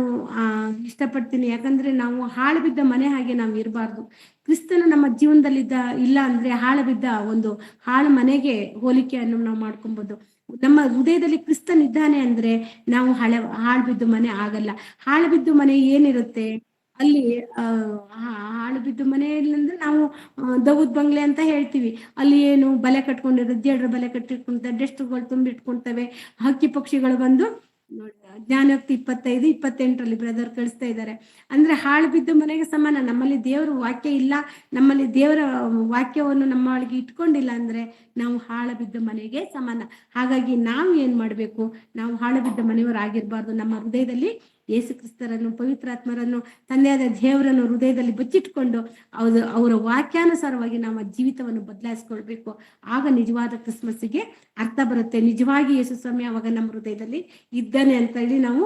ಇಷ್ಟಪಡ್ತೀನಿ. ಯಾಕಂದ್ರೆ ನಾವು ಹಾಳು ಬಿದ್ದ ಮನೆ ಹಾಗೆ ನಾವು ಇರಬಾರ್ದು. ಕ್ರಿಸ್ತನ ನಮ್ಮ ಜೀವನದಲ್ಲಿದ್ದ ಇಲ್ಲ ಅಂದ್ರೆ ಹಾಳು ಬಿದ್ದ ಒಂದು ಹಾಳು ಮನೆಗೆ ಹೋಲಿಕೆಯನ್ನು ನಾವು ಮಾಡ್ಕೊಬಹುದು. ನಮ್ಮ ಹೃದಯದಲ್ಲಿ ಕ್ರಿಸ್ತನ್ ಇದ್ದಾನೆ ಅಂದ್ರೆ ನಾವು ಹಾಳು ಬಿದ್ದು ಮನೆ ಆಗಲ್ಲ. ಹಾಳು ಬಿದ್ದು ಮನೆ ಏನಿರುತ್ತೆ ಅಲ್ಲಿ ಹಾಳು ಬಿದ್ದು ಮನೆಯಲ್ಲಿ ಅಂದ್ರೆ ನಾವು ದೌದ್ ಬಂಗ್ಲೆ ಅಂತ ಹೇಳ್ತೀವಿ. ಅಲ್ಲಿ ಏನು ಬಲೆ ಕಟ್ಕೊಂಡಿರೋ ದೇಡ್ರ ಬಲೆ ಕಟ್ಟಿಟ್ಕೊಂತ ಡೆಸ್ಟ್ಗಳು ತುಂಬಿಟ್ಕೊಂತವೆ, ಹಕ್ಕಿ ಪಕ್ಷಿಗಳು ಬಂದು ನೋಡಿ. ಜ್ಞಾನೋಕ್ತಿ 25-28 ಬ್ರದರ್ ಕಳಿಸ್ತಾ ಇದ್ದಾರೆ. ಅಂದ್ರೆ ಹಾಳು ಬಿದ್ದು ಮನೆಗೆ ಸಮಾನ. ನಮ್ಮಲ್ಲಿ ದೇವರ ವಾಕ್ಯ ಇಲ್ಲ, ನಮ್ಮಲ್ಲಿ ದೇವರ ವಾಕ್ಯವನ್ನು ನಮ್ಮ ಒಳಗೆ ಇಟ್ಕೊಂಡಿಲ್ಲ ಅಂದ್ರೆ ನಾವು ಹಾಳು ಬಿದ್ದ ಮನೆಗೆ ಸಮಾನ. ಹಾಗಾಗಿ ನಾವು ಏನ್ ಮಾಡ್ಬೇಕು, ನಾವು ಹಾಳು ಬಿದ್ದ ಮನೆಯವರಾಗಿರ್ಬಾರ್ದು. ನಮ್ಮ ಹೃದಯದಲ್ಲಿ ಯೇಸು ಕ್ರಿಸ್ತರನ್ನು, ಪವಿತ್ರಾತ್ಮರನ್ನು, ತಂದೆಯಾದ ದೇವರನ್ನು ಹೃದಯದಲ್ಲಿ ಬಚ್ಚಿಟ್ಕೊಂಡು ಅವರ ವಾಕ್ಯಾನುಸಾರವಾಗಿ ನಮ್ಮ ಜೀವಿತವನ್ನು ಬದಲಾಯಿಸ್ಕೊಳ್ಬೇಕು. ಆಗ ನಿಜವಾದ ಕ್ರಿಸ್ಮಸ್ಸಿಗೆ ಅರ್ಥ ಬರುತ್ತೆ. ನಿಜವಾಗಿ ಯೇಸು ಸ್ವಾಮಿ ಅವಾಗ ನಮ್ಮ ಹೃದಯದಲ್ಲಿ ಇದ್ದಾನೆ ಅಂತ ಹೇಳಿ ನಾವು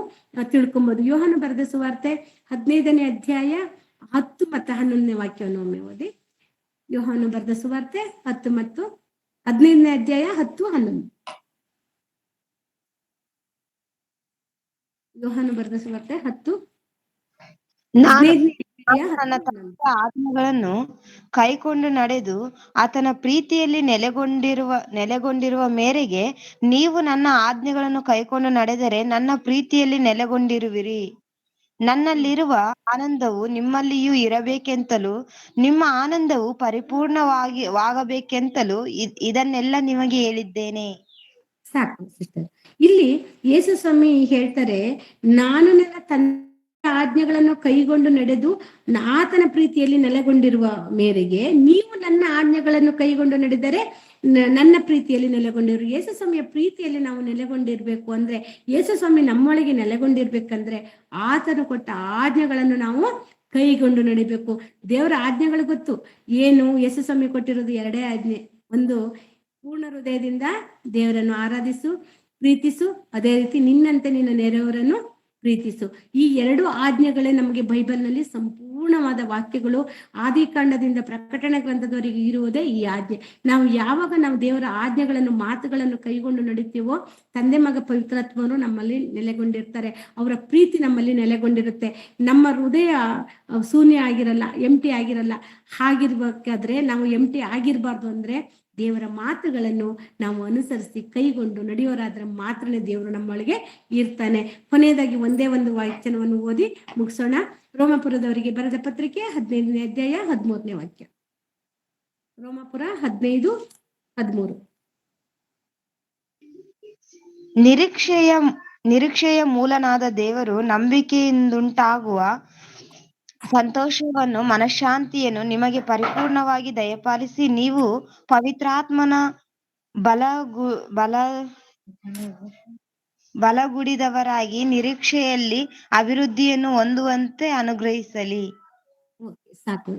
ತಿಳ್ಕೊಬಹುದು. ಯೋಹಾನ ಬರೆದ ಸುವಾರ್ತೆ 15ನೇ ಅಧ್ಯಾಯ 10 ಮತ್ತು 11ನೇ ವಾಕ್ಯವನ್ನು ಒಮ್ಮೆ ಓದಿ. ಯೋಹಾನ ಬರೆದ ಸುವಾರ್ತೆ 10 ಮತ್ತು 15ನೇ ಅಧ್ಯಾಯ 10-11. ಯೋಹಾನ ಬರೆದ ಸುವಾರ್ತೆ 10 ನನ್ನ ತಂದೆಯ ಆಜ್ಞೆಗಳನ್ನು ಕೈಕೊಂಡು ನಡೆದು ಆತನ ಪ್ರೀತಿಯಲ್ಲಿ ನೆಲೆಗೊಂಡಿರುವ ಮೇರೆಗೆ ನೀವು ನನ್ನ ಆಜ್ಞೆಗಳನ್ನು ಕೈಕೊಂಡು ನಡೆದರೆ ನನ್ನ ಪ್ರೀತಿಯಲ್ಲಿ ನೆಲೆಗೊಂಡಿರುವಿರಿ. ನನ್ನಲ್ಲಿರುವ ಆನಂದವು ನಿಮ್ಮಲ್ಲಿಯೂ ಇರಬೇಕೆಂತಲೂ ನಿಮ್ಮ ಆನಂದವು ವಾಗಬೇಕೆಂತಲೂ ಇದನ್ನೆಲ್ಲ ನಿಮಗೆ ಹೇಳಿದ್ದೇನೆ. ಸಾಕು ಸಿಸ್ಟರ್. ಇಲ್ಲಿ ಯೇಸು ಸ್ವಾಮಿ ಹೇಳ್ತಾರೆ, ನಾನು ನನ್ನ ತಂದೆ ಆಜ್ಞೆಗಳನ್ನು ಕೈಗೊಂಡು ನಡೆದು ಆತನ ಪ್ರೀತಿಯಲ್ಲಿ ನೆಲೆಗೊಂಡಿರುವ ಮೇರೆಗೆ ನೀವು ನನ್ನ ಆಜ್ಞೆಗಳನ್ನು ಕೈಗೊಂಡು ನಡೆದರೆ ನನ್ನ ಪ್ರೀತಿಯಲ್ಲಿ ನೆಲೆಗೊಂಡಿರು. ಯೇಸು ಸ್ವಾಮಿಯ ಪ್ರೀತಿಯಲ್ಲಿ ನಾವು ನೆಲೆಗೊಂಡಿರ್ಬೇಕು ಅಂದ್ರೆ, ಯೇಸು ಸ್ವಾಮಿ ನಮ್ಮೊಳಗೆ ನೆಲೆಗೊಂಡಿರ್ಬೇಕಂದ್ರೆ ಆತನು ಕೊಟ್ಟ ಆಜ್ಞೆಗಳನ್ನು ನಾವು ಕೈಗೊಂಡು ನಡಿಬೇಕು. ದೇವರ ಆಜ್ಞೆಗಳು ಗೊತ್ತು ಏನು? ಯೇಸು ಸ್ವಾಮಿ ಕೊಟ್ಟಿರೋದು 2 ಆಜ್ಞೆ. ಒಂದು, ಪೂರ್ಣ ಹೃದಯದಿಂದ ದೇವರನ್ನು ಆರಾಧಿಸು, ಪ್ರೀತಿಸು. ಅದೇ ರೀತಿ ನಿನ್ನಂತೆ ನಿನ್ನ ನೆರೆಯವರನ್ನು ಪ್ರೀತಿಸು. ಈ 2 ಆಜ್ಞೆಗಳೇ ನಮಗೆ ಬೈಬಲ್ನಲ್ಲಿ ಸಂಪೂರ್ಣವಾದ ವಾಕ್ಯಗಳು. ಆದಿಕಾಂಡದಿಂದ ಪ್ರಕಟಣೆ ಗ್ರಂಥದವರೆಗೆ ಇರುವುದೇ ಈ ಆಜ್ಞೆ. ನಾವು ಯಾವಾಗ ನಾವು ದೇವರ ಆಜ್ಞೆಗಳನ್ನು, ಮಾತುಗಳನ್ನು ಕೈಗೊಂಡು ನಡೀತೀವೋ ತಂದೆ, ಮಗ, ಪವಿತ್ರಾತ್ಮರು ನಮ್ಮಲ್ಲಿ ನೆಲೆಗೊಂಡಿರ್ತಾರೆ. ಅವರ ಪ್ರೀತಿ ನಮ್ಮಲ್ಲಿ ನೆಲೆಗೊಂಡಿರುತ್ತೆ. ನಮ್ಮ ಹೃದಯ ಶೂನ್ಯ ಆಗಿರಲ್ಲ, ಎಂಟಿ ಆಗಿರಲ್ಲ. ಹಾಗಿರ್ಬೇಕಾದ್ರೆ ನಾವು ಎಂಟಿ ಆಗಿರ್ಬಾರ್ದು ಅಂದ್ರೆ ದೇವರ ಮಾತುಗಳನ್ನು ನಾವು ಅನುಸರಿಸಿ ಕೈಗೊಂಡು ನಡೆಯೋರಾದ್ರೆ ಮಾತ್ರನೇ ದೇವರು ನಮ್ಮೊಳಗೆ ಇರ್ತಾನೆ. ಕೊನೆಯದಾಗಿ ಒಂದೇ ಒಂದು ವಾಕ್ಯವನ್ನು ಓದಿ ಮುಗಿಸೋಣ. ರೋಮಾಪುರದವರಿಗೆ ಬರೆದ ಪತ್ರಿಕೆ 15ನೇ ಅಧ್ಯಾಯ 13ನೇ ವಾಕ್ಯ. ರೋಮಾಪುರ 15 13. ನಿರೀಕ್ಷೆಯ ಮೂಲನಾದ ದೇವರು ನಂಬಿಕೆಯಿಂದುಂಟಾಗುವ ಸಂತೋಷವನ್ನು ಮನಃಶಾಂತಿಯನ್ನು ನಿಮಗೆ ಪರಿಪೂರ್ಣವಾಗಿ ದಯಪಾಲಿಸಿ, ನೀವು ಪವಿತ್ರಾತ್ಮನ ಬಲಗುಡಿದವರಾಗಿ ನಿರೀಕ್ಷೆಯಲ್ಲಿ ಅಭಿವೃದ್ಧಿಯನ್ನು ಹೊಂದುವಂತೆ ಅನುಗ್ರಹಿಸಲಿ. ಸಾಕು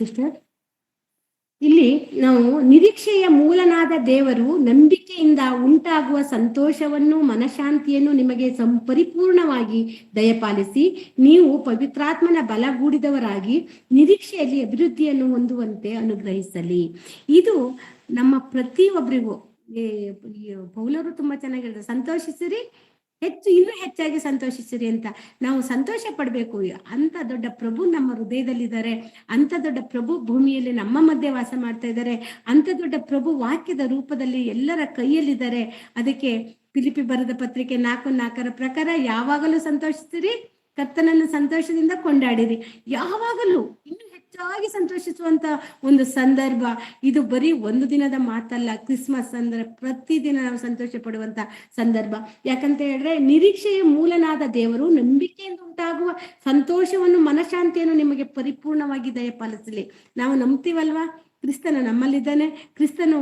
ಸಿಸ್ಟರ್. ಇಲ್ಲಿ ನಾವು ನಿರೀಕ್ಷೆಯ ಮೂಲನಾದ ದೇವರು ನಂಬಿಕೆಯಿಂದ ಉಂಟಾಗುವ ಸಂತೋಷವನ್ನು ಮನಃಶಾಂತಿಯನ್ನು ನಿಮಗೆ ಪರಿಪೂರ್ಣವಾಗಿ ದಯಪಾಲಿಸಿ, ನೀವು ಪವಿತ್ರಾತ್ಮನ ಬಲಗೂಡಿದವರಾಗಿ ನಿರೀಕ್ಷೆಯಲ್ಲಿ ಅಭಿವೃದ್ಧಿಯನ್ನು ಹೊಂದುವಂತೆ ಅನುಗ್ರಹಿಸಲಿ. ಇದು ನಮ್ಮ ಪ್ರತಿಯೊಬ್ಬರಿಗೂ ಪೌಲರು ತುಂಬಾ ಚೆನ್ನಾಗಿ ಹೇಳ್ತಾರೆ, ಸಂತೋಷಿಸಿರಿ, ಇನ್ನೂ ಹೆಚ್ಚಾಗಿ ಸಂತೋಷಿಸಿರಿ ಅಂತ. ನಾವು ಸಂತೋಷ ಪಡ್ಬೇಕು. ಅಂತ ದೊಡ್ಡ ಪ್ರಭು ನಮ್ಮ ಹೃದಯದಲ್ಲಿದ್ದಾರೆ, ಅಂತ ದೊಡ್ಡ ಪ್ರಭು ಭೂಮಿಯಲ್ಲಿ ನಮ್ಮ ಮಧ್ಯೆ ವಾಸ ಮಾಡ್ತಾ ಇದ್ದಾರೆ, ಅಂತ ದೊಡ್ಡ ಪ್ರಭು ವಾಕ್ಯದ ರೂಪದಲ್ಲಿ ಎಲ್ಲರ ಕೈಯಲ್ಲಿದ್ದಾರೆ. ಅದಕ್ಕೆ ಫಿಲಿಪಿ ಬರೆದ ಪತ್ರಿಕೆ 4:4 ಪ್ರಕಾರ ಯಾವಾಗಲೂ ಸಂತೋಷಿಸಿರಿ, ಕರ್ತನನ್ನು ಸಂತೋಷದಿಂದ ಕೊಂಡಾಡಿರಿ. ಯಾವಾಗಲೂ ಇನ್ನು ಹೆಚ್ಚಾಗಿ ಸಂತೋಷಿಸುವಂತ ಒಂದು ಸಂದರ್ಭ ಇದು. ಬರೀ ಒಂದು ದಿನದ ಮಾತಲ್ಲ, ಕ್ರಿಸ್ಮಸ್ ಅಂದ್ರೆ ಪ್ರತಿದಿನ ನಾವು ಸಂತೋಷ ಪಡುವಂತ ಸಂದರ್ಭ. ಯಾಕಂತ ಹೇಳಿದ್ರೆ ನಿರೀಕ್ಷೆಯ ಮೂಲನಾದ ದೇವರು ನಂಬಿಕೆಯಿಂದ ಉಂಟಾಗುವ ಸಂತೋಷವನ್ನು ಮನಃಶಾಂತಿಯನ್ನು ನಿಮಗೆ ಪರಿಪೂರ್ಣವಾಗಿ ದಯಪಾಲಿಸಲಿ. ನಾವು ನಂಬ್ತೀವಲ್ವಾ, ಕ್ರಿಸ್ತನು ನಮ್ಮಲ್ಲಿದ್ದಾನೆ, ಕ್ರಿಸ್ತನು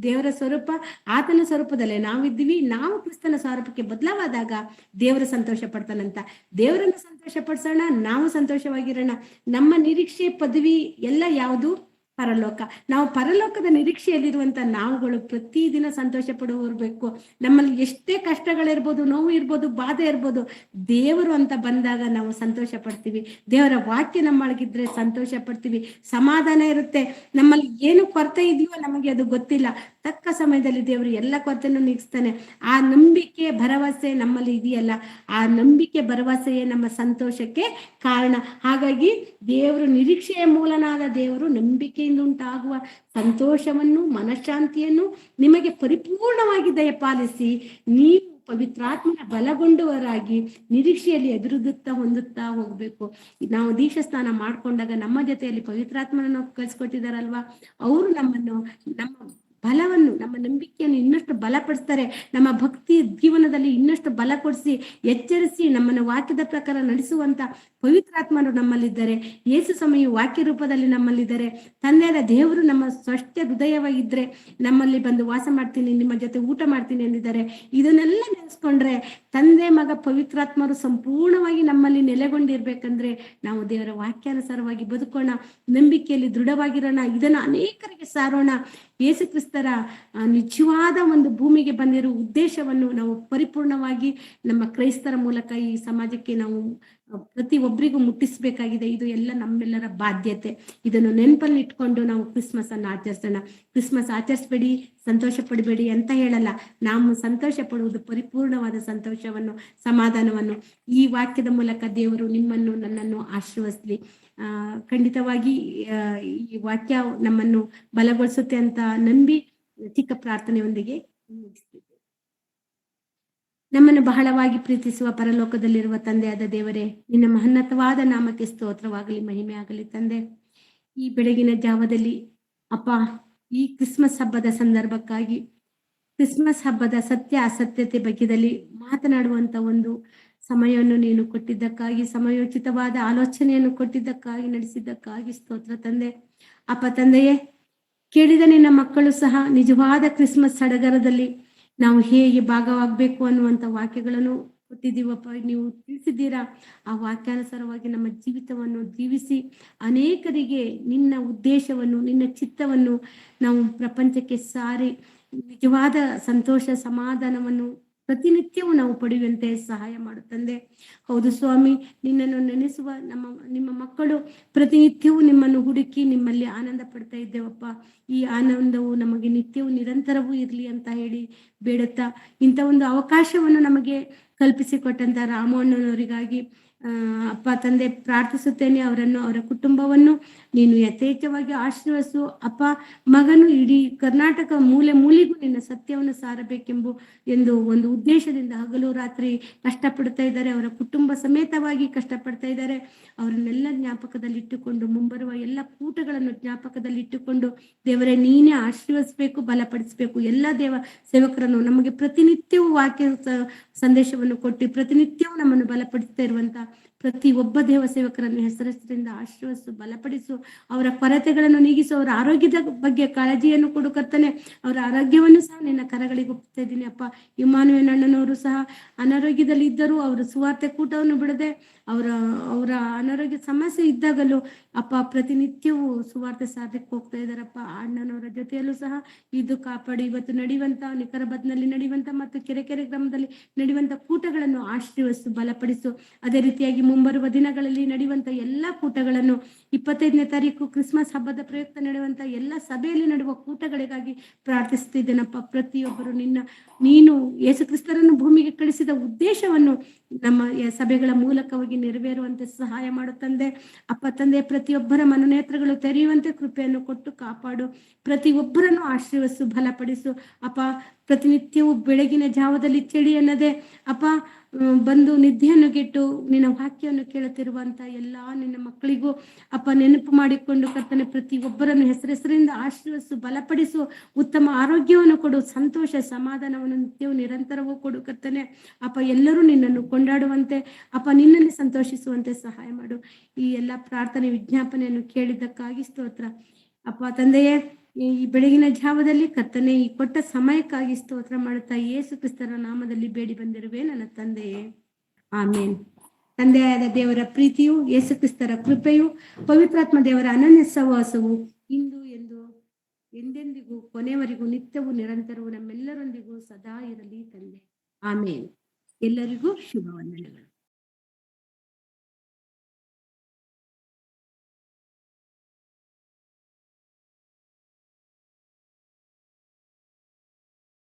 ದೇವರ ಸ್ವರೂಪ, ಆತನ ಸ್ವರೂಪದಲ್ಲೇ ನಾವಿದ್ದೀವಿ. ನಾವು ಕ್ರಿಸ್ತನ ಸ್ವರೂಪಕ್ಕೆ ಬದಲಾವಾದಾಗ ದೇವರು ಸಂತೋಷ ಪಡ್ತಾನಂತ. ದೇವರನ್ನು ಸಂತೋಷ ಪಡಿಸೋಣ, ನಾವು ಸಂತೋಷವಾಗಿರೋಣ. ನಮ್ಮ ನಿರೀಕ್ಷೆ ಪದವಿ ಎಲ್ಲ ಯಾವುದು? ಪರಲೋಕ. ನಾವು ಪರಲೋಕದ ನಿರೀಕ್ಷೆಯಲ್ಲಿರುವಂತ ನಾವುಗಳು ಪ್ರತಿದಿನ ಸಂತೋಷ ಪಡುವರ್ಬೇಕು. ನಮ್ಮಲ್ಲಿ ಎಷ್ಟೇ ಕಷ್ಟಗಳಿರ್ಬೋದು, ನೋವು ಇರ್ಬೋದು, ಬಾಧೆ ಇರ್ಬೋದು, ದೇವರು ಅಂತ ಬಂದಾಗ ನಾವು ಸಂತೋಷ ಪಡ್ತೀವಿ. ದೇವರ ವಾಕ್ಯ ನಮ್ಮೊಳಗಿದ್ರೆ ಸಂತೋಷ ಪಡ್ತೀವಿ, ಸಮಾಧಾನ ಇರುತ್ತೆ. ನಮ್ಮಲ್ಲಿ ಏನು ಕೊರತೆ ಇದೆಯೋ ನಮಗೆ ಅದು ಗೊತ್ತಿಲ್ಲ, ತಕ್ಕ ಸಮಯದಲ್ಲಿ ದೇವರು ಎಲ್ಲ ಕೊರತೆಯನ್ನು ನೀಗಿಸ್ತಾನೆ. ಆ ನಂಬಿಕೆ ಭರವಸೆ ನಮ್ಮಲ್ಲಿ ಇದೆಯಲ್ಲ, ಆ ನಂಬಿಕೆ ಭರವಸೆಯೇ ನಮ್ಮ ಸಂತೋಷಕ್ಕೆ ಕಾರಣ. ಹಾಗಾಗಿ ದೇವರು ನಿರೀಕ್ಷೆಯ ಮೂಲನಾದ ದೇವರು ನಂಬಿಕೆಯಿಂದ ಉಂಟಾಗುವ ಸಂತೋಷವನ್ನು ಮನಃಶಾಂತಿಯನ್ನು ನಿಮಗೆ ಪರಿಪೂರ್ಣವಾಗಿ ದಯಪಾಲಿಸಿ, ನೀವು ಪವಿತ್ರಾತ್ಮನ ಬಲಗೊಂಡವರಾಗಿ ನಿರೀಕ್ಷೆಯಲ್ಲಿ ಅಭಿವೃದ್ಧಿ ಹೊಂದುತ್ತಾ ಹೋಗ್ಬೇಕು. ನಾವು ದೀಕ್ಷಾ ಸ್ನಾನ ಮಾಡ್ಕೊಂಡಾಗ ನಮ್ಮ ಜೊತೆಯಲ್ಲಿ ಪವಿತ್ರಾತ್ಮನನ್ನು ಕಳ್ಸಿಕೊಟ್ಟಿದಾರಲ್ವಾ, ಅವರು ನಮ್ಮ ಬಲವನ್ನು, ನಮ್ಮ ನಂಬಿಕೆಯನ್ನು ಇನ್ನಷ್ಟು ಬಲಪಡಿಸ್ತಾರೆ. ನಮ್ಮ ಭಕ್ತಿ ಜೀವನದಲ್ಲಿ ಇನ್ನಷ್ಟು ಬಲ ಕೊಡಿಸಿ ಎಚ್ಚರಿಸಿ ನಮ್ಮನ್ನು ವಾಕ್ಯದ ಪ್ರಕಾರ ನಡೆಸುವಂತ ಪವಿತ್ರಾತ್ಮರು ನಮ್ಮಲ್ಲಿದ್ದಾರೆ. ಯೇಸು ಸಮಯ ವಾಕ್ಯ ರೂಪದಲ್ಲಿ ನಮ್ಮಲ್ಲಿದ್ದಾರೆ. ತಂದೆಯಾದ ದೇವರು ನಮ್ಮ ಸ್ವಷ್ಟ ಹೃದಯವಾಗಿದ್ರೆ ನಮ್ಮಲ್ಲಿ ಬಂದು ವಾಸ ಮಾಡ್ತೀನಿ, ನಿಮ್ಮ ಜೊತೆ ಊಟ ಮಾಡ್ತೀನಿ ಎಂದಿದ್ದಾರೆ. ಇದನ್ನೆಲ್ಲ ನೆನೆಸ್ಕೊಂಡ್ರೆ ತಂದೆ ಮಗ ಪವಿತ್ರಾತ್ಮರು ಸಂಪೂರ್ಣವಾಗಿ ನಮ್ಮಲ್ಲಿ ನೆಲೆಗೊಂಡಿರ್ಬೇಕಂದ್ರೆ ನಾವು ದೇವರ ವಾಕ್ಯಾನುಸಾರವಾಗಿ ಬದುಕೋಣ, ನಂಬಿಕೆಯಲ್ಲಿ ದೃಢವಾಗಿರೋಣ, ಇದನ್ನು ಅನೇಕರಿಗೆ ಸಾರೋಣ. ಯೇಸು ಕ್ರಿಸ್ತರ ನಿಜವಾದ ಒಂದು ಭೂಮಿಗೆ ಬಂದಿರೋ ಉದ್ದೇಶವನ್ನು ನಾವು ಪರಿಪೂರ್ಣವಾಗಿ ನಮ್ಮ ಕ್ರೈಸ್ತರ ಮೂಲಕ ಈ ಸಮಾಜಕ್ಕೆ ನಾವು ಪ್ರತಿಯೊಬ್ಬರಿಗೂ ಮುಟ್ಟಿಸ್ಬೇಕಾಗಿದೆ. ಇದು ಎಲ್ಲ ನಮ್ಮೆಲ್ಲರ ಬಾಧ್ಯತೆ. ಇದನ್ನು ನೆನಪಲ್ಲಿ ಇಟ್ಕೊಂಡು ನಾವು ಕ್ರಿಸ್ಮಸ್ ಅನ್ನು ಆಚರಿಸೋಣ. ಕ್ರಿಸ್ಮಸ್ ಆಚರಿಸ್ಬೇಡಿ, ಸಂತೋಷ ಪಡಬೇಡಿ ಅಂತ ಹೇಳಲ್ಲ. ನಾವು ಸಂತೋಷ ಪಡುವುದು ಪರಿಪೂರ್ಣವಾದ ಸಂತೋಷವನ್ನು, ಸಮಾಧಾನವನ್ನು. ಈ ವಾಕ್ಯದ ಮೂಲಕ ದೇವರು ನಿಮ್ಮನ್ನು ನನ್ನನ್ನು ಆಶೀರ್ವದಿಸಲಿ. ಖಂಡಿತವಾಗಿ ಈ ವಾಕ್ಯ ನಮ್ಮನ್ನು ಬಲಗೊಳಿಸುತ್ತೆ ಅಂತ ನಂಬಿ ಚಿಕ್ಕ ಪ್ರಾರ್ಥನೆಯೊಂದಿಗೆ ಮುಗಿಸ್ತೀವಿ. ನಮ್ಮನ್ನು ಬಹಳವಾಗಿ ಪ್ರೀತಿಸುವ ಪರಲೋಕದಲ್ಲಿರುವ ತಂದೆಯಾದ ದೇವರೇ, ನಿನ್ನ ಮಹನ್ನತವಾದ ನಾಮಕ್ಕೆ ಸ್ತೋತ್ರವಾಗಲಿ, ಮಹಿಮೆ ಆಗಲಿ. ತಂದೆ, ಈ ಬೆಳಗಿನ ಜಾವದಲ್ಲಿ ಅಪ್ಪ, ಈ ಕ್ರಿಸ್ಮಸ್ ಹಬ್ಬದ ಸಂದರ್ಭಕ್ಕಾಗಿ, ಕ್ರಿಸ್ಮಸ್ ಹಬ್ಬದ ಸತ್ಯ ಅಸತ್ಯತೆ ಬಗ್ಗೆದಲ್ಲಿ ಮಾತನಾಡುವಂತ ಒಂದು ಸಮಯವನ್ನು ನೀನು ಕೊಟ್ಟಿದ್ದಕ್ಕಾಗಿ, ಸಮಯೋಚಿತವಾದ ಆಲೋಚನೆಯನ್ನು ಕೊಟ್ಟಿದ್ದಕ್ಕಾಗಿ, ನಡೆಸಿದ್ದಕ್ಕಾಗಿ ಸ್ತೋತ್ರ ತಂದೆ. ಅಪ್ಪ ತಂದೆಯೇ, ಕೇಳಿದ ನಿನ್ನ ಮಕ್ಕಳು ಸಹ ನಿಜವಾದ ಕ್ರಿಸ್ಮಸ್ ಸಡಗರದಲ್ಲಿ ನಾವು ಹೇಗೆ ಭಾಗವಾಗಬೇಕು ಅನ್ನುವಂಥ ವಾಕ್ಯಗಳನ್ನು ಕೊಟ್ಟಿದ್ದೀವಪ್ಪ, ನೀವು ತಿಳಿಸಿದ್ದೀರಾ. ಆ ವಾಕ್ಯಾನುಸಾರವಾಗಿ ನಮ್ಮ ಜೀವಿತವನ್ನು ಜೀವಿಸಿ ಅನೇಕರಿಗೆ ನಿನ್ನ ಉದ್ದೇಶವನ್ನು, ನಿನ್ನ ಚಿತ್ತವನ್ನು ನಾವು ಪ್ರಪಂಚಕ್ಕೆ ಸಾರಿ ನಿಜವಾದ ಸಂತೋಷ ಸಮಾಧಾನವನ್ನು ಪ್ರತಿನಿತ್ಯವೂ ನಾವು ಪಡೆಯುವಂತೆ ಸಹಾಯ ಮಾಡುತ್ತಂದೆ. ಹೌದು ಸ್ವಾಮಿ, ನಿನ್ನನ್ನು ನೆನೆಸುವ ನಿಮ್ಮ ಮಕ್ಕಳು ಪ್ರತಿನಿತ್ಯವೂ ನಿಮ್ಮನ್ನು ಹುಡುಕಿ ನಿಮ್ಮಲ್ಲಿ ಆನಂದ ಪಡ್ತಾ ಇದ್ದೇವಪ್ಪ. ಈ ಆನಂದವು ನಮಗೆ ನಿತ್ಯವೂ ನಿರಂತರವೂ ಇರಲಿ ಅಂತ ಹೇಳಿ ಬೇಡುತ್ತಾ, ಇಂಥ ಒಂದು ಅವಕಾಶವನ್ನು ನಮಗೆ ಕಲ್ಪಿಸಿಕೊಟ್ಟಂತ ರಾಮಣ್ಣನವರಿಗಾಗಿ, ಅಪ್ಪ ತಂದೆ ಪ್ರಾರ್ಥಿಸುತ್ತೇನೆ, ಅವರನ್ನು ಅವರ ಕುಟುಂಬವನ್ನು ನೀನು ಯಥೇಚ್ಛವಾಗಿ ಆಶೀರ್ವದಿಸು ಅಪ್ಪ. ಮಗನು ಇಡೀ ಕರ್ನಾಟಕ ಮೂಲೆ ಮೂಲೆಗೂ ನಿನ್ನ ಸತ್ಯವನ್ನು ಸಾರಬೇಕೆಂಬ ಎಂದು ಒಂದು ಉದ್ದೇಶದಿಂದ ಹಗಲು ರಾತ್ರಿ ಕಷ್ಟಪಡ್ತಾ ಇದ್ದಾರೆ. ಅವರ ಕುಟುಂಬ ಸಮೇತವಾಗಿ ಕಷ್ಟಪಡ್ತಾ ಇದ್ದಾರೆ. ಅವರನ್ನೆಲ್ಲ ಜ್ಞಾಪಕದಲ್ಲಿಟ್ಟುಕೊಂಡು ಮುಂಬರುವ ಎಲ್ಲ ಕೂಟಗಳನ್ನು ಜ್ಞಾಪಕದಲ್ಲಿಟ್ಟುಕೊಂಡು ದೇವರೇ ನೀನೇ ಆಶೀರ್ವದಿಸಬೇಕು, ಬಲಪಡಿಸಬೇಕು. ಎಲ್ಲ ದೇವ ಸೇವಕರನ್ನು ನಮಗೆ ಪ್ರತಿನಿತ್ಯವೂ ವಾಕ್ಯ ಸಂದೇಶವನ್ನು ಕೊಟ್ಟು ಪ್ರತಿನಿತ್ಯವೂ ನಮ್ಮನ್ನು ಬಲಪಡಿಸ್ತಾ ಇರುವಂತ ಪ್ರತಿ ಒಬ್ಬ ದೇವ ಸೇವಕರನ್ನು ಹೆಸರಿನಿಂದ ಆಶೀರ್ವದಿಸು, ಬಲಪಡಿಸು. ಅವರ ಕೊರತೆಗಳನ್ನು ನೀಗಿಸು. ಅವರ ಆರೋಗ್ಯದ ಬಗ್ಗೆ ಕಾಳಜಿಯನ್ನು ಕೊಡು ಕರ್ತನೆ. ಅವರ ಆರೋಗ್ಯವನ್ನು ಸಹ ನಿನ್ನ ಕರಗಳಿಗೆ ಒಪ್ತಾ ಇದ್ದೀನಿ ಅಪ್ಪ. ಇಮ್ಮಾನುವೇಲ್ ಅಣ್ಣನವರು ಸಹ ಅನಾರೋಗ್ಯದಲ್ಲಿ ಇದ್ದರೂ ಅವರು ಸುವಾರ್ತೆ ಕೂಟವನ್ನು ಬಿಡದೆ ಅವರ ಅನಾರೋಗ್ಯ ಸಮಸ್ಯೆ ಇದ್ದಾಗಲೂ ಅಪ್ಪ ಪ್ರತಿನಿತ್ಯವೂ ಸುವಾರ್ತೆ ಸಾಧಕ್ಕೆ ಹೋಗ್ತಾ ಇದ್ದಾರಪ್ಪ. ಅಣ್ಣನವರ ಜೊತೆಯಲ್ಲೂ ಸಹ ಇದು ಕಾಪಾಡಿ ಇವತ್ತು ನಡೆಯುವಂತ ನಿಖರಬದ್ನಲ್ಲಿ ನಡೆಯುವಂತ ಮತ್ತು ಕೆರೆ ಗ್ರಾಮದಲ್ಲಿ ನಡೆಯುವಂತ ಕೂಟಗಳನ್ನು ಆಶೀರ್ವದಿಸು, ಬಲಪಡಿಸು. ಅದೇ ರೀತಿಯಾಗಿ ಮುಂಬರುವ ದಿನಗಳಲ್ಲಿ ನಡೆಯುವಂತ ಎಲ್ಲಾ ಕೂಟಗಳನ್ನು 25ನೇ ತಾರೀಕು ಕ್ರಿಸ್ಮಸ್ ಹಬ್ಬದ ಪ್ರಯುಕ್ತ ನಡೆಯುವಂತ ಎಲ್ಲ ಸಭೆಯಲ್ಲಿ ನಡೆಯುವ ಕೂಟಗಳಿಗಾಗಿ ಪ್ರಾರ್ಥಿಸ್ತಿದ್ದೇನಪ್ಪ. ಪ್ರತಿಯೊಬ್ಬರು ನೀನು ಯೇಸು ಕ್ರಿಸ್ತರನ್ನು ಭೂಮಿಗೆ ಕಳಿಸಿದ ಉದ್ದೇಶವನ್ನು ನಮ್ಮ ಸಭೆಗಳ ಮೂಲಕವಾಗಿ ನೆರವೇರುವಂತೆ ಸಹಾಯ ಮಾಡು ತಂದೆ. ಅಪ್ಪ ತಂದೆ, ಪ್ರತಿಯೊಬ್ಬರ ಮನನೇತ್ರಗಳು ತೆರೆಯುವಂತೆ ಕೃಪೆಯನ್ನು ಕೊಟ್ಟು ಕಾಪಾಡು. ಪ್ರತಿಯೊಬ್ಬರನ್ನು ಆಶೀರ್ವದಿಸು, ಬಲಪಡಿಸು ಅಪ್ಪ. ಪ್ರತಿನಿತ್ಯವೂ ಬೆಳಗಿನ ಜಾವದಲ್ಲಿ ಚಳಿ ಅನ್ನದೆ ಅಪ್ಪ ಬಂದು ನಿದ್ದೆಯನ್ನು ಗೆಟ್ಟು ನಿನ್ನ ವಾಕ್ಯವನ್ನು ಕೇಳುತ್ತಿರುವಂತ ಎಲ್ಲಾ ನಿನ್ನ ಮಕ್ಕಳಿಗೂ ಅಪ್ಪ ನೆನಪು ಮಾಡಿಕೊಂಡು ಕರ್ತನೆ ಪ್ರತಿಯೊಬ್ಬರನ್ನು ಹೆಸರಿಂದ ಆಶೀರ್ವದಿಸು, ಬಲಪಡಿಸು. ಉತ್ತಮ ಆರೋಗ್ಯವನ್ನು ಕೊಡು, ಸಂತೋಷ ಸಮಾಧಾನವನ್ನು ನಿತ್ಯವೂ ನಿರಂತರವೂ ಕೊಡು ಕರ್ತನೆ ಅಪ್ಪ. ಎಲ್ಲರೂ ನಿನ್ನನ್ನು ಕೊಂಡಾಡುವಂತೆ ಅಪ್ಪ, ನಿನ್ನಲ್ಲಿ ಸಂತೋಷಿಸುವಂತೆ ಸಹಾಯ ಮಾಡು. ಈ ಎಲ್ಲ ಪ್ರಾರ್ಥನೆ ವಿಜ್ಞಾಪನೆಯನ್ನು ಕೇಳಿದ್ದಕ್ಕಾಗಿ ಸ್ತೋತ್ರ ಅಪ್ಪ ತಂದೆಯೇ. ಈ ಬೆಳಗಿನ ಜಾವದಲ್ಲಿ ಕರ್ತನೆ ಈ ಕೊಟ್ಟ ಸಮಯಕ್ಕಾಗಿ ಸ್ತೋತ್ರ ಮಾಡುತ್ತಾ ಯೇಸು ಕ್ರಿಸ್ತರ ನಾಮದಲ್ಲಿ ಬೇಡಿ ಬಂದಿರುವೆ ನನ್ನ ತಂದೆಯೇ, ಆಮೇನ್. ತಂದೆಯಾದ ದೇವರ ಪ್ರೀತಿಯು, ಯೇಸು ಕ್ರಿಸ್ತರ ಕೃಪೆಯು, ಪವಿತ್ರಾತ್ಮ ದೇವರ ಅನನ್ಯ ಸಹವಾಸವು ಇಂದು ಎಂದೆಂದಿಗೂ ಕೊನೆವರೆಗೂ ನಿತ್ಯವೂ ನಿರಂತರವೂ ನಮ್ಮೆಲ್ಲರೊಂದಿಗೂ ಸದಾ ಇರಲಿ ತಂದೆ, ಆಮೇನ್. ಎಲ್ಲರಿಗೂ ಶುಭ ವಂದನೆಗಳು.